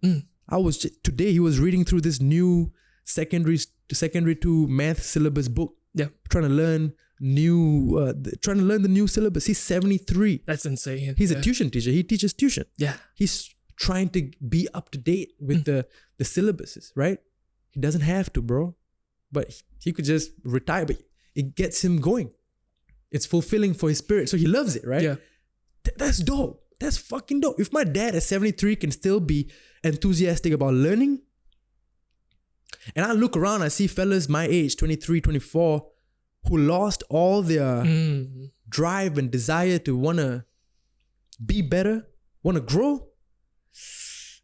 Today he was reading through this new secondary 2 math syllabus book. Yeah. Trying to learn the new syllabus. He's 73. That's insane. He's a tuition teacher. He teaches tuition. Yeah. He's trying to be up to date with the syllabuses, right? He doesn't have to, bro. But he could just retire, but it gets him going. It's fulfilling for his spirit. So he loves it, right? Yeah. That's dope. That's fucking dope. If my dad at 73 can still be enthusiastic about learning, and I look around, I see fellas my age, 23, 24, who lost all their drive and desire to want to be better, want to grow.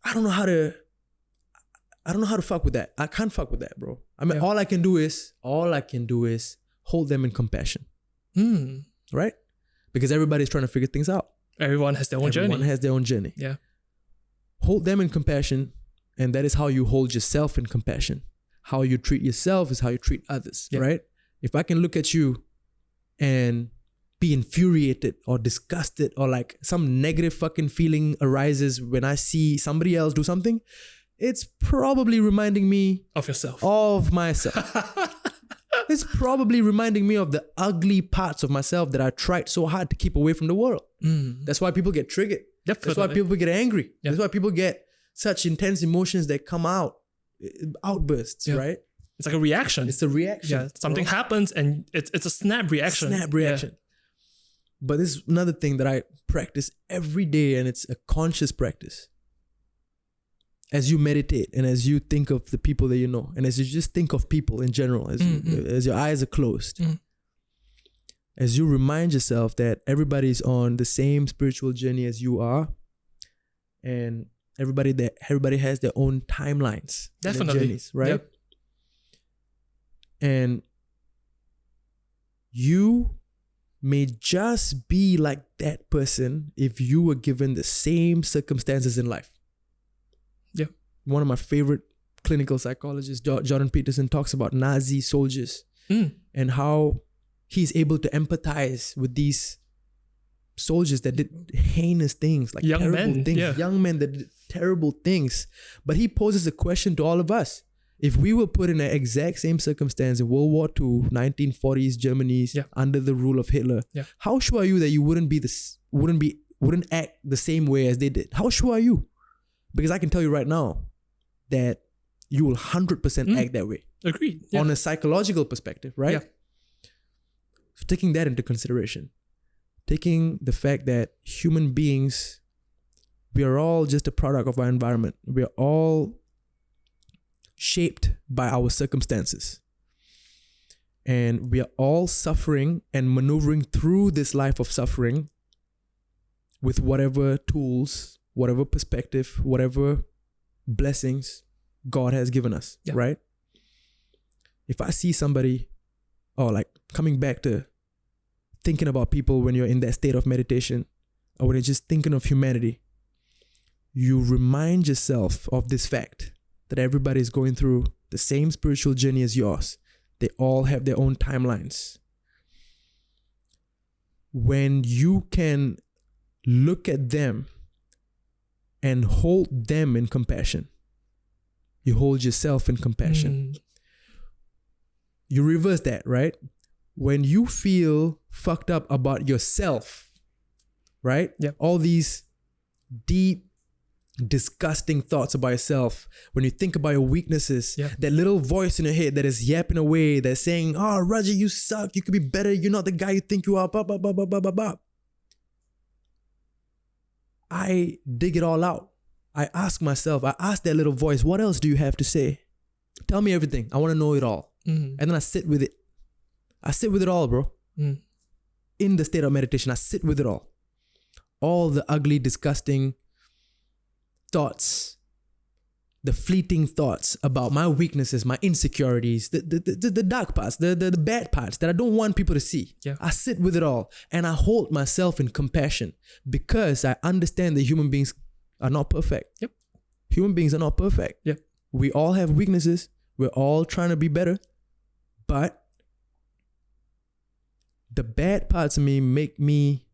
I don't know how to fuck with that. I can't fuck with that, bro. I mean, all I can do is hold them in compassion. Right? Because everybody's trying to figure things out. Everyone has their own journey. Everyone has their own journey. Yeah. Hold them in compassion, and that is how you hold yourself in compassion. How you treat yourself is how you treat others, right? If I can look at you and be infuriated or disgusted or like some negative fucking feeling arises when I see somebody else do something, it's probably reminding me of yourself. Of myself. It's probably reminding me of the ugly parts of myself that I tried so hard to keep away from the world. That's why people get triggered. Definitely. That's why people get angry. That's why people get such intense emotions that come out, outbursts, right? It's like a reaction. It's a reaction. Yeah, something happens and it's a snap reaction. Snap reaction. Yeah. But this is another thing that I practice every day, and it's a conscious practice. As you meditate and as you think of the people that you know, and as you just think of people in general, as your eyes are closed, as you remind yourself that everybody's on the same spiritual journey as you are, and everybody has their own timelines, definitely, their journeys, right? Yep. And you may just be like that person if you were given the same circumstances in life. Yeah. One of my favorite clinical psychologists, Jordan Peterson, talks about Nazi soldiers and how he's able to empathize with these soldiers that did heinous things, like young men that did terrible things. But he poses a question to all of us. If we were put in the exact same circumstance in World War II, 1940s Germany, under the rule of Hitler, how sure are you that you wouldn't act the same way as they did? How sure are you? Because I can tell you right now that you will 100% act that way. Agreed. On a psychological perspective, right? Yeah. So taking that into consideration, taking the fact that human beings, we are all just a product of our environment. We are all shaped by our circumstances. And we are all suffering and maneuvering through this life of suffering with whatever tools, whatever perspective, whatever blessings God has given us, right? If I see somebody, like coming back to thinking about people when you're in that state of meditation, or when you're just thinking of humanity, you remind yourself of this fact that everybody is going through the same spiritual journey as yours. They all have their own timelines. When you can look at them and hold them in compassion, you hold yourself in compassion. You reverse that, right? When you feel fucked up about yourself, right? Yep. All these deep, disgusting thoughts about yourself, when you think about your weaknesses, that little voice in your head that is yapping away, that's saying, "Oh, Raja, you suck, you could be better, you're not the guy you think you are, blah, blah, blah, blah, blah, blah, blah." I dig it all out. I ask that little voice, what else do you have to say? Tell me everything. I want to know it all. And then I sit with it. I sit with it all, bro. In the state of meditation, I sit with it all. All the ugly, disgusting thoughts, the fleeting thoughts about my weaknesses, my insecurities, the dark parts, the bad parts that I don't want people to see. I sit with it all and I hold myself in compassion because I understand that human beings are not perfect. Human beings are not perfect. We all have weaknesses. We're all trying to be better, but the bad parts of me make me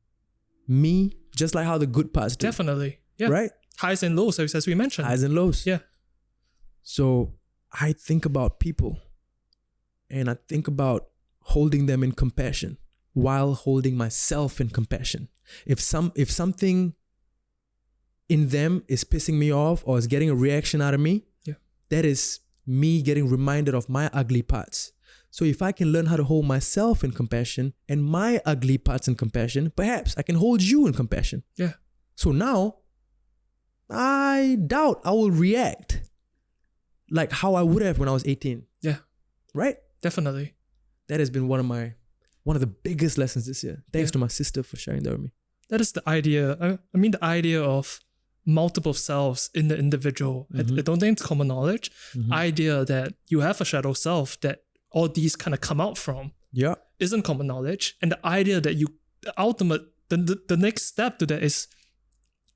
just like how the good parts do. Definitely. Yeah. Right? Highs and lows, as we mentioned. Highs and lows. Yeah. So I think about people and I think about holding them in compassion while holding myself in compassion. If something in them is pissing me off or is getting a reaction out of me, that is me getting reminded of my ugly parts. So if I can learn how to hold myself in compassion and my ugly parts in compassion, perhaps I can hold you in compassion. Yeah. So now, I doubt I will react like how I would have when I was 18. Yeah. Right? Definitely. That has been one of the biggest lessons this year. Thanks to my sister for sharing that with me. That is the idea. I mean, the idea of multiple selves in the individual. I don't think it's common knowledge. Idea that you have a shadow self that all these kind of come out from isn't common knowledge. And the idea that the next step to that is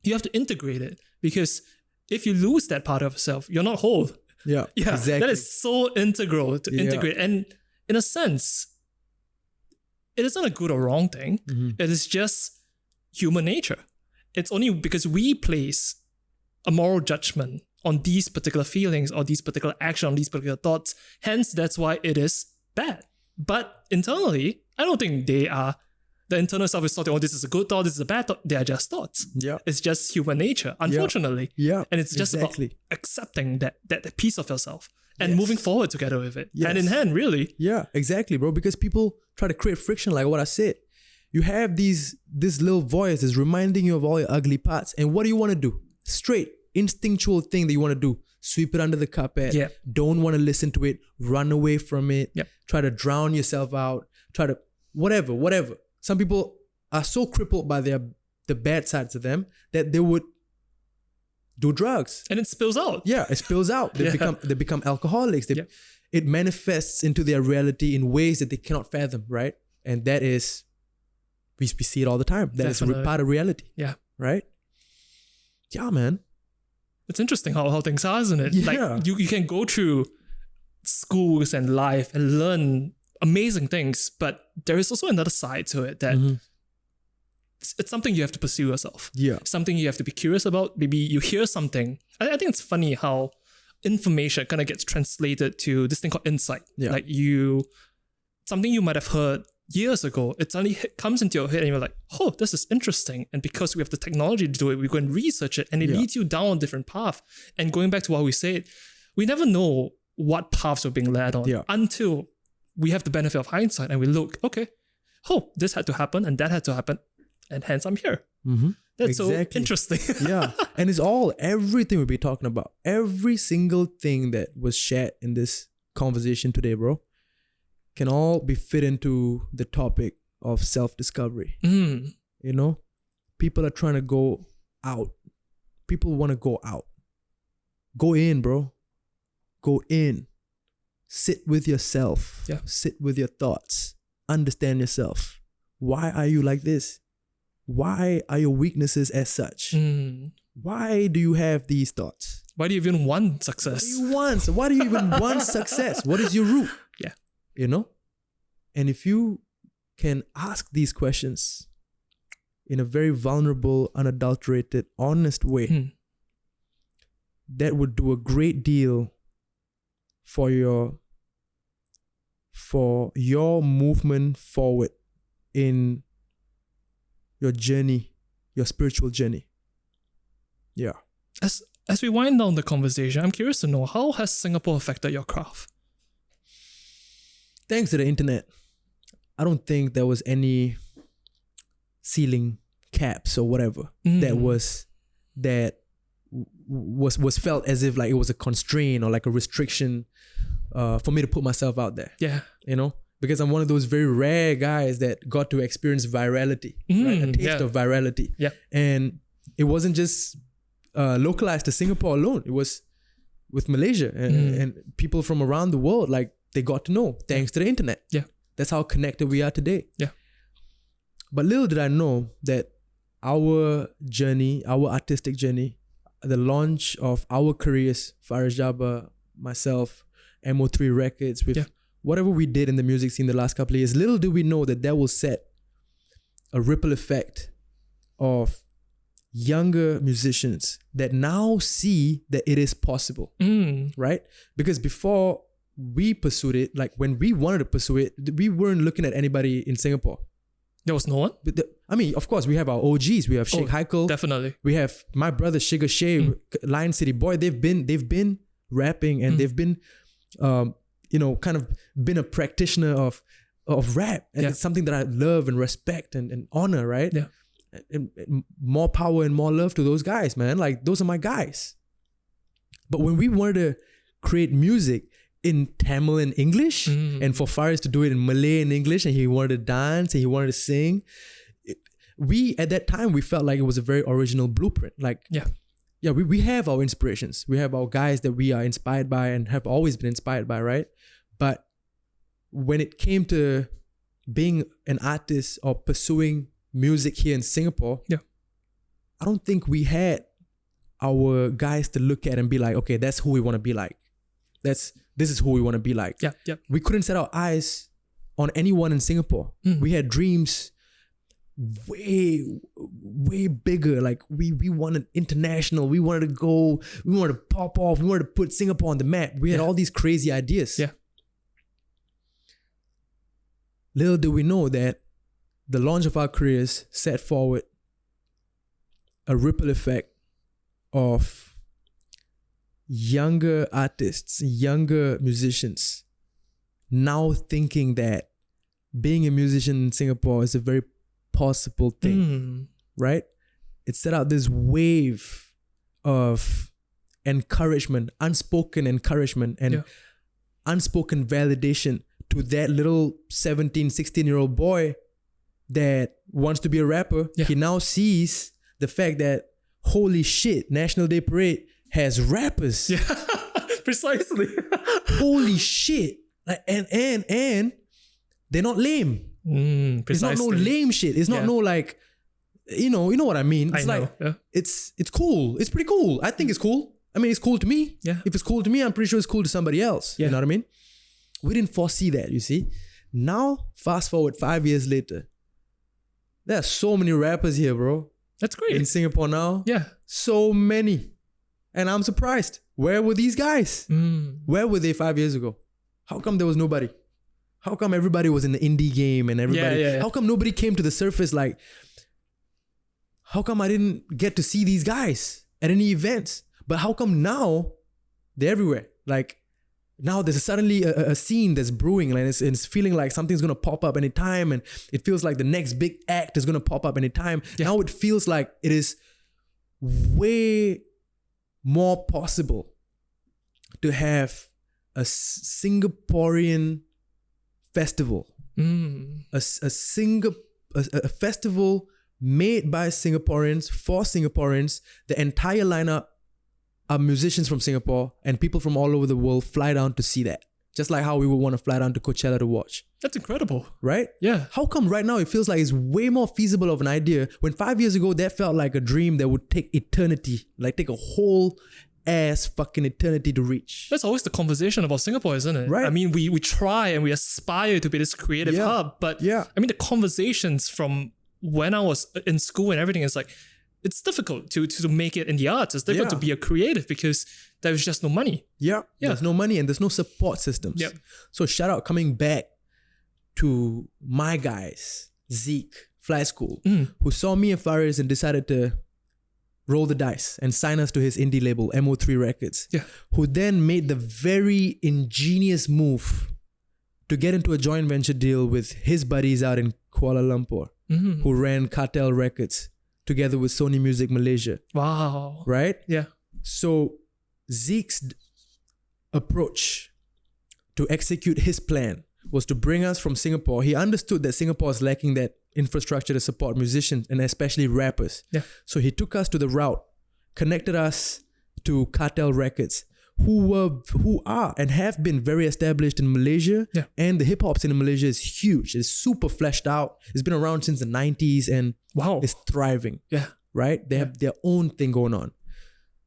you have to integrate it, because if you lose that part of yourself, you're not whole. Yeah, exactly. That is so integral to integrate. And in a sense, it isn't a good or wrong thing. It is just human nature. It's only because we place a moral judgment on these particular feelings or these particular actions, on these particular thoughts. Hence, that's why it is bad. But internally, I don't think the internal self is thought, oh, this is a good thought, this is a bad thought. They are just thoughts. Yeah. It's just human nature, unfortunately. Yeah. And it's just about accepting that piece of yourself and moving forward together with it. Hand in hand, really. Yeah, exactly, bro. Because people try to create friction, like what I said. You have this little voice that's reminding you of all your ugly parts. And what do you want to do? Straight, instinctual thing that you want to do. Sweep it under the carpet. Yeah. Don't want to listen to it. Run away from it. Yep. Try to drown yourself out. Try to, whatever. Some people are so crippled by the bad sides of them that they would do drugs. And it spills out. Yeah, it spills out. They become alcoholics. It manifests into their reality in ways that they cannot fathom, right? And that is... We see it all the time. That is part of reality. Yeah. Right? Yeah, man. It's interesting how things are, isn't it? Yeah. Like you can go through schools and life and learn amazing things, but there is also another side to it that it's something you have to pursue yourself. Yeah. Something you have to be curious about. Maybe you hear something. I think it's funny how information kind of gets translated to this thing called insight. Yeah. Like something you might have heard years ago, it suddenly comes into your head and you're like, oh, this is interesting. And because we have the technology to do it, we go and research it and it leads you down a different path. And going back to what we said, we never know what paths we're being led on until we have the benefit of hindsight and we look, okay, this had to happen and that had to happen. And hence I'm here. That's so interesting. Yeah. And it's everything we'll be talking about. Every single thing that was shared in this conversation today, bro, can all be fit into the topic of self-discovery. You know, people are trying to go out. People want to go out. Go in, bro. Go in. Sit with yourself. Yeah. Sit with your thoughts. Understand yourself. Why are you like this? Why are your weaknesses as such? Why do you have these thoughts? Why do you even want success? Why do you even want success? What is your root? Yeah. You know? And if you can ask these questions in a very vulnerable, unadulterated, honest way, that would do a great deal for your movement forward in your journey, your spiritual journey. Yeah. As we wind down the conversation, I'm curious to know, how has Singapore affected your craft? Thanks to the internet, I don't think there was any ceiling caps or whatever that was felt as if like it was a constraint or like a restriction for me to put myself out there. Yeah. You know? Because I'm one of those very rare guys that got to experience virality, right? A taste of virality. Yeah. And it wasn't just localized to Singapore alone. It was with Malaysia and people from around the world, like they got to know thanks to the internet. Yeah. That's how connected we are today. Yeah. But little did I know that our journey, our artistic journey, the launch of our careers, Faris Jabba, myself, MO3 Records, with whatever we did in the music scene the last couple of years, little do we know that will set a ripple effect of younger musicians that now see that it is possible, right? Because before we pursued it, like when we wanted to pursue it, we weren't looking at anybody in Singapore. There was no one? Of course, we have our OGs. We have Sheikh Haikal. Definitely. We have my brother Sugar Shay, Lion City Boy. They've been rapping and they've been, kind of been a practitioner of rap. And it's something that I love and respect and honor, right? Yeah. And more power and more love to those guys, man. Like, those are my guys. But when we wanted to create music in Tamil and English, and for Faris to do it in Malay and English, and he wanted to dance and he wanted to sing, at that time, we felt like it was a very original blueprint. Like, we have our inspirations. We have our guys that we are inspired by and have always been inspired by, right? But when it came to being an artist or pursuing music here in Singapore, I don't think we had our guys to look at and be like, okay, that's who we want to be like. This is who we want to be like. We couldn't set our eyes on anyone in Singapore. We had dreams way bigger. Like, we wanted international. We wanted to go. We wanted to pop off. We wanted to put Singapore on the map. We had all these crazy ideas. Little did we know that the launch of our careers set forward a ripple effect of younger artists, younger musicians now thinking that being a musician in Singapore is a very possible thing, right? It set out this wave of encouragement, unspoken encouragement and unspoken validation to that little 17, 16-year-old boy that wants to be a rapper. He now sees the fact that, holy shit, National Day Parade has rappers. Precisely. Holy shit. Like, and they're not lame. It's not no lame shit. It's not no like, you know what I mean? It's it's cool. It's pretty cool. I think it's cool. I mean, it's cool to me. If it's cool to me, I'm pretty sure it's cool to somebody else. You know what I mean? We didn't foresee that, you see. Now, fast forward 5 years later, there are so many rappers here, bro. That's great. In Singapore now. So many. And I'm surprised. Where were these guys? Where were they 5 years ago? How come there was nobody? How come everybody was in the indie game and everybody? How come nobody came to the surface? Like, how come I didn't get to see these guys at any events? But how come now they're everywhere? Like, now there's suddenly a scene that's brewing, and it's feeling like something's going to pop up anytime, and it feels like the next big act is going to pop up anytime. Now it feels like it is way more possible to have a Singaporean festival, a festival made by Singaporeans for Singaporeans. The entire lineup are musicians from Singapore, and people from all over the world fly down to see that. Just like how we would want to fly down to Coachella to watch. That's incredible. Right? Yeah. How come right now it feels like it's way more feasible of an idea when 5 years ago that felt like a dream that would take eternity, like take a whole ass fucking eternity to reach? That's always the conversation about Singapore, isn't it? Right. I mean, we try and we aspire to be this creative hub, but I mean, the conversations from when I was in school and everything is like, it's difficult to make it in the arts. It's difficult to be a creative because there's just no money. There's no money and there's no support systems. So shout out coming back to my guys, Zeke, Fly School, who saw me and Faris and decided to roll the dice and sign us to his indie label, MO3 Records, who then made the very ingenious move to get into a joint venture deal with his buddies out in Kuala Lumpur, who ran Cartel Records together with Sony Music Malaysia. Wow. Right? Yeah. So Zeke's approach to execute his plan was to bring us from Singapore. He understood that Singapore is lacking that infrastructure to support musicians and especially rappers. So he took us to the route, connected us to Cartel Records, who are and have been very established in Malaysia. And the hip hop scene in Malaysia is huge. It's super fleshed out. It's been around since the 90s and it's thriving. Right? They have their own thing going on.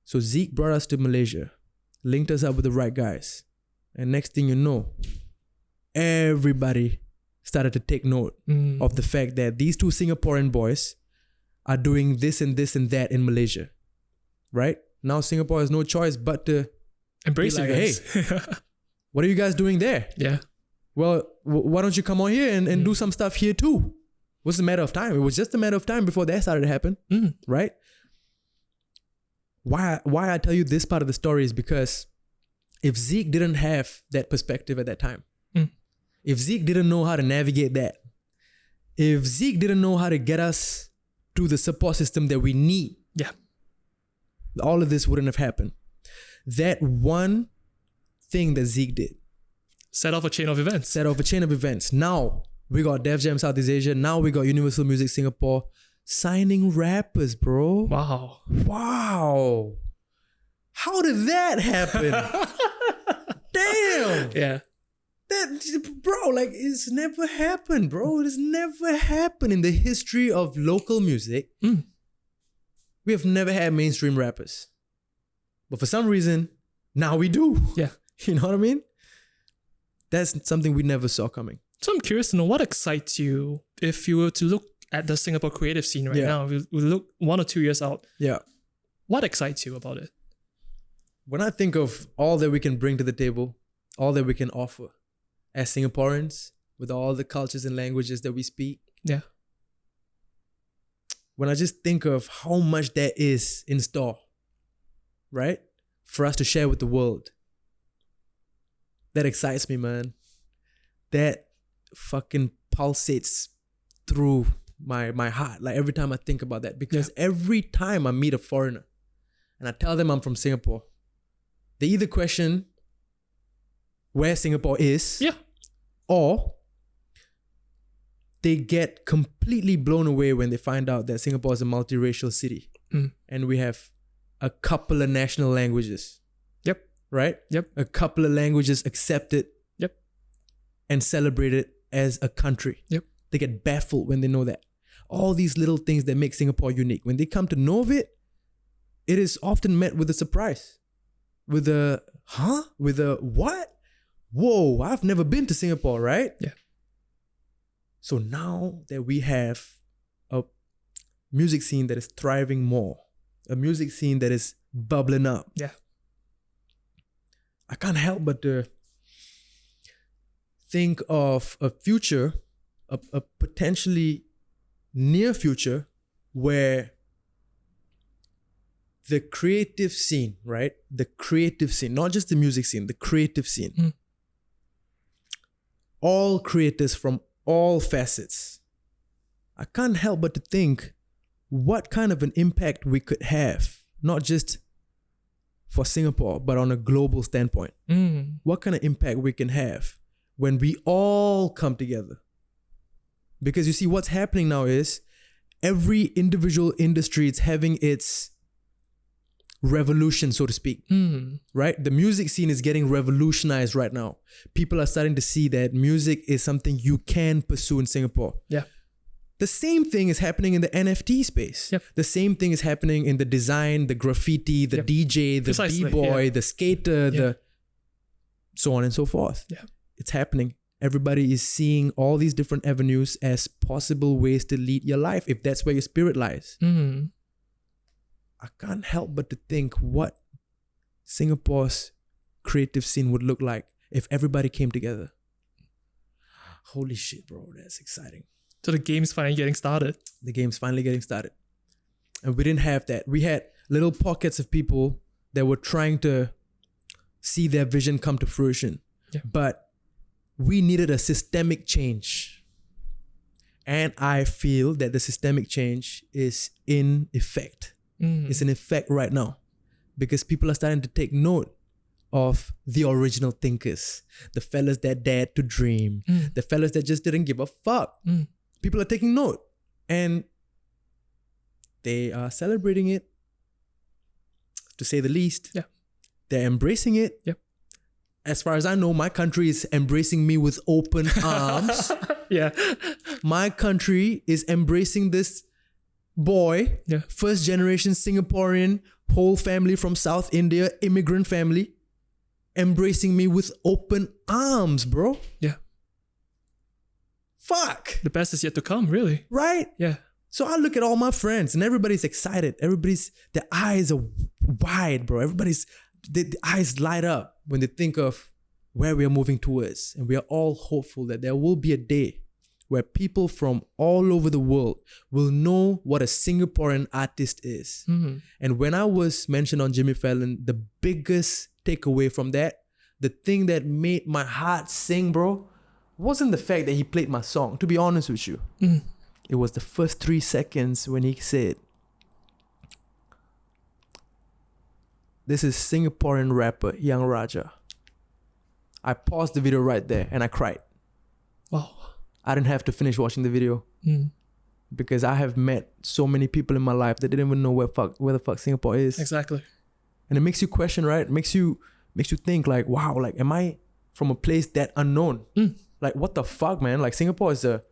So Zeke brought us to Malaysia, linked us up with the right guys. And next thing you know, everybody started to take note of the fact that these two Singaporean boys are doing this and this and that in Malaysia. Right? Now Singapore has no choice but to embrace like, you guys. Hey, what are you guys doing there? Yeah. Well, why don't you come on here and do some stuff here too? What's the matter of time? It was just a matter of time before that started to happen, right? Why I tell you this part of the story is because if Zeke didn't have that perspective at that time, if Zeke didn't know how to navigate that, if Zeke didn't know how to get us to the support system that we need, all of this wouldn't have happened. That one thing that Zeke did set off a chain of events. Now we got Def Jam Southeast Asia. Now we got Universal Music Singapore signing rappers, bro. Wow. How did that happen? Damn. Yeah. That, bro, like, it's never happened, bro. It has never happened in the history of local music. We have never had mainstream rappers. But for some reason, now we do. Yeah. You know what I mean? That's something we never saw coming. So I'm curious to know what excites you if you were to look at the Singapore creative scene right now. We look 1 or 2 years out. Yeah. What excites you about it? When I think of all that we can bring to the table, all that we can offer as Singaporeans, with all the cultures and languages that we speak. Yeah. When I just think of how much there is in store, right? For us to share with the world. That excites me, man. That fucking pulsates through my heart. Like every time I think about that. Because every time I meet a foreigner and I tell them I'm from Singapore, they either question where Singapore is, or they get completely blown away when they find out that Singapore is a multiracial city and we have a couple of national languages. Right? A couple of languages accepted and celebrated as a country. They get baffled when they know that. All these little things that make Singapore unique. When they come to know of it, it is often met with a surprise. With a, huh? With a, what? Whoa, I've never been to Singapore, right? Yeah. So now that we have a music scene that is thriving more, a music scene that is bubbling up. Yeah. I can't help but to think of a future, a potentially near future, where the creative scene, right? The creative scene, not just the music scene, the creative scene. All creators from all facets. I can't help but to think what kind of an impact we could have, not just for Singapore, but on a global standpoint. What kind of impact we can have when we all come together. Because you see, what's happening now is every individual industry is having its revolution, so to speak. Right? The music scene is getting revolutionized right now. People are starting to see that music is something you can pursue in Singapore. Yeah. The same thing is happening in the NFT space. The same thing is happening in the design, the graffiti, the DJ, the b-boy, the skater, the so on and so forth. It's happening. Everybody is seeing all these different avenues as possible ways to lead your life, if that's where your spirit lies. I can't help but to think what Singapore's creative scene would look like if everybody came together. Holy shit, bro, that's exciting. So the game's finally getting started. The game's finally getting started. And we didn't have that. We had little pockets of people that were trying to see their vision come to fruition. But we needed a systemic change. And I feel that the systemic change is in effect. It's in effect right now. Because people are starting to take note of the original thinkers. The fellas that dared to dream. The fellas that just didn't give a fuck. People are taking note. And they are celebrating it, to say the least. They're embracing it. As far as I know, my country is embracing me with open arms. My country is embracing this boy, first generation Singaporean, whole family from South India, immigrant family, embracing me with open arms, bro. Fuck. The best is yet to come, really. Right? So I look at all my friends and everybody's excited. Their eyes are wide, bro. The eyes light up when they think of where we are moving towards. And we are all hopeful that there will be a day where people from all over the world will know what a Singaporean artist is. Mm-hmm. And when I was mentioned on Jimmy Fallon, the biggest takeaway from that, the thing that made my heart sing, bro, wasn't the fact that he played my song, to be honest with you. Mm. It was the first 3 seconds when he said, "This is Singaporean rapper Young Raja." I paused the video right there and I cried. Wow. I didn't have to finish watching the video because I have met so many people in my life that didn't even know where the fuck Singapore is. Exactly. And it makes you question, right? It makes you think like, wow, like, am I from a place that unknown? Like, what the fuck, man? Like, Singapore is a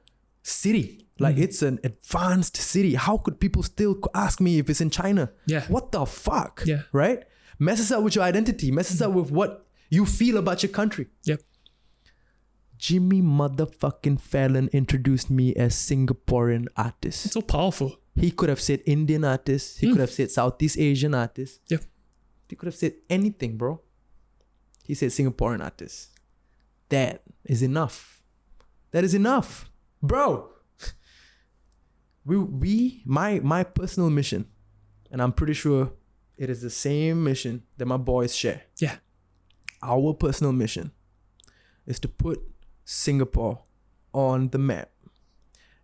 city. Like, it's an advanced city. How could people still ask me if it's in China? Yeah. What the fuck? Yeah. Right? Messes up with your identity. Messes up with what you feel about your country. Yep. Jimmy motherfucking Fallon introduced me as Singaporean artist. It's so powerful. He could have said Indian artist. He could have said Southeast Asian artist. Yep. He could have said anything, bro. He said Singaporean artist. That is enough. That is enough. Bro. My personal mission, and I'm pretty sure it is the same mission that my boys share. Yeah. Our personal mission is to put Singapore on the map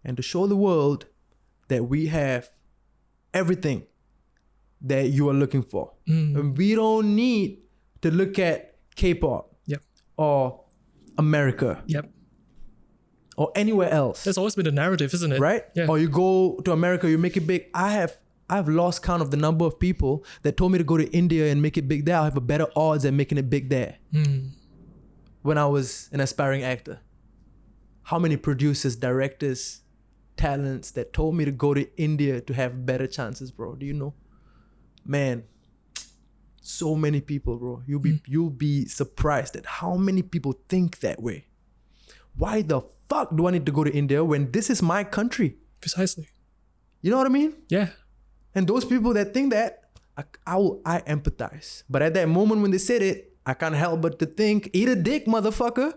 and to show the world that we have everything that you are looking for. And we don't need to look at K-pop or America or anywhere else. That's always been the narrative, isn't it? Right? Yeah. Or you go to America, you make it big. I've lost count of the number of people that told me to go to India and make it big there. I have a better odds at making it big there. When I was an aspiring actor. How many producers, directors, talents that told me to go to India to have better chances, bro? Do you know? Man, so many people, bro. You'll be surprised at how many people think that way. Why the fuck do I need to go to India when this is my country? Precisely. You know what I mean? Yeah. And those people that think that, I empathize. But at that moment when they said it, I can't help but to think, eat a dick, motherfucker.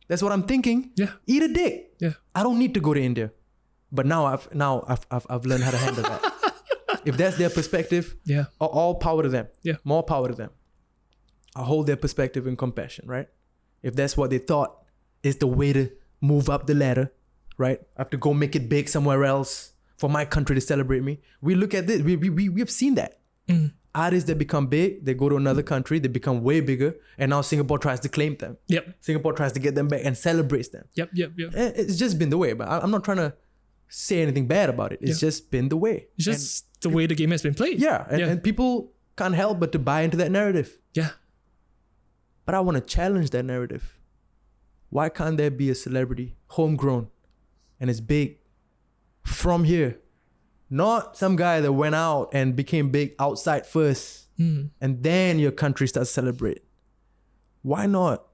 That's what I'm thinking. Yeah. Eat a dick. Yeah. I don't need to go to India. But now I've learned how to handle that. If that's their perspective, all power to them. Yeah. More power to them. I hold their perspective in compassion, right? If that's what they thought is the way to move up the ladder, right? I have to go make it big somewhere else for my country to celebrate me. We look at this. We have seen that. Artists that become big, they go to another country, they become way bigger, and now Singapore tries to claim them. Yep. Singapore tries to get them back and celebrates them. Yep. It's just been the way, but I'm not trying to say anything bad about it. It's just been the way. It's just the way the game has been played. Yeah, and people can't help but to buy into that narrative. Yeah. But I want to challenge that narrative. Why can't there be a celebrity, homegrown, and it's big from here? Not some guy that went out and became big outside first, and then your country starts to celebrate. Why not?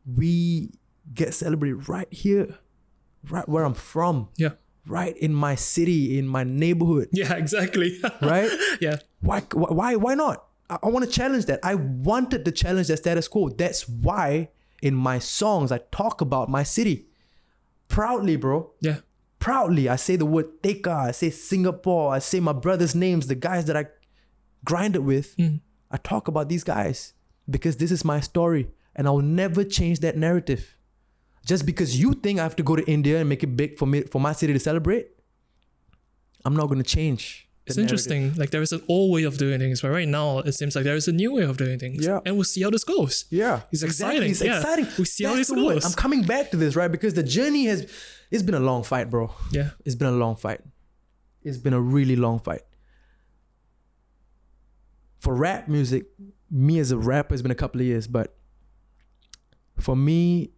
We get celebrated right here, right where I'm from. Yeah. Right in my city, in my neighborhood. Yeah, exactly. Right? Yeah. Why not? I want to challenge that. I wanted to challenge that status quo. That's why in my songs I talk about my city. Proudly, bro. Yeah. Proudly, I say the word Tekka, I say Singapore, I say my brother's names, the guys that I grinded with. I talk about these guys because this is my story and I'll never change that narrative. Just because you think I have to go to India and make it big for my city to celebrate, I'm not going to change. It's interesting. Like there is an old way of doing things, but right now it seems like there is a new way of doing things. Yeah. And we'll see how this goes. Yeah. It's exciting. It's exciting. We'll see how this goes. I'm coming back to this, right? Because the journey it's been a long fight, bro. Yeah. It's been a long fight. It's been a really long fight. For rap music, me as a rapper, it's been a couple of years, but for me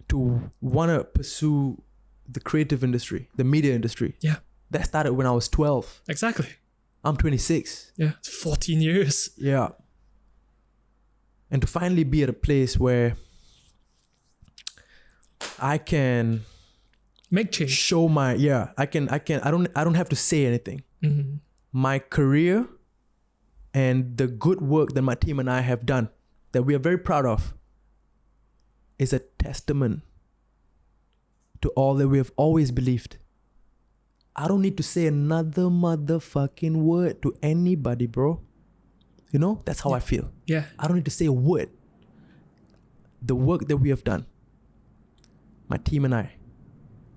to want to pursue the creative industry, the media industry, that started when I was 12. Exactly. I'm 26. Yeah, it's 14 years. Yeah. And to finally be at a place where I can make change. Show my I don't have to say anything. My career and the good work that my team and I have done, that we are very proud of is a testament to all that we have always believed. I don't need to say another motherfucking word to anybody, bro. You know, that's how I feel. Yeah. I don't need to say a word. The work that we have done, my team and I,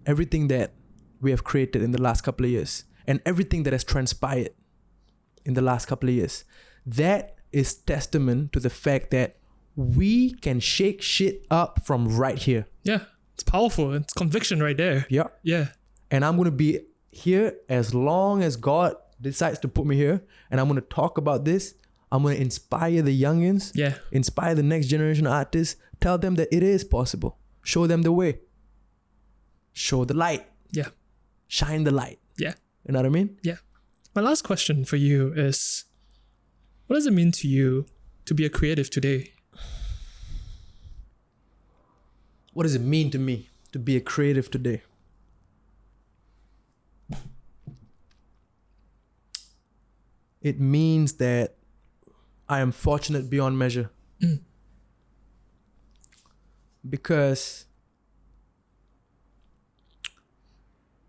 everything that we have created in the last couple of years, and everything that has transpired in the last couple of years, that is testament to the fact that we can shake shit up from right here. Yeah. It's powerful. It's conviction right there. Yeah. Yeah. And I'm going to be here as long as God decides to put me here. And I'm going to talk about this. I'm going to inspire the youngins. Yeah. Inspire the next generation of artists. Tell them that it is possible. Show them the way. Show the light. Yeah. Shine the light. Yeah. You know what I mean? Yeah. My last question for you is, what does it mean to you to be a creative today? What does it mean to me to be a creative today? It means that I am fortunate beyond measure. Because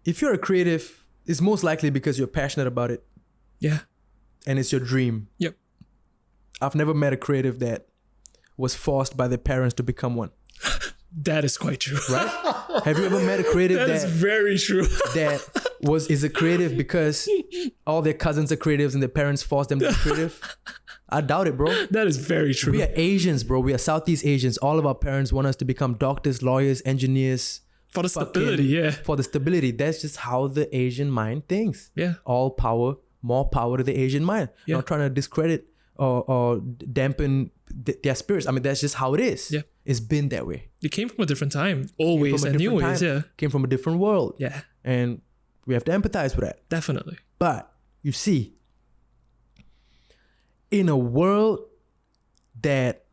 if you're a creative, it's most likely because you're passionate about it. Yeah. And it's your dream. Yep. I've never met a creative that was forced by their parents to become one. That is quite true. Right? Have you ever met a creative that is very true. that is a creative because all their cousins are creatives and their parents forced them to be creative? I doubt it, bro. That is very true. We are Asians, bro. We are Southeast Asians. All of our parents want us to become doctors, lawyers, engineers. For the stability, yeah. For the stability. That's just how the Asian mind thinks. Yeah. All power, more power to the Asian mind. Yeah. Not trying to discredit or dampen their spirits. I mean, that's just how it is. Yeah. It's been that way. They came from a different time, always and new ways, yeah. Came from a different world. Yeah. And we have to empathize with that. Definitely. But you see, in a world that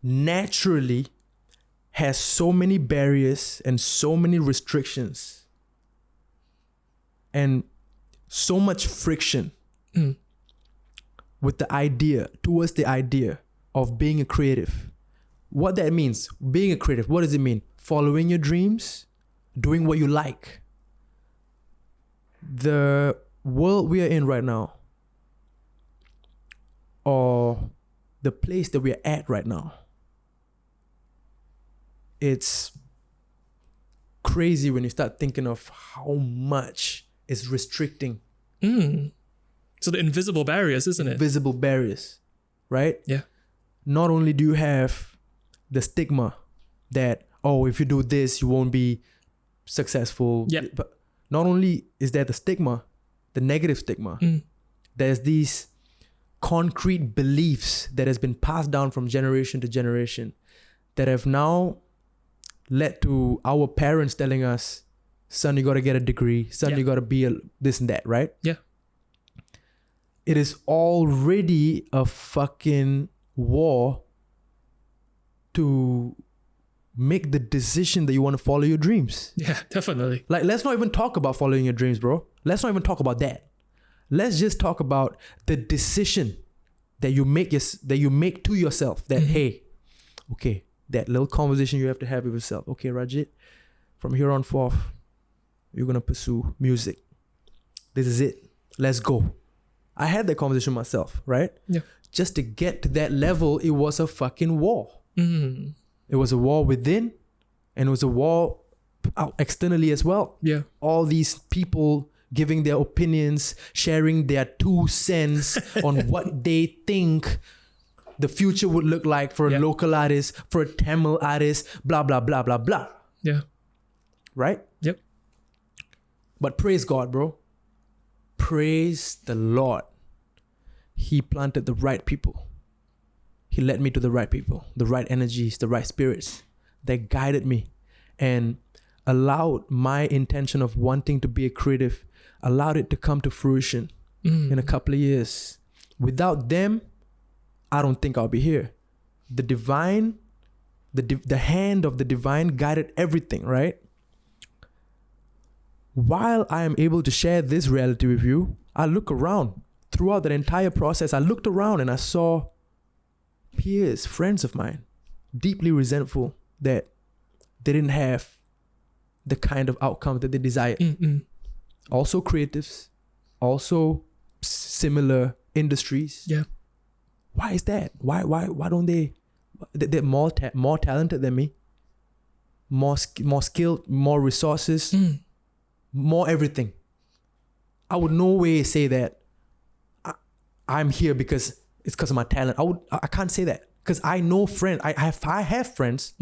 naturally has so many barriers and so many restrictions and so much friction with the idea, towards the idea of being a creative. What that means, being a creative, what does it mean? Following your dreams, doing what you like. The world we are in right now, or the place that we are at right now, it's crazy when you start thinking of how much is restricting. So the invisible barriers, isn't it? Invisible barriers, right? Yeah. Not only do you have the stigma that, oh, if you do this, you won't be successful. Yeah. But not only is there the stigma, the negative stigma, there's these concrete beliefs that has been passed down from generation to generation that have now led to our parents telling us, son, you got to get a degree. Son, you got to be this and that, right? Yeah. It is already a fucking war to make the decision that you want to follow your dreams. Yeah, definitely. Like, let's not even talk about following your dreams, bro. Let's not even talk about that. Let's just talk about the decision that you make to yourself that, hey, okay, that little conversation you have to have with yourself. Okay, Rajit, from here on forth, you're going to pursue music. This is it. Let's go. I had that conversation myself, right? Yeah. Just to get to that level, it was a fucking war. It was a war within, and it was a war out externally as well. Yeah. All these people giving their opinions, sharing their 2 cents on what they think the future would look like for a local artist, for a Tamil artist, blah, blah, blah, blah, blah. Yeah. Right? Yep. But praise God, bro. Praise the Lord. He planted the right people. He led me to the right people, the right energies, the right spirits that guided me and allowed my intention of wanting to be a creative, allowed it to come to fruition in a couple of years. Without them, I don't think I'll be here. The divine, the hand of the divine guided everything, right? While I am able to share this reality with you, I look around. Throughout that entire process, I looked around and I saw peers, friends of mine, deeply resentful that they didn't have the kind of outcome that they desired. Also creatives, also similar industries. Yeah. Why is that? Why don't they? They're more talented than me. More skilled, more resources, more everything. I would no way say that I'm here because it's because of my talent. I can't say that because I know friends. I have friends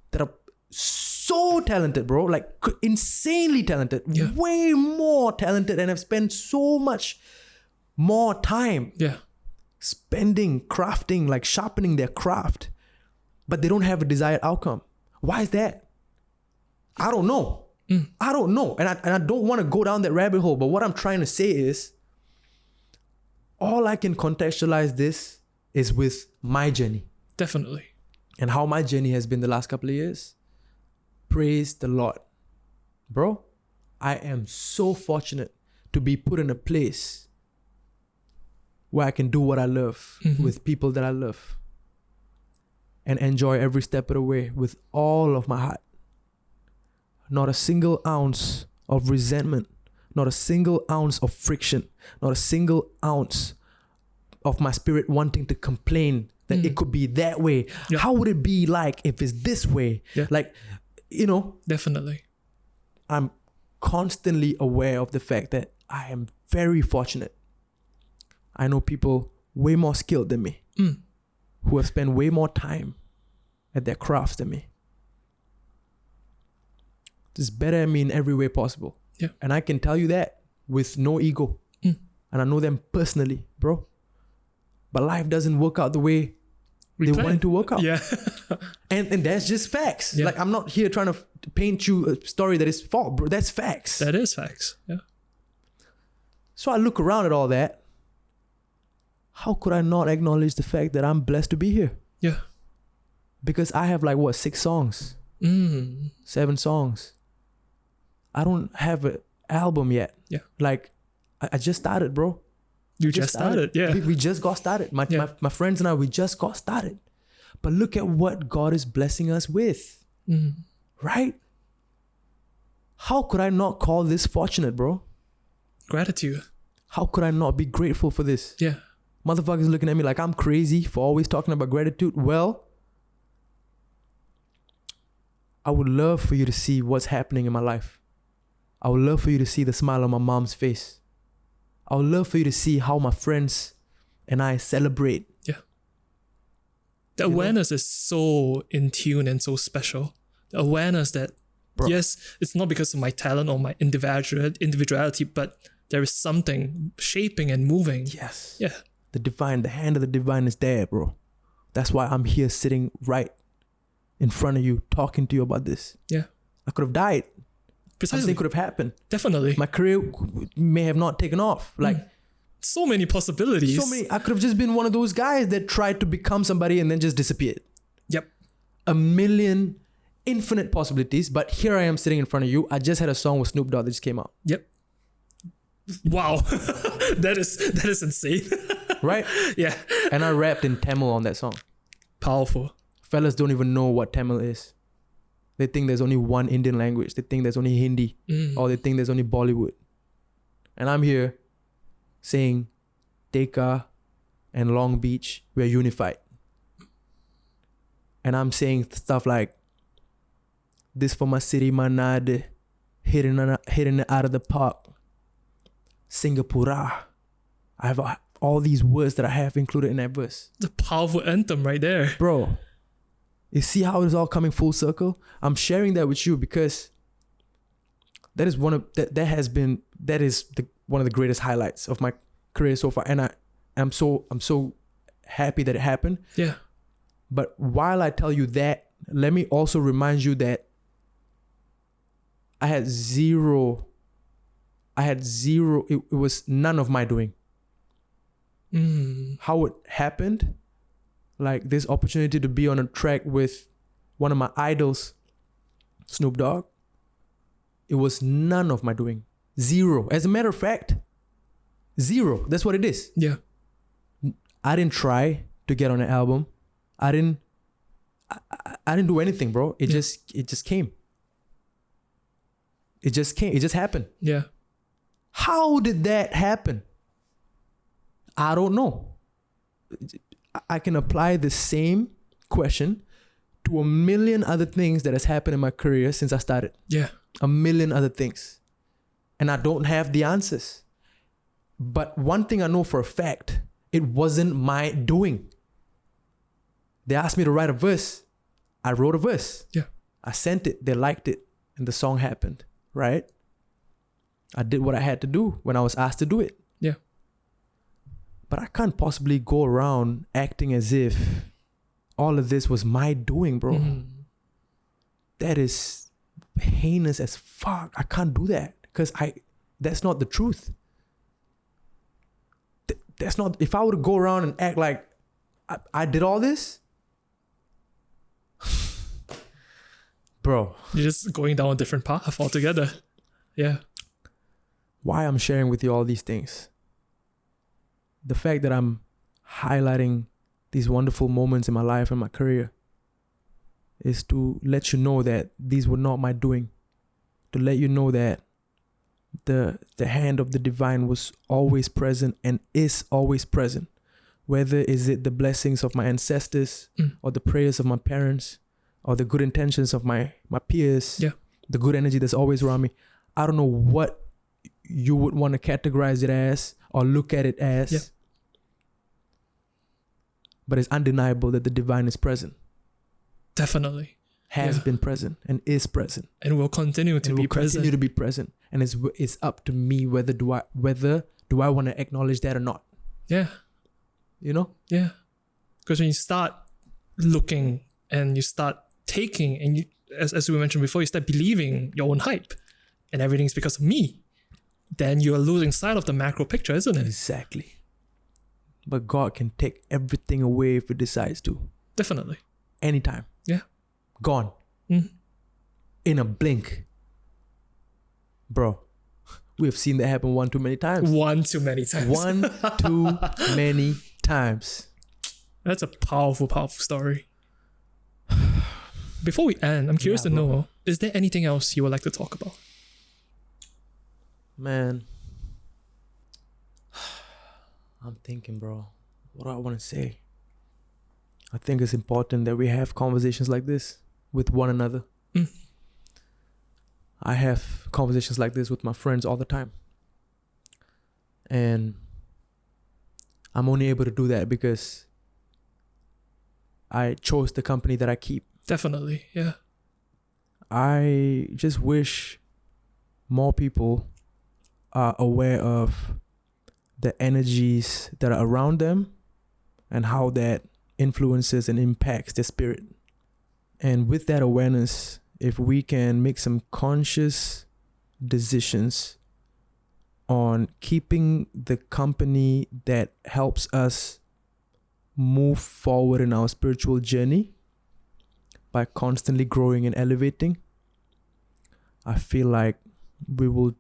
that are so talented, bro. Like insanely talented, way more talented, and have spent so much more time spending, crafting, like sharpening their craft, but they don't have a desired outcome. Why is that? I don't know. I don't know. And I don't want to go down that rabbit hole. But what I'm trying to say is, all I can contextualize this is with my journey. Definitely. And how my journey has been the last couple of years. Praise the Lord. Bro, I am so fortunate to be put in a place where I can do what I love with people that I love. And enjoy every step of the way with all of my heart. Not a single ounce of resentment, not a single ounce of friction, not a single ounce of my spirit wanting to complain that it could be that way. Yeah. How would it be like if it's this way? Yeah. Like, you know. Definitely. I'm constantly aware of the fact that I am very fortunate. I know people way more skilled than me who have spent way more time at their crafts than me. It's better at me in every way possible. Yeah. And I can tell you that with no ego. And I know them personally, bro. But life doesn't work out the way they want it to work out. Yeah. and that's just facts. Yeah. Like, I'm not here trying to paint you a story that is false, bro. That's facts. That is facts. Yeah. So I look around at all that. How could I not acknowledge the fact that I'm blessed to be here? Yeah. Because I have 6 songs, 7 songs. I don't have an album yet. Yeah. Like, I just started, bro. You just started. Yeah. We just got started. My friends and I, we just got started. But look at what God is blessing us with. Right? How could I not call this fortunate, bro? Gratitude. How could I not be grateful for this? Yeah. Motherfuckers looking at me like I'm crazy for always talking about gratitude. Well, I would love for you to see what's happening in my life. I would love for you to see the smile on my mom's face. I would love for you to see how my friends and I celebrate. Yeah. The awareness is so in tune and so special. The awareness that, yes, it's not because of my talent or my individuality, but there is something shaping and moving. Yes. Yeah. The divine, the hand of the divine is there, bro. That's why I'm here sitting right in front of you, talking to you about this. Yeah. I could have died. Precisely. Something could have happened. Definitely. My career may have not taken off. Like, so many possibilities. So many. I could have just been one of those guys that tried to become somebody and then just disappeared. Yep. A million infinite possibilities. But here I am sitting in front of you. I just had a song with Snoop Dogg that just came out. Yep. Wow. that is insane. Right? Yeah. And I rapped in Tamil on that song. Powerful. Fellas don't even know what Tamil is. They think there's only one Indian language. They think there's only Hindi. Or they think there's only Bollywood. And I'm here saying, Theka and Long Beach, we're unified. And I'm saying stuff like, this for my city, my nade, hitting it out of the park. Singapore. I have all these words that I have included in that verse. The powerful anthem right there. Bro, you see how it's all coming full circle? I'm sharing that with you because that is one of one of the greatest highlights of my career so far. And I'm so happy that it happened. Yeah. But while I tell you that, let me also remind you that I had zero. It was none of my doing. How it happened, like this opportunity to be on a track with one of my idols, Snoop Dogg, it was none of my doing. Zero. As a matter of fact, zero. That's what it is. Yeah. I didn't try to get on an album. I didn't do anything, bro. It just came. It just came. It just happened. Yeah. How did that happen? I don't know. I can apply the same question to a million other things that has happened in my career since I started. Yeah. A million other things. And I don't have the answers. But one thing I know for a fact, it wasn't my doing. They asked me to write a verse. I wrote a verse. Yeah. I sent it. They liked it. And the song happened. Right? I did what I had to do when I was asked to do it. Yeah. But I can't possibly go around acting as if all of this was my doing, bro. Mm-hmm. That is heinous as fuck. I can't do that because that's not the truth. That's not, if I were to go around and act like I did all this, bro. You're just going down a different path altogether. Yeah. Why I'm sharing with you all these things. The fact that I'm highlighting these wonderful moments in my life and my career is to let you know that these were not my doing. To let you know that the hand of the divine was always present and is always present. Whether is it the blessings of my ancestors or the prayers of my parents or the good intentions of my peers, the good energy that's always around me. I don't know what you would want to categorize it as or look at it as. But it's undeniable that the divine is present. Definitely. Has been present and is present. And will continue to be present. Continue to be present. And it's up to me whether do I want to acknowledge that or not. Yeah. You know? Yeah. Because when you start looking and you start taking and you, as we mentioned before, you start believing your own hype and everything's because of me, then you are losing sight of the macro picture, isn't it? Exactly. But God can take everything away if He decides to. Definitely. Anytime. Yeah. Gone. In a blink. Bro, we have seen that happen one too many times. One too many times. One too many times. That's a powerful, powerful story. Before we end, I'm curious to know, is there anything else you would like to talk about? Man, I'm thinking, bro, what do I want to say? I think it's important that we have conversations like this with one another. I have conversations like this with my friends all the time. And I'm only able to do that because I chose the company that I keep. Definitely, yeah. I just wish more people are aware of the energies that are around them and how that influences and impacts their spirit. And with that awareness, if we can make some conscious decisions on keeping the company that helps us move forward in our spiritual journey by constantly growing and elevating, I feel like we will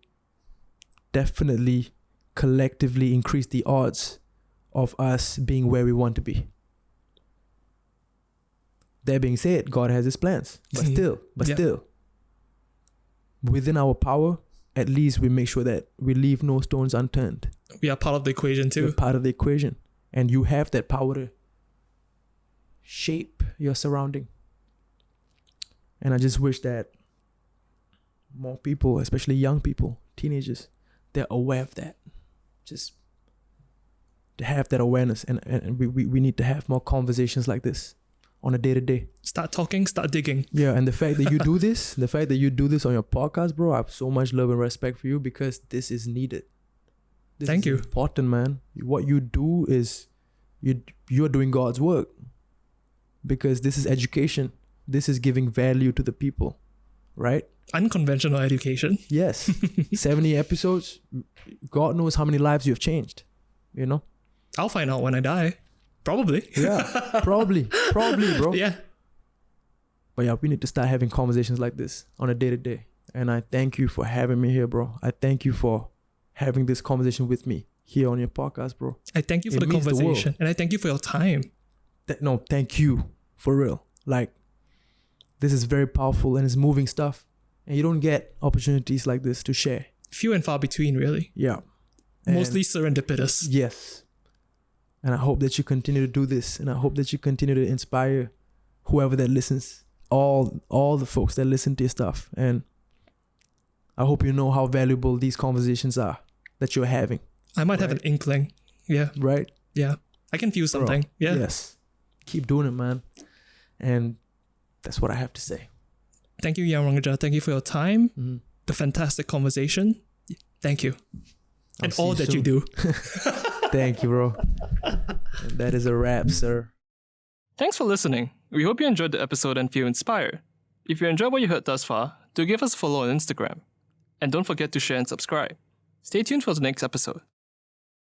definitely collectively increase the odds of us being where we want to be. That being said, God has His plans, but still, within our power, at least we make sure that we leave no stones unturned. We are part of the equation too. We're part of the equation, and you have that power to shape your surrounding. And I just wish that more people, especially young people, teenagers, they're aware of that. Just to have that awareness, and we need to have more conversations like this on a day-to-day. Start talking, start digging. Yeah, and the fact that you do this, on your podcast, bro, I have so much love and respect for you because this is needed. Thank you. Important, man. What you do is you're doing God's work because this is education. This is giving value to the people, right? Unconventional education. Yes. 70 episodes. God knows how many lives you've changed, you know? I'll find out when I die. Probably. Yeah, probably, bro. Yeah. But yeah, we need to start having conversations like this on a day-to-day. And I thank you for having me here, bro. I thank you for having this conversation with me here on your podcast, bro. I thank you for the conversation. And I thank you for your time. thank you for real. Like, this is very powerful and it's moving stuff. And you don't get opportunities like this to share. Few and far between, really. Yeah. Mostly serendipitous. Yes. And I hope that you continue to do this. And I hope that you continue to inspire whoever that listens. All the folks that listen to your stuff. And I hope you know how valuable these conversations are that you're having. I might have an inkling. Yeah. Right? Yeah. I can feel something. Yeah. Yes. Keep doing it, man. And that's what I have to say. Thank you, Yang Rangaja. Thank you for your time. The fantastic conversation. Thank you. And all that you do. Thank you, bro. And that is a wrap, sir. Thanks for listening. We hope you enjoyed the episode and feel inspired. If you enjoyed what you heard thus far, do give us a follow on Instagram. And don't forget to share and subscribe. Stay tuned for the next episode.